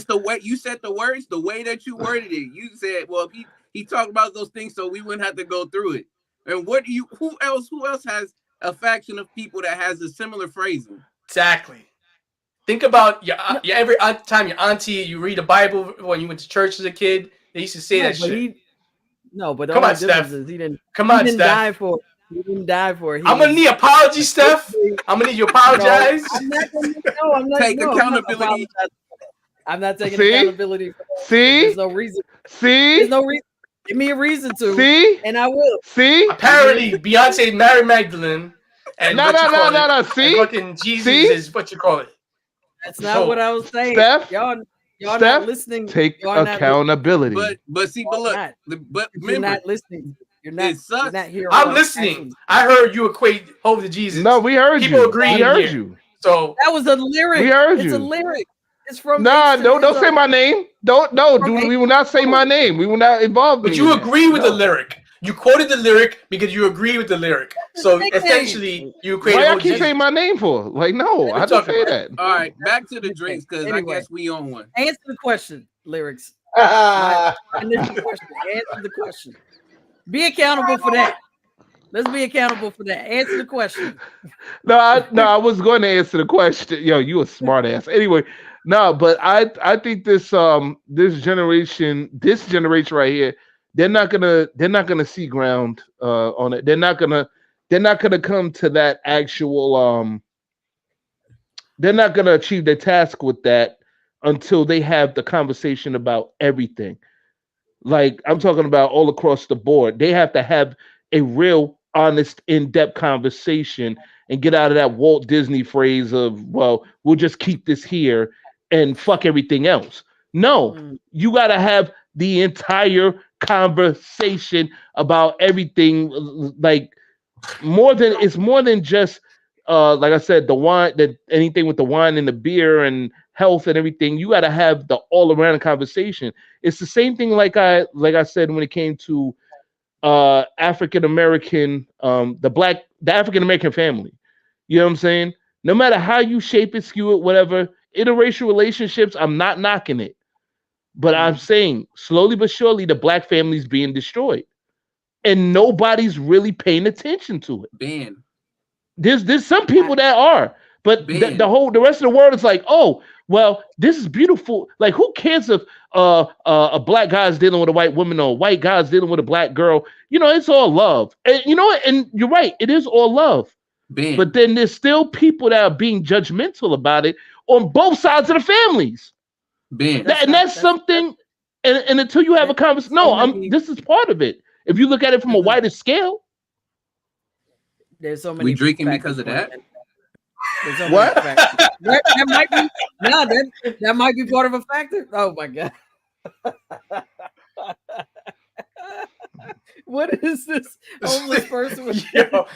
Speaker 3: the way you said the words, the way that you worded it. You said, well, he talked about those things, so we wouldn't have to go through it. And who else has a faction of people that has a similar phrasing?
Speaker 4: Exactly. Think about every time your auntie, you read the Bible when you went to church as a kid, they used to say that shit.
Speaker 2: Come on, Steph. He didn't die for it. He didn't die for it.
Speaker 4: I'm gonna need apology, Steph. I'm gonna need you to apologize.
Speaker 2: I'm not
Speaker 3: take accountability.
Speaker 2: I'm not taking accountability.
Speaker 1: There's
Speaker 2: no reason.
Speaker 1: There's
Speaker 2: no reason. Give me a reason to. And I will.
Speaker 4: Apparently, Beyonce married Magdalene. And
Speaker 1: no.
Speaker 4: Fucking Jesus is what you call it.
Speaker 2: That's not what I was saying.
Speaker 1: Steph,
Speaker 2: y'all not listening.
Speaker 1: Take accountability.
Speaker 3: But
Speaker 2: you're not listening. You're not hearing.
Speaker 4: I'm listening. I heard you equate Hov to Jesus.
Speaker 1: No, we heard
Speaker 4: you. People agree.
Speaker 1: We heard you.
Speaker 4: So
Speaker 2: that was a lyric.
Speaker 1: We heard you.
Speaker 2: It's a lyric. It's from.
Speaker 1: Don't say my name. Dude. We will not say my name. We will not involve.
Speaker 4: But you agree with the lyric. You quoted the lyric because you agree with the lyric. So essentially, you equate.
Speaker 1: Why I keep saying my name for? Like, no, I don't say that.
Speaker 3: All right, back to the drinks because I guess we on one.
Speaker 2: Answer the question, lyrics. Answer the question. Be accountable for that. Let's be accountable for that. Answer the question.
Speaker 1: No, I was going to answer the question. Yo, you a smart ass. Anyway, no, but I think this generation right here, they're not gonna see ground on it. They're not gonna come to that actual they're not gonna achieve their task with that until they have the conversation about everything. Like I'm talking about all across the board. They have to have a real honest, in-depth conversation and get out of that Walt Disney phrase of, well, we'll just keep this here and fuck everything else. No, you got to have the entire conversation about everything. Like it's more than just like I said, the wine, anything with the wine and the beer and health and everything. You got to have the all-around conversation. It's the same thing like I said when it came to African American, the African American family. You know what I'm saying? No matter how you shape it, skew it, whatever, interracial relationships, I'm not knocking it. But I'm saying slowly but surely the black family's being destroyed. And nobody's really paying attention to it.
Speaker 3: Ben.
Speaker 1: There's some people that are, but the rest of the world is like, oh, well, this is beautiful. Like, who cares if a black guy is dealing with a white woman or a white guy is dealing with a black girl? You know, it's all love. And you know what? And you're right, it is all love.
Speaker 3: Ben.
Speaker 1: But then there's still people that are being judgmental about it on both sides of the families.
Speaker 3: Ben.
Speaker 1: That's something. And until you have a conversation, this is part of it. If you look at it from a wider scale,
Speaker 2: there's so many.
Speaker 3: We drinking because of that.
Speaker 2: So
Speaker 1: what?
Speaker 2: that might be. No, that might be part of a factor. Oh my god. What is this homeless person with
Speaker 1: well,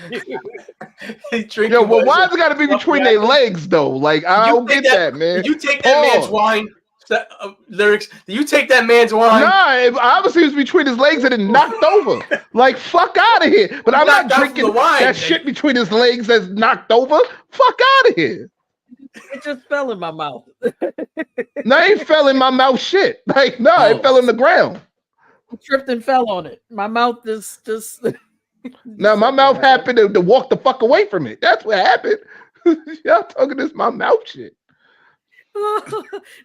Speaker 1: why's it got to be between their legs though? Like, I don't get that, man.
Speaker 4: You take that man's wine. Lyrics. Do you take that man's wine?
Speaker 1: Nah, obviously it was between his legs and it knocked over. Like, fuck out of here. But I'm not drinking that shit between his legs that's knocked over. Fuck out of here.
Speaker 2: It just fell in my mouth.
Speaker 1: No, it ain't fell in my mouth shit. Like, no, it fell in the ground.
Speaker 2: I tripped and fell on it. My mouth just
Speaker 1: Now my mouth happened to walk the fuck away from it. That's what happened. Y'all talking this my mouth shit.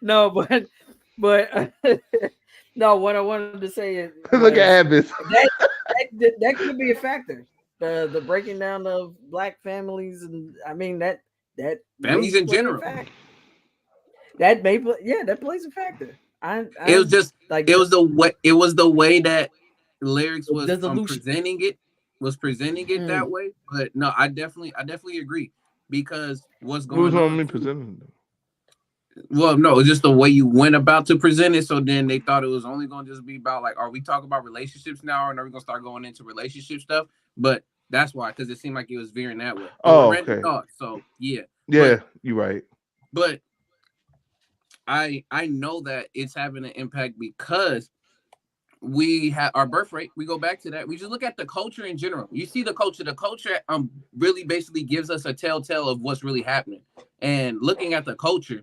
Speaker 2: No, but no, what I wanted to say is
Speaker 1: look at Abbas.
Speaker 2: That could be a factor. The breaking down of black families, and I mean that
Speaker 3: families in general.
Speaker 2: That may that plays a factor.
Speaker 3: It was just like it was the way that lyrics was presenting it that way. But no, I definitely agree, because what's going on?
Speaker 1: Me presenting them?
Speaker 3: Well, no, it's just the way you went about to present it. So then they thought it was only going to just be about, like, are we talking about relationships now, or are we going to start going into relationship stuff? But that's why, because it seemed like it was veering that way.
Speaker 1: Oh, okay.
Speaker 3: So yeah,
Speaker 1: you're right.
Speaker 3: But I know that it's having an impact because we have our birth rate. We go back to that. We just look at the culture in general. You see the culture. The culture really basically gives us a telltale of what's really happening. And looking at the culture,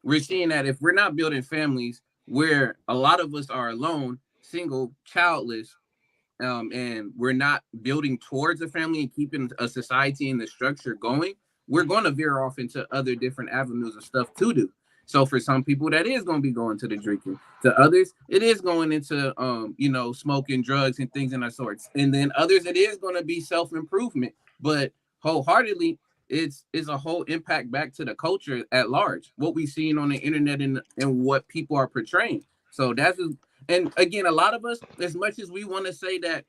Speaker 3: we're seeing that if we're not building families where a lot of us are alone, single, childless, and we're not building towards a family and keeping a society and the structure going, we're going to veer off into other different avenues of stuff to do. So for some people, that is going to be going to the drinking. To others, it is going into, smoking, drugs, and things in that sorts. And then others, it is going to be self-improvement. But wholeheartedly, it's a whole impact back to the culture at large, what we've seen on the internet and what people are portraying. So and again, a lot of us, as much as we want to say that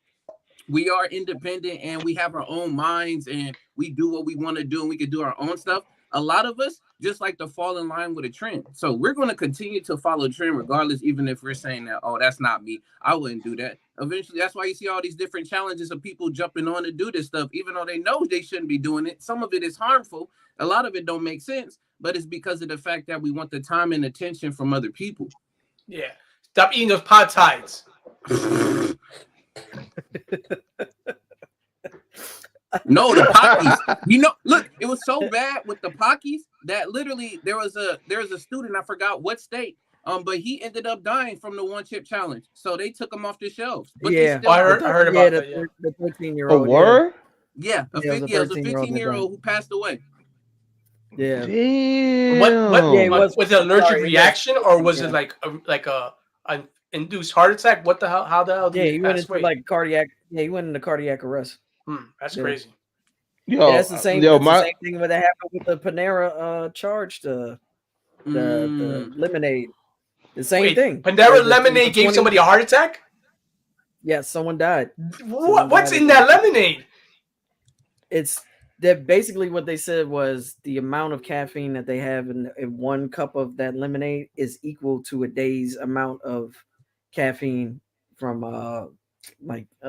Speaker 3: we are independent and we have our own minds and we do what we want to do and we can do our own stuff, a lot of us just like to fall in line with a trend. So we're going to continue to follow trend regardless, even if we're saying that, oh, that's not me, I wouldn't do that. Eventually, that's why you see all these different challenges of people jumping on to do this stuff, even though they know they shouldn't be doing it. Some of it is harmful. A lot of it don't make sense, but it's because of the fact that we want the time and attention from other people.
Speaker 4: Yeah. Stop eating those pot tides.
Speaker 3: No, the Pockies. Look, it was so bad with the Pockies that literally there was a student, I forgot what state, but he ended up dying from the one chip challenge. So they took him off the shelves. But
Speaker 2: I
Speaker 4: heard about that. Yeah.
Speaker 2: The 13-year-old.
Speaker 1: A word?
Speaker 3: Yeah, it was a 15-year-old who passed away.
Speaker 2: Yeah.
Speaker 1: Damn.
Speaker 4: Was it an allergic reaction, or was it like an induced heart attack? What the hell? How the hell did he
Speaker 2: went into like cardiac? Yeah, he went into cardiac arrest.
Speaker 4: That's crazy.
Speaker 2: That's the same. The same thing that happened with the Panera charge, the lemonade. The same thing.
Speaker 4: Panera lemonade gave somebody a heart attack.
Speaker 2: Yes, someone died.
Speaker 4: What's in that lemonade?
Speaker 2: It's that basically what they said was the amount of caffeine that they have in one cup of that lemonade is equal to a day's amount of caffeine from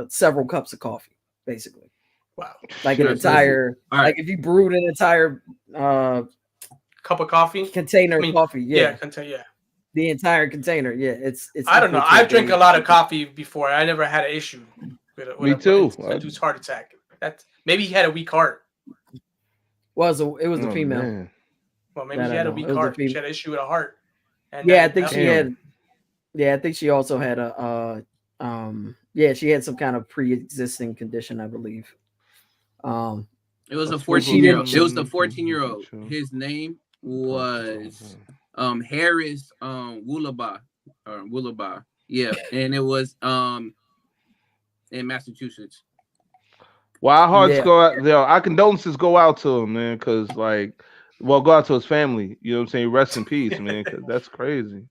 Speaker 2: several cups of coffee. Basically,
Speaker 4: wow!
Speaker 2: Like an entire, like if you brewed an entire
Speaker 4: cup of coffee,
Speaker 2: container of coffee, the entire container, it's.
Speaker 4: I don't know. I've drank a lot of coffee before. I never had an issue with
Speaker 1: Me too.
Speaker 4: Induced heart attack. Maybe he had a weak heart.
Speaker 2: It was the female.
Speaker 1: Man.
Speaker 4: Well, maybe she had a weak heart. She had an issue with her heart. And
Speaker 2: I think she had. Yeah, I think she also had she had some kind of pre-existing condition, I believe.
Speaker 3: It was a 14-year-old. It was the 14-year-old. His name was Harris Woolaba. Yeah, and it was in Massachusetts.
Speaker 1: Well, our hearts go out there. Our condolences go out to him, man, because go out to his family. You know what I'm saying? Rest in peace, man, because that's crazy.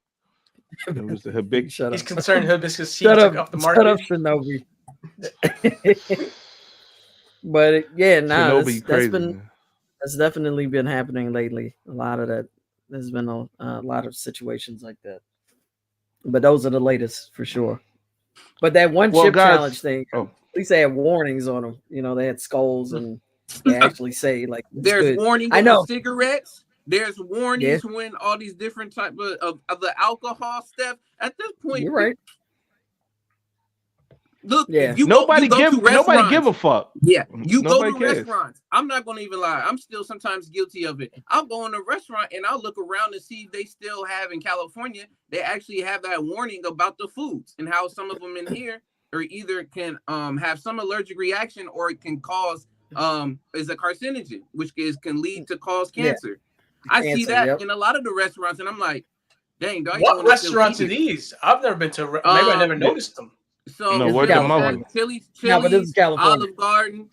Speaker 1: It was the
Speaker 4: Shut up. He's concerned hibiscus seeds took off the market.
Speaker 2: Shut up, Shinobi. But that's definitely been happening lately. A lot of that. There's been a lot of situations like that. But those are the latest for sure. But that one chip challenge thing, at least they had warnings on them. You know, they had skulls and they actually say like
Speaker 3: there's warnings on cigarettes. There's warnings when all these different type of the alcohol stuff. At this point,
Speaker 2: you're right.
Speaker 3: Look,
Speaker 1: nobody give a fuck.
Speaker 3: Yeah, you go to restaurants. I'm not going to even lie. I'm still sometimes guilty of it. I'll go in a restaurant and I'll look around and see if they still have in California. They actually have that warning about the foods and how some of them in here or either can have some allergic reaction or it can cause is a carcinogen, which can lead to cause cancer. I see that in a lot of the restaurants, and I'm like, dang, dog.
Speaker 4: What restaurants are these? I've never been to. Maybe I never noticed them.
Speaker 3: So
Speaker 2: Chili's,
Speaker 3: but this is California. Olive Garden,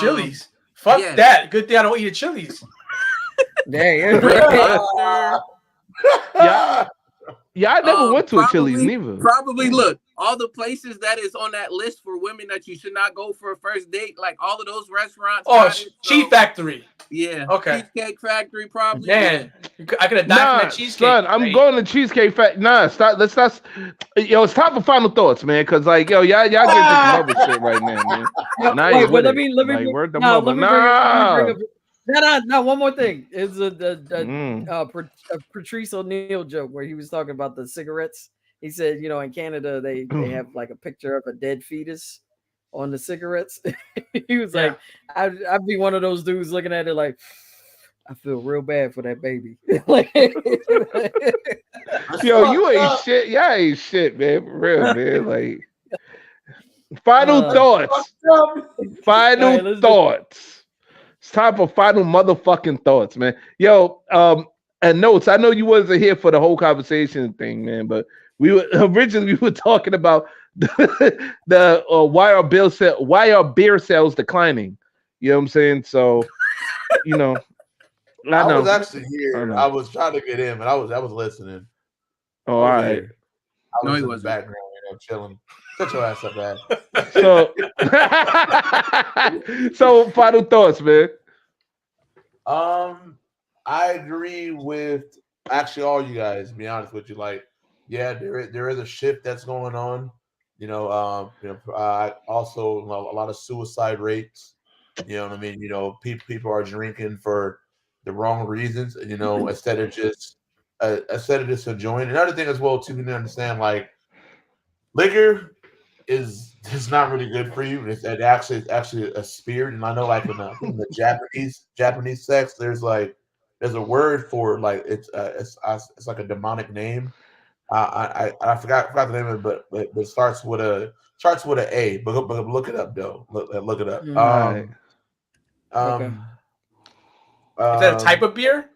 Speaker 4: Chili's. Fuck that. Good thing I don't eat at Chili's.
Speaker 1: Yeah, I never went to a Chili's neither.
Speaker 3: Probably look, all the places that is on that list for women that you should not go for a first date, like all of those restaurants.
Speaker 4: Oh, Cheese Factory.
Speaker 3: Yeah.
Speaker 4: Okay.
Speaker 3: Cheesecake Factory, probably.
Speaker 4: Man, I could have died from that cheesecake.
Speaker 1: Son, I'm going to Cheesecake Factory. Nah, stop. Let's not. Yo, it's time for final thoughts, man. Because y'all getting some other shit right now, man.
Speaker 2: Let me bring No, one more thing. It's Patrice O'Neal joke where he was talking about the cigarettes. He said, in Canada, they have like a picture of a dead fetus on the cigarettes. He was like, I'd be one of those dudes looking at it like, I feel real bad for that baby.
Speaker 1: Yo, you ain't shit. Y'all ain't shit, man. For real, man. Like, final thoughts. Final thoughts. It's time for final motherfucking thoughts, man. Yo, and notes. I know you wasn't here for the whole conversation thing, man, but we were talking about the why are beer sales declining? You know what I'm saying? So,
Speaker 6: I was actually here. I was trying to get in, but I was listening.
Speaker 1: Oh, all right.
Speaker 6: I was in the background, chilling. Shut your ass up, man.
Speaker 1: So final thoughts, man.
Speaker 6: I agree with actually all you guys. To be honest with you, like, there is a shift that's going on. Also a lot of suicide rates. You know what I mean? People are drinking for the wrong reasons. Instead of just enjoying. Another thing as well too, you need to understand, like, liquor is not really good for you. It's actually a spirit, and I know, like, in the Japanese sex, there's a word for it, like it's like a demonic name. I forgot the name of it, but it starts with a A. But look it up though. Look it up.
Speaker 4: Okay. Is that a type of beer?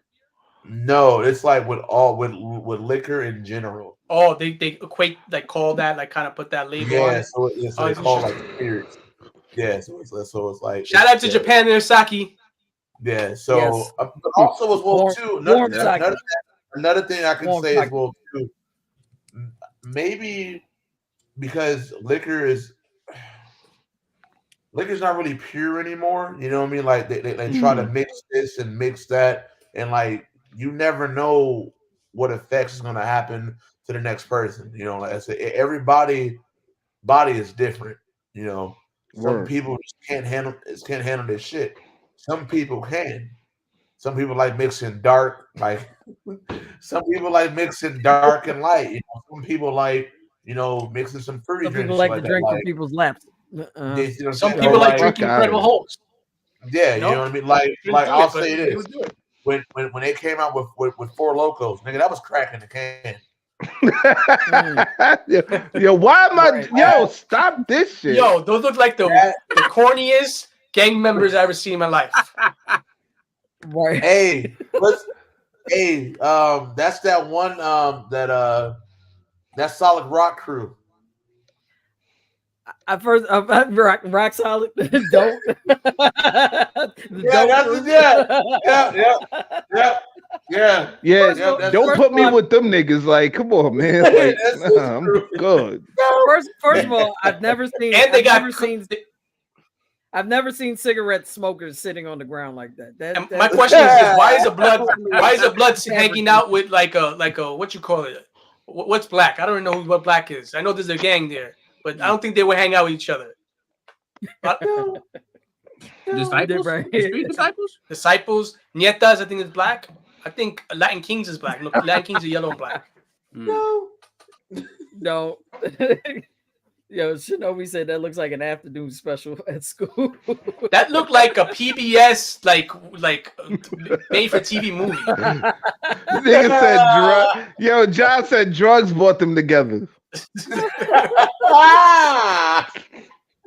Speaker 6: No, it's like with liquor in general.
Speaker 4: Oh, they equate, like, call that, like, kind of put that label on it.
Speaker 6: So it's called like spirits. Yeah, so it's like,
Speaker 4: shout out to Japan and Sake.
Speaker 6: Yeah, so also as well too. Another thing I can say as well too. Maybe because liquor's not really pure anymore. You know what I mean? Like they try to mix this and mix that, and like you never know what effects is going to happen to the next person. Like I said, everybody body is different. Some people just can't handle this shit. Some people can. Some people like mixing dark, like some people like mixing dark and light. Some people like mixing some fruity drinks.
Speaker 2: Some people like to drink from people's laps.
Speaker 4: Some people like drinking Incredible Hulks.
Speaker 6: Yeah, you know what I mean. Like I'll say
Speaker 4: they
Speaker 6: this:
Speaker 4: would do it.
Speaker 6: when they came out with Four Locos, nigga, that was cracking the can.
Speaker 1: Yo, why am I? Yo, stop this shit.
Speaker 4: Yo, those look like the corniest gang members I ever seen in my life.
Speaker 2: Right.
Speaker 6: Hey, that's that one that Solid Rock crew.
Speaker 2: I first rock solid. Don't.
Speaker 1: Yeah. Don't put me with them niggas. Like, come on, man. Like, I'm good.
Speaker 2: First of all, I've never seen.
Speaker 4: And
Speaker 2: I've never seen cigarette smokers sitting on the ground like that.
Speaker 4: My question is this: why is the blood hanging out with like a what you call it? What's black? I don't know what black is. I know there's a gang there, but I don't think they would hang out with each other.
Speaker 3: Disciples? Street disciples?
Speaker 4: Disciples. Nietas, I think is black. I think Latin Kings is black. Look, Latin Kings are yellow and black.
Speaker 2: No. Yo, Shinobi said that looks like an afternoon special at school.
Speaker 4: That looked like a PBS like made for TV movie.
Speaker 1: Nigga said Yo, John said drugs brought them together.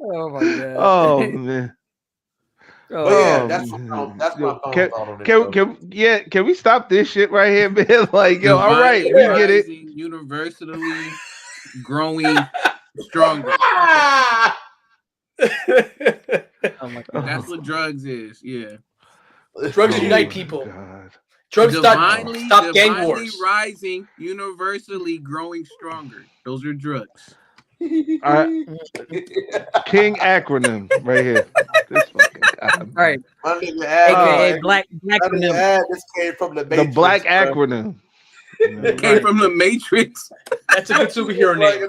Speaker 2: Oh my god.
Speaker 1: Oh man.
Speaker 6: That's my thought on it. Can we stop this shit right here, man? Like, yo, all right, we get it.
Speaker 3: Universally growing stronger.
Speaker 2: Oh my god.
Speaker 3: That's what drugs is. Yeah.
Speaker 4: Drugs unite people.
Speaker 1: God.
Speaker 4: Drugs stop gang wars.
Speaker 3: Rising, universally growing stronger. Those are drugs.
Speaker 1: King acronym right here. This fucking God,
Speaker 2: right.
Speaker 6: AKA
Speaker 2: black acronym.
Speaker 6: This came from the Matrix,
Speaker 1: black acronym.
Speaker 3: It came from the Matrix.
Speaker 4: That's a good superhero name.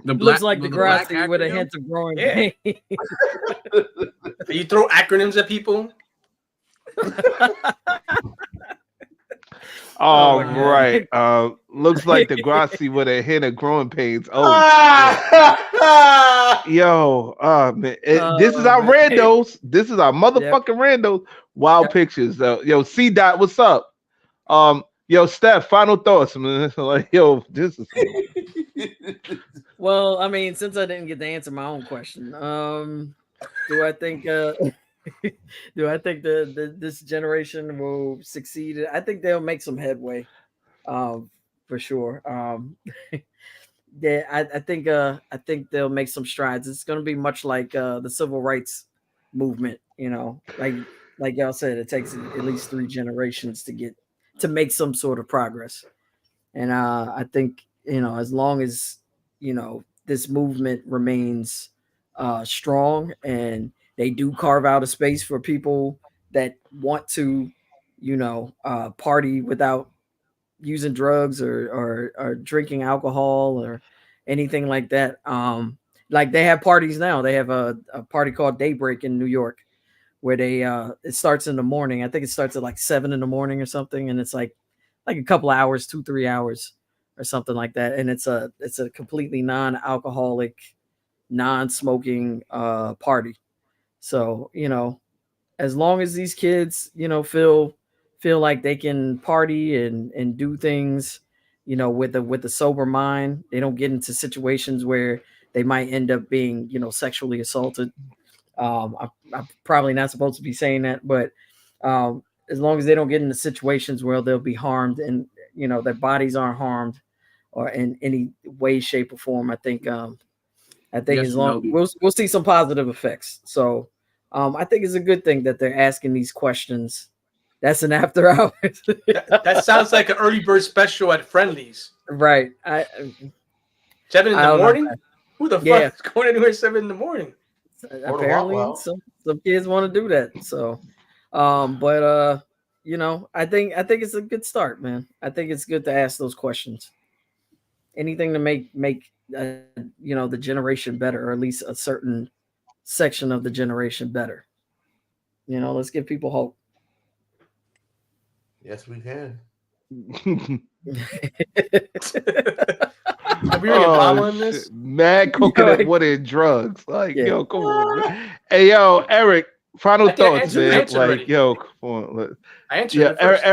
Speaker 2: Looks like the Degrassi with a hint of growing pain.
Speaker 4: You throw acronyms at people.
Speaker 1: Oh, right. Looks like the Degrassi with a hint of growing pains. Oh, yo, man. This is our randos. This is our motherfucking randos. Wild pictures. Yo, C Dot, what's up? Yo, Steph, final thoughts, man. Like, yo, this is.
Speaker 2: Well, I mean, since I didn't get to answer my own question, do I think this generation will succeed? I think they'll make some headway, for sure. I think they'll make some strides. It's going to be much like the civil rights movement. You know, like y'all said, it takes at least 3 generations to make some sort of progress. And I think, you know, as long as, you know, this movement remains strong and they do carve out a space for people that want to, you know, party without using drugs or drinking alcohol or anything like that. Like they have parties now. They have a party called Daybreak in New York where they it starts in the morning. I think it starts at like 7 in the morning or something, and it's like a couple hours, 2-3 hours or something like that. And it's a completely non-alcoholic, non-smoking party. So, you know, as long as these kids, you know, feel like they can party and do things, you know, with a sober mind, they don't get into situations where they might end up being, you know, sexually assaulted. I'm probably not supposed to be saying that, but as long as they don't get into situations where they'll be harmed and, you know, their bodies aren't harmed or in any way, shape, or form, I think as long we'll see some positive effects. So I think it's a good thing that they're asking these questions. That's an after hours.
Speaker 4: that sounds like an early bird special at Friendly's.
Speaker 2: Right.
Speaker 4: 7 in the morning? Who the fuck is going anywhere 7 in the morning?
Speaker 2: Apparently, some kids want to do that. So, but you know, I think it's a good start, man. I think it's good to ask those questions. Anything to make you know, the generation better, or at least a certain section of the generation better. You know, let's give people hope.
Speaker 6: Yes, we can.
Speaker 4: Are we really on this?
Speaker 1: Mad coconut water and drugs. Like, yo, come on. Man. Hey, yo, Eric, Final
Speaker 4: I think I
Speaker 1: thoughts,
Speaker 4: answered- I
Speaker 1: man.
Speaker 4: answered
Speaker 1: Like,
Speaker 4: already.
Speaker 1: yo, come on.
Speaker 4: I answered
Speaker 1: Yeah,
Speaker 4: it first.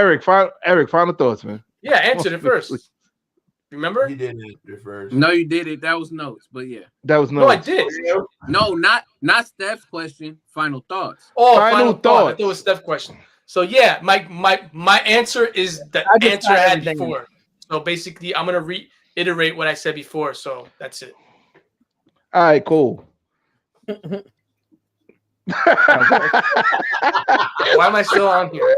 Speaker 1: Eric, final thoughts, man.
Speaker 4: Yeah, I answered it first. Remember?
Speaker 6: He didn't answer first.
Speaker 3: No, you did it. That was notes, but yeah.
Speaker 1: That was
Speaker 4: No, I
Speaker 1: notes.
Speaker 4: did.
Speaker 3: No, not Steph's question. Final thoughts.
Speaker 4: Oh,
Speaker 1: Final
Speaker 4: final thought. I
Speaker 1: thoughts.
Speaker 4: thought it was Steph's question. So yeah, my answer is the
Speaker 2: I just
Speaker 4: answer
Speaker 2: got
Speaker 4: I had
Speaker 2: everything.
Speaker 4: before. So basically, I'm gonna reiterate what I said before. So that's it.
Speaker 1: All right, cool.
Speaker 4: Why am I still on here?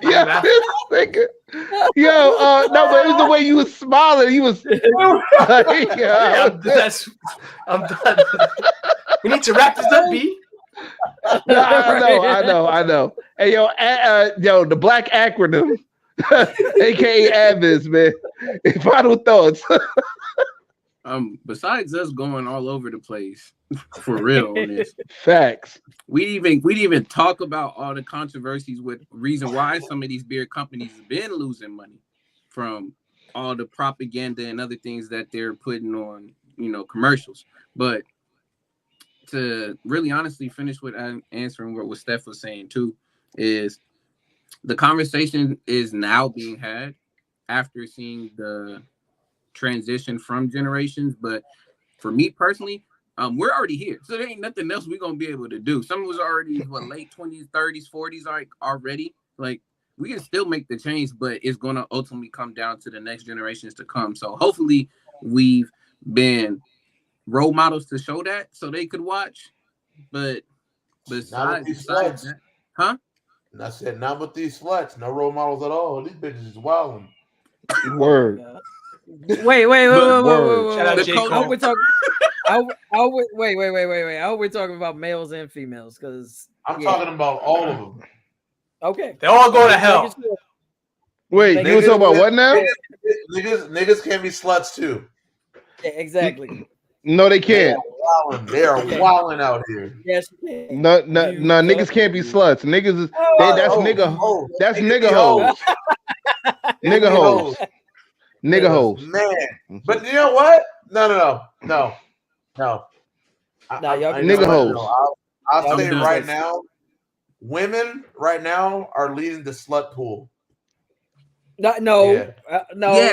Speaker 1: Yeah, this nigga. Yo, no, but it was the way you was smiling. He was like,
Speaker 4: Yeah, I'm done. We need to wrap this up, B.
Speaker 1: No, I know. Hey, yo, the black acronym, aka Avis, man. Final thoughts.
Speaker 3: Besides us going all over the place, for real on this,
Speaker 1: Facts.
Speaker 3: we didn't even talk about all the controversies with reason why some of these beer companies have been losing money from all the propaganda and other things that they're putting on, commercials. But to really honestly finish with answering what Steph was saying too, is the conversation is now being had after seeing the transition from generations. But for me personally, we're already here, so there ain't nothing else we're gonna be able to do. Some was already late 20s, 30s, 40s, like already. Like we can still make the change, but it's gonna ultimately come down to the next generations to come. So hopefully we've been role models to show that so they could watch. But besides that, huh?
Speaker 6: And I said, not with these sluts. No role models at all. These bitches is wilding.
Speaker 1: Word.
Speaker 2: Wait.
Speaker 4: Shout out J.
Speaker 2: I hope
Speaker 4: Cole.
Speaker 2: we're talking. Wait. I hope we're talking about males and females, because
Speaker 6: I'm talking about all of them.
Speaker 2: Okay,
Speaker 4: They all go to hell.
Speaker 1: Wait, you were talking about what now?
Speaker 6: Niggas can be sluts too.
Speaker 2: Yeah, exactly.
Speaker 1: No, they can't.
Speaker 6: They are wilding out here.
Speaker 2: Yes.
Speaker 1: No, niggas can't be sluts. Niggas is that's nigga. That's nigga hoes. Nigga hoes. Nigga hoes.
Speaker 6: Man, but you know what? No.
Speaker 1: Nigga hoes.
Speaker 6: I'll say right now, women right now are leading the slut pool.
Speaker 2: No.
Speaker 3: Yeah,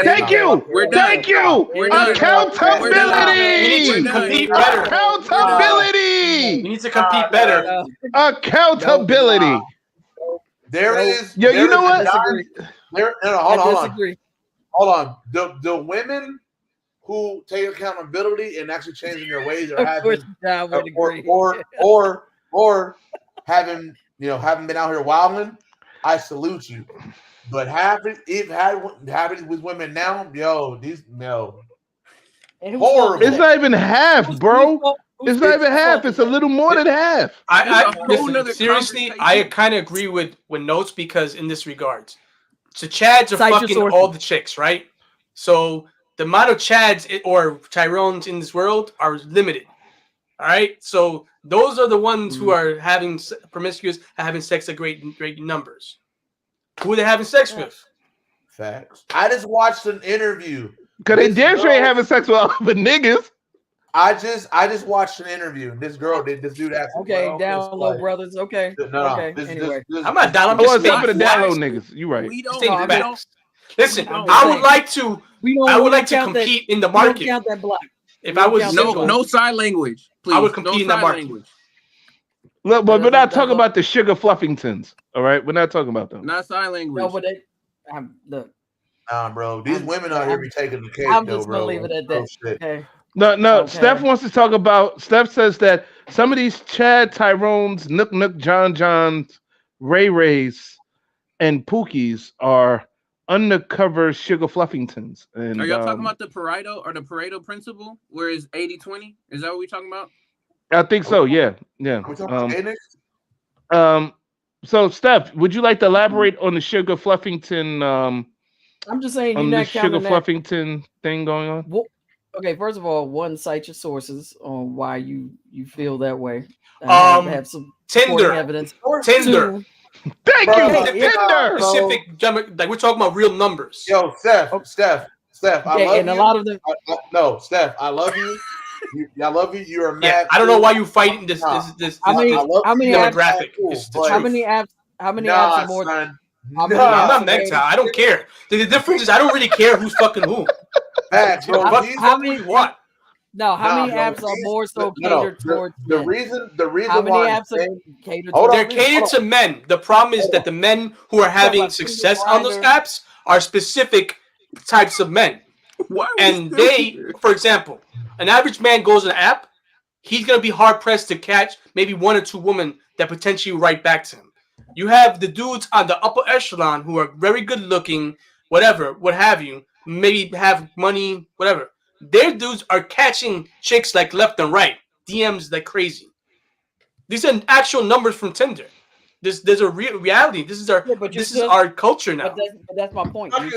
Speaker 1: Thank you.
Speaker 3: We're done.
Speaker 1: Thank you.
Speaker 3: We're done.
Speaker 1: Accountability.
Speaker 4: We need to compete better.
Speaker 1: Accountability.
Speaker 4: We need to compete better.
Speaker 1: Accountability.
Speaker 6: There is.
Speaker 1: Yo, you know what?
Speaker 6: Hold on. The women who take accountability and actually changing their ways or having or having been out here wilding, I salute you. But having with women now, horrible.
Speaker 1: It's not even half, bro. It's not even half. It's a little more than half.
Speaker 4: Seriously, I kind of agree with Notes, because in this regards, so Chads are fucking all the chicks, right? So the amount of Chads or Tyrones in this world are limited. All right, so those are the ones who are having promiscuous, having sex at great numbers. Who are they having sex with?
Speaker 6: Facts. I just watched an interview.
Speaker 1: Cause they damn sure ain't having sex with all the niggas.
Speaker 6: I just watched an interview. This dude asked.
Speaker 2: Okay, down low brothers. Okay. Anyway,
Speaker 4: I'm not down. I'm
Speaker 1: just
Speaker 4: just
Speaker 1: for the down low niggas. You right.
Speaker 4: Listen, I would like to. I would like to compete in the market.
Speaker 2: We don't count that block.
Speaker 4: If I was single,
Speaker 3: no sign language, please.
Speaker 4: I would compete in that market.
Speaker 1: Look, but we're not talking about the Sugar Fluffingtons. All right, we're not talking about them.
Speaker 3: Not sign language.
Speaker 2: No, but look.
Speaker 6: Nah, bro. These women out here be taking the cake.
Speaker 2: I'm just gonna leave it at that. Okay.
Speaker 1: No.
Speaker 2: Okay.
Speaker 1: Steph wants to talk about. Steph says that some of these Chad, Tyrones, Nook, Johns, Rays, and Pookies are undercover Sugar Fluffingtons. And
Speaker 3: are y'all talking about the Pareto principle, where it's 80-20? Is that what we're talking about?
Speaker 1: I think so. Yeah. So Steph, would you like to elaborate on the Sugar Fluffington?
Speaker 2: I'm just saying,
Speaker 1: on
Speaker 2: you're
Speaker 1: the
Speaker 2: not
Speaker 1: Sugar
Speaker 2: counting
Speaker 1: Fluffington thing going on.
Speaker 2: Well, okay, first of all, cite your sources on why you feel that way. Have some
Speaker 4: Tinder
Speaker 2: evidence.
Speaker 4: Tinder.
Speaker 1: Thank you.
Speaker 4: Tinder. Specific, like we're talking about real numbers.
Speaker 6: Yo, Steph.
Speaker 2: Okay,
Speaker 6: I love
Speaker 2: and
Speaker 6: you.
Speaker 2: a lot of them.
Speaker 6: No, Steph, I love you. I love you. You're a mad.
Speaker 4: Yeah, I don't know why you fighting this. How many
Speaker 2: demographic? How many apps are more?
Speaker 6: Son.
Speaker 4: I'm not mental. I don't care. The difference is I don't really care who's fucking who.
Speaker 6: Facts, bro.
Speaker 2: How many?
Speaker 4: What?
Speaker 2: No, how many apps are more so catered towards
Speaker 6: the reason
Speaker 2: how many
Speaker 6: why
Speaker 2: apps are catered
Speaker 4: they're catered to men. The problem is that the men who are having success on those apps are specific types of men. And they, for example, an average man goes on an app, he's gonna be hard pressed to catch maybe one or two women that potentially write back to him. You have the dudes on the upper echelon who are very good looking, whatever, what have you, maybe have money, whatever. Their dudes are catching chicks like left and right, DMs like crazy. These are actual numbers from Tinder. There's a real reality. This is our culture now.
Speaker 2: But that's my point.
Speaker 6: My point.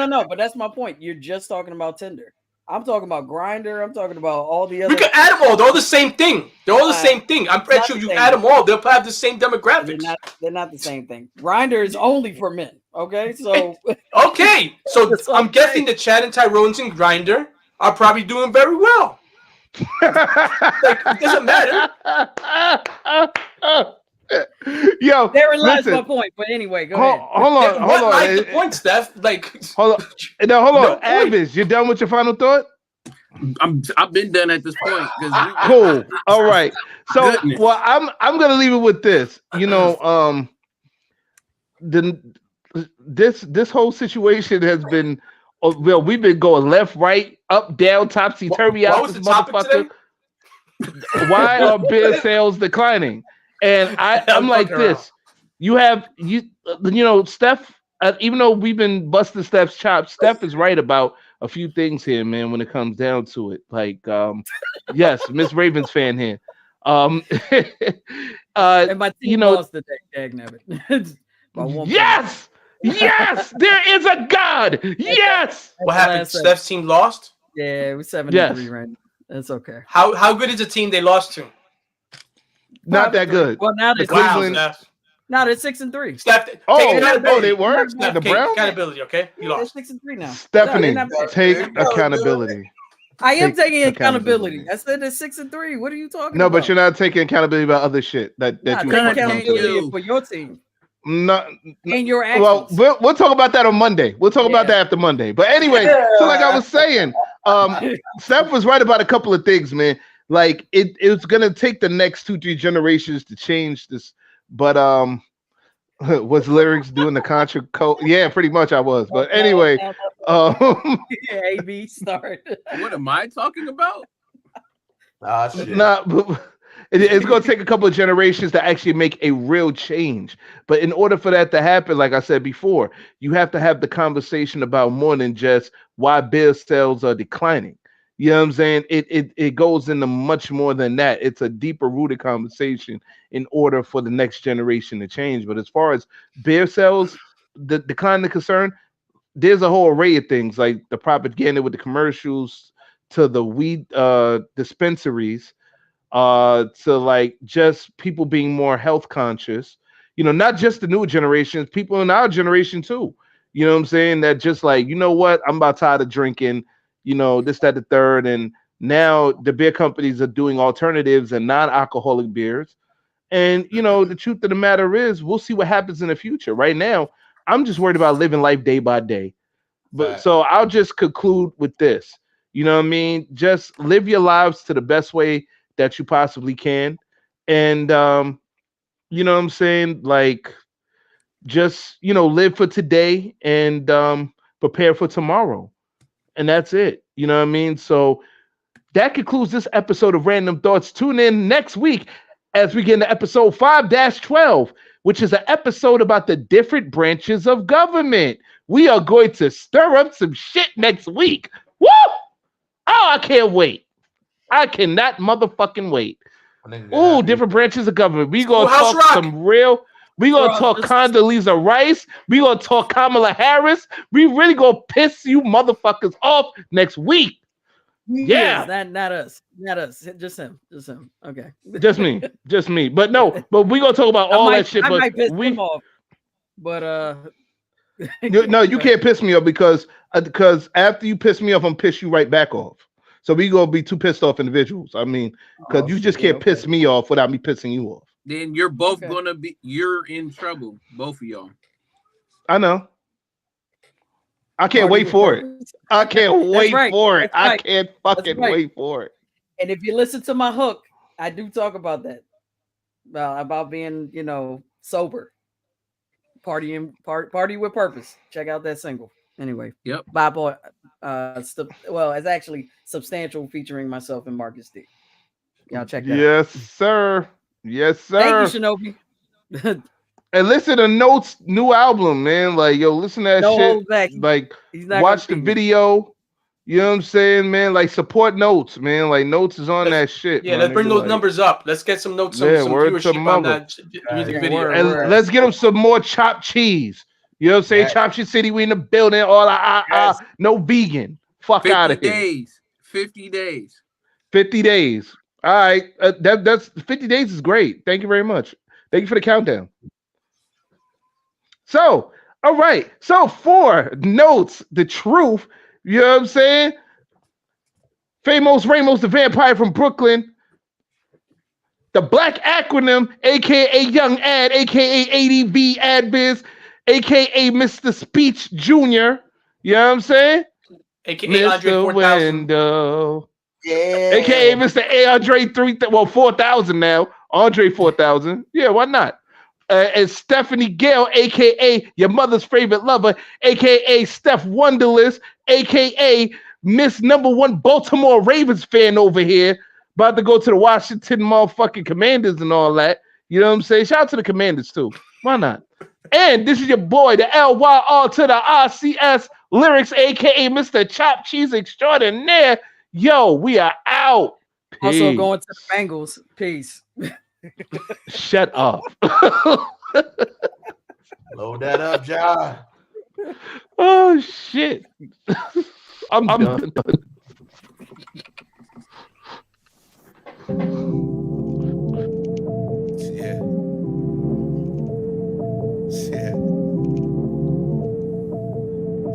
Speaker 2: No. But that's my point. You're just talking about Tinder. I'm talking about Grindr. I'm talking about all the other.
Speaker 4: You can add them all. They're all the same thing. They're all the same thing. I'm pretty sure you add them all, they'll have the same demographics.
Speaker 2: They're not the same thing. Grindr is only for men. Okay, so
Speaker 4: I'm guessing the Chad and Tyrone's and Grindr are probably doing very well. It doesn't matter.
Speaker 2: Yo, they realized my point, but anyway, go ahead.
Speaker 1: Hold on.
Speaker 4: The point, Steph.
Speaker 1: Hold on. Avis, you done with your final thought?
Speaker 3: I've been done at this point.
Speaker 1: Cool. All right. So, well, I'm gonna leave it with this. You know, this whole situation has been. Well, we've been going left, right, up, down, topsy turvy out this motherfucker. Why are beer sales declining? And I'm like this. You know, Steph. Even though we've been busting Steph's chops, Steph is right about a few things here, man. When it comes down to it, like, yes, Miss Ravens fan here.
Speaker 2: And my team lost the day.
Speaker 1: Yes. Yes, there is a God. Yes.
Speaker 4: What happened? Steph's team lost?
Speaker 2: Yeah, it was 7-3 right now. That's okay.
Speaker 4: How good is the team they lost to?
Speaker 1: Not that good.
Speaker 2: Well, now they're
Speaker 1: Cleveland.
Speaker 2: Now they're 6-3.
Speaker 4: Steph,
Speaker 1: they were
Speaker 4: Steph,
Speaker 1: the Browns.
Speaker 4: Accountability, okay? You lost.
Speaker 2: They're 6-3 now.
Speaker 1: Stephanie, take accountability.
Speaker 2: I am taking accountability. I said they're 6-3. What are you talking about?
Speaker 1: No, but you're not taking accountability about other shit that you
Speaker 2: accountability for your team.
Speaker 1: No,
Speaker 2: and your actions.
Speaker 1: Well, we'll talk about that on Monday. We'll talk about that after Monday. But anyway, so like I was saying, Steph was right about a couple of things, man. Like it's gonna take the next 2-3 generations to change this. But was lyrics doing the contra code? Yeah, pretty much I was. But anyway,
Speaker 2: AB start.
Speaker 3: What am I talking about?
Speaker 1: It's going to take a couple of generations to actually make a real change. But in order for that to happen, like I said before, you have to have the conversation about more than just why beer sales are declining. You know what I'm saying? It goes into much more than that. It's a deeper rooted conversation in order for the next generation to change. But as far as beer sales, the decline of concern, there's a whole array of things like the propaganda with the commercials to the weed dispensaries. To like just people being more health conscious, you know, not just the new generations, people in our generation too. You know what I'm saying? That just like, you know what, I'm about tired of drinking, you know, this, that, the third. And now the beer companies are doing alternatives and non-alcoholic beers. And, you know, the truth of the matter is we'll see what happens in the future. Right now, I'm just worried about living life day by day. But so I'll just conclude with this. You know what I mean? Just live your lives to the best way that you possibly can. And you know what I'm saying? Like just, you know, live for today and prepare for tomorrow. And that's it. You know what I mean? So that concludes this episode of Random Thoughts. Tune in next week as we get into episode 5-12, which is an episode about the different branches of government. We are going to stir up some shit next week. Woo! Oh, I can't wait. I cannot motherfucking wait. Ooh, different branches of government. We gonna talk some real. We gonna talk Condoleezza Rice. We gonna talk Kamala Harris. We really gonna piss you motherfuckers off next week. Yeah,
Speaker 2: not us, just him. Okay,
Speaker 1: just me. But no, but we gonna talk about all that shit.
Speaker 2: I might piss him off. But
Speaker 1: no, you can't piss me off because after you piss me off, I'm piss you right back off. So we gonna be two pissed off individuals. I mean, because you just can't piss me off without me pissing you off.
Speaker 3: Then you're both you're in trouble, both of y'all.
Speaker 1: I know. I can't wait for it. I can't wait for it. I can't fucking wait for it.
Speaker 2: And if you listen to my hook, I do talk about that. About being, sober. Party with purpose. Check out that single. Anyway.
Speaker 3: Yep.
Speaker 2: Bible. It's actually Substantial featuring myself and Marcus D. Y'all check that out.
Speaker 1: Yes, sir. Yes, sir.
Speaker 2: Thank you, Shinobi.
Speaker 1: And listen to Notes' new album, man. Like, yo, listen to that shit.
Speaker 2: Back.
Speaker 1: Like, watch the video. You know what I'm saying, man? Like, support Notes, man. Like, Notes is on that shit.
Speaker 4: Yeah, let's bring those numbers up. Let's get some notes, some viewership on that music video.
Speaker 1: And let's get them some more chopped cheese. You know what I'm saying? Chopped Cheese City, we in the building. All no vegan. Fuck out of here.
Speaker 3: 50 days.
Speaker 1: 50 days. All right. That's 50 days is great. Thank you very much. Thank you for the countdown. So, all right. So for Notes, the truth, you know what I'm saying? Famous Ramos, the vampire from Brooklyn. The black acronym, aka Young Ad, aka ADV Adbiz, aka Mr. Speech Jr. You know what I'm saying?
Speaker 4: AKA Andre 4000.
Speaker 1: Window. Yeah. AKA Mr. A. Andre 4,000 now. Andre 4,000. Yeah, why not? And Stephanie Gale, aka your mother's favorite lover, aka Steph Wonderless, aka Miss #1 Baltimore Ravens fan over here, about to go to the Washington motherfucking Commanders and all that. You know what I'm saying? Shout out to the Commanders too. Why not? And this is your boy, the LYR to the RCS Lyrics, aka Mr. Chop Cheese Extraordinaire. Yo, we are out. Peace.
Speaker 2: Also going to the Bengals. Peace.
Speaker 1: Shut up.
Speaker 6: Load that up, John.
Speaker 1: Oh shit. I'm done.
Speaker 7: Yeah.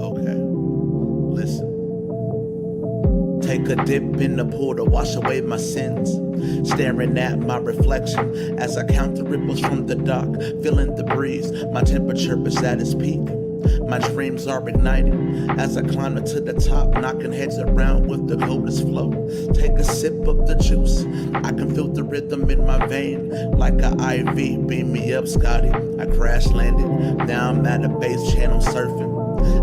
Speaker 7: Okay. Listen. Take a dip in the pool to wash away my sins. Staring at my reflection as I count the ripples from the dock. Feeling the breeze, my temperature is at its peak. My dreams are igniting as I climb to the top, knocking heads around with the coldest flow. Take a sip of the juice, I can feel the rhythm in my vein. Like an IV, beam me up, Scotty. I crash landed, now I'm at a bass channel surfing.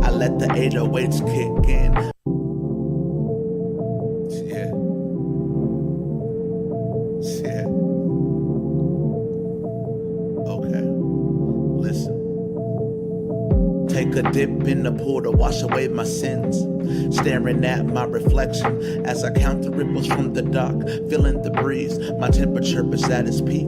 Speaker 7: I let the 808s kick in. Take a dip in the pool to wash away my sins. Staring at my reflection as I count the ripples from the dock. Feeling the breeze, my temperature is at its peak.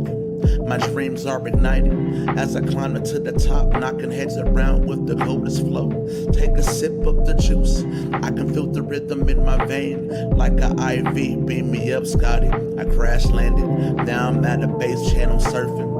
Speaker 7: My dreams are igniting as I climb to the top, knocking heads around with the coldest flow. Take a sip of the juice, I can feel the rhythm in my vein. Like an IV, beam me up, Scotty. I crash landed, now I'm at a bass channel surfing.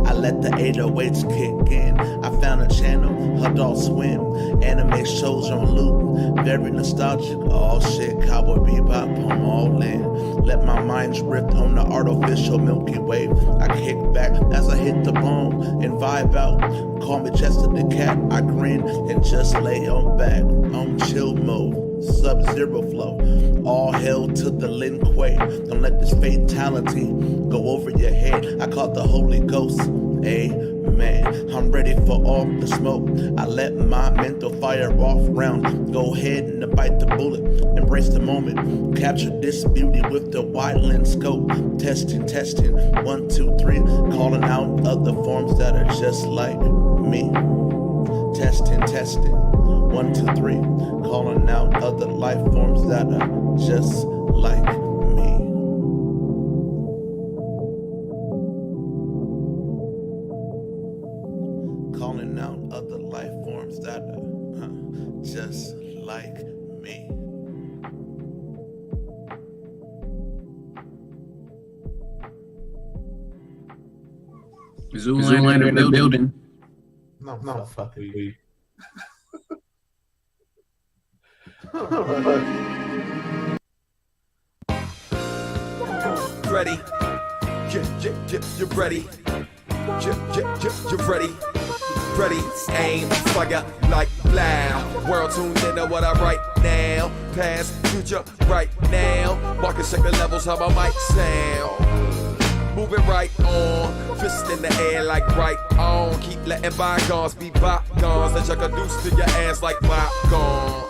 Speaker 7: I let the 808s kick in. I found a channel, Adult Swim. Anime shows on loop, very nostalgic. All shit, Cowboy Bebop, I'm all in. Let my mind drift on the artificial Milky Way. I kick back as I hit the bone and vibe out. Call me Chester the Cat, I grin and just lay on back. On chill mode. Sub-zero flow, all hell to the Lin Kuei. Don't let this fatality go over your head. I caught the Holy Ghost, amen. I'm ready for all the smoke. I let my mental fire off round. Go ahead and bite the bullet, embrace the moment. Capture this beauty with the wide lens scope. Testing, 1, 2, 3. Calling out other forms that are just like me. Testing, 1, 2, 3. Calling out other life forms that are just like me. Calling out other life forms that are just like me.
Speaker 3: Zoolander in the building.
Speaker 6: No fucking weed.
Speaker 8: ready. You're ready. You're ready. Ready, aim, fire like loud. World tuned into what I write now. Past, future, right now. Market second levels, how my mic sound. Moving right on, fist in the air like right on. Keep letting bygones be bygones. Let chuck a deuce to your ass like bygones.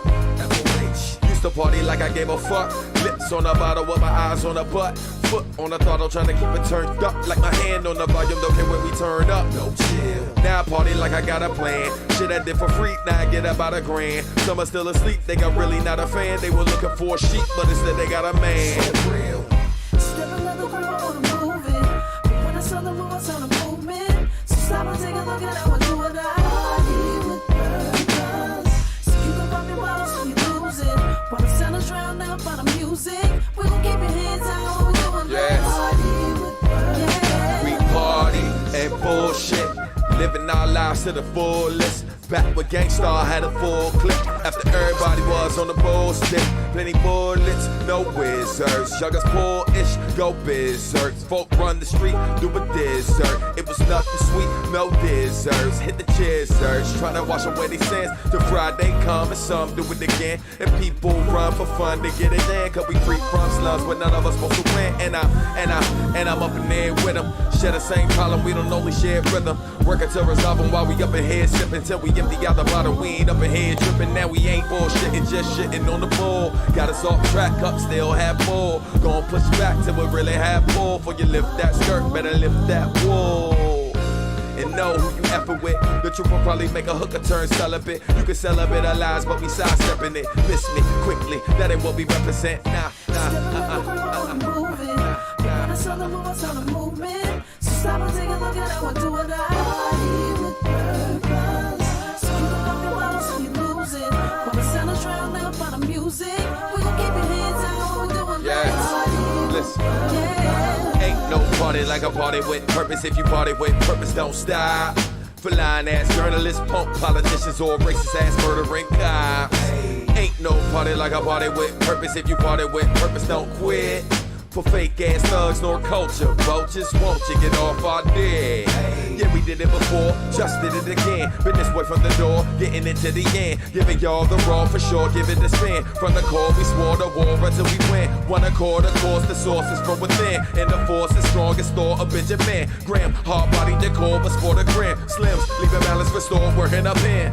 Speaker 8: Used to party like I gave a fuck. Lips on the bottle with my eyes on the butt. Foot on the throttle trying to keep it turned up. Like my hand on the volume, don't care when we turn up. No chill. Now I party like I got a plan. Shit I did for free, now I get about $1,000. Some are still asleep, they got really not a fan. They were looking for a sheep, but instead they got a man. So real.
Speaker 9: Step another group, I wanna move it. But when I saw the move, I saw the movement. So stop and take a look at how I do it. I with purpose. So you can pop your bottles so you lose it. While the sound is drowned out by the music, we gon' keep your hands out when we doing
Speaker 8: We party and bullshit, living our lives to the fullest. Back when Gangstar had a full clip. After everybody was on the bullshit. Plenty bullets, no wizards. Youngers poor-ish, go berserk. Folk run the street, do a dessert. It was nothing sweet, no desserts. Hit the jizzers, trying to wash away these sins. The Friday come and some do it again. And people run for fun to get it in. Cause we free from slums when none of us supposed to win. And I'm up in there with them. Share the same problem, we don't only share rhythm. Working to resolve them while we up in here sipping till we empty out the bottle. We ain't up in here tripping, now we ain't bullshitting, just shitting on the bull. Got us off track, up still half full. Gon' push back till we really have full. Before you lift that skirt, better lift that wool. And know who you effing with. The truth will probably make a hooker turn celibate. You can sell a bit of lies, but we sidestepping it. Miss me quickly, that ain't what we represent. Nah.
Speaker 9: When I saw the move, I saw the movement. So stop and take a look at how I do it. I with purpose. So you can pop your bottles so you lose it. While the sound is drowned out by the music, we gon' keep your hands out when we doing
Speaker 8: Listen. Ain't no party like a party with purpose. If you party with purpose, don't stop. For lying ass journalists, punk politicians, or racist ass murdering cops. Ain't no party like a party with purpose. If you party with purpose, don't quit. For fake ass thugs nor culture, vultures, won't you get off our dick? Yeah, we did it before, just did it again. Been this way from the door, getting it to the end. Giving y'all the raw for sure, give it a spin. From the core, we swore the war until we win. One accord, of course, the source is from within. And the force is strongest, Thor of Benjamin Graham, hard body decor, but sport a grin. Slims, leave a balance restored, working up in.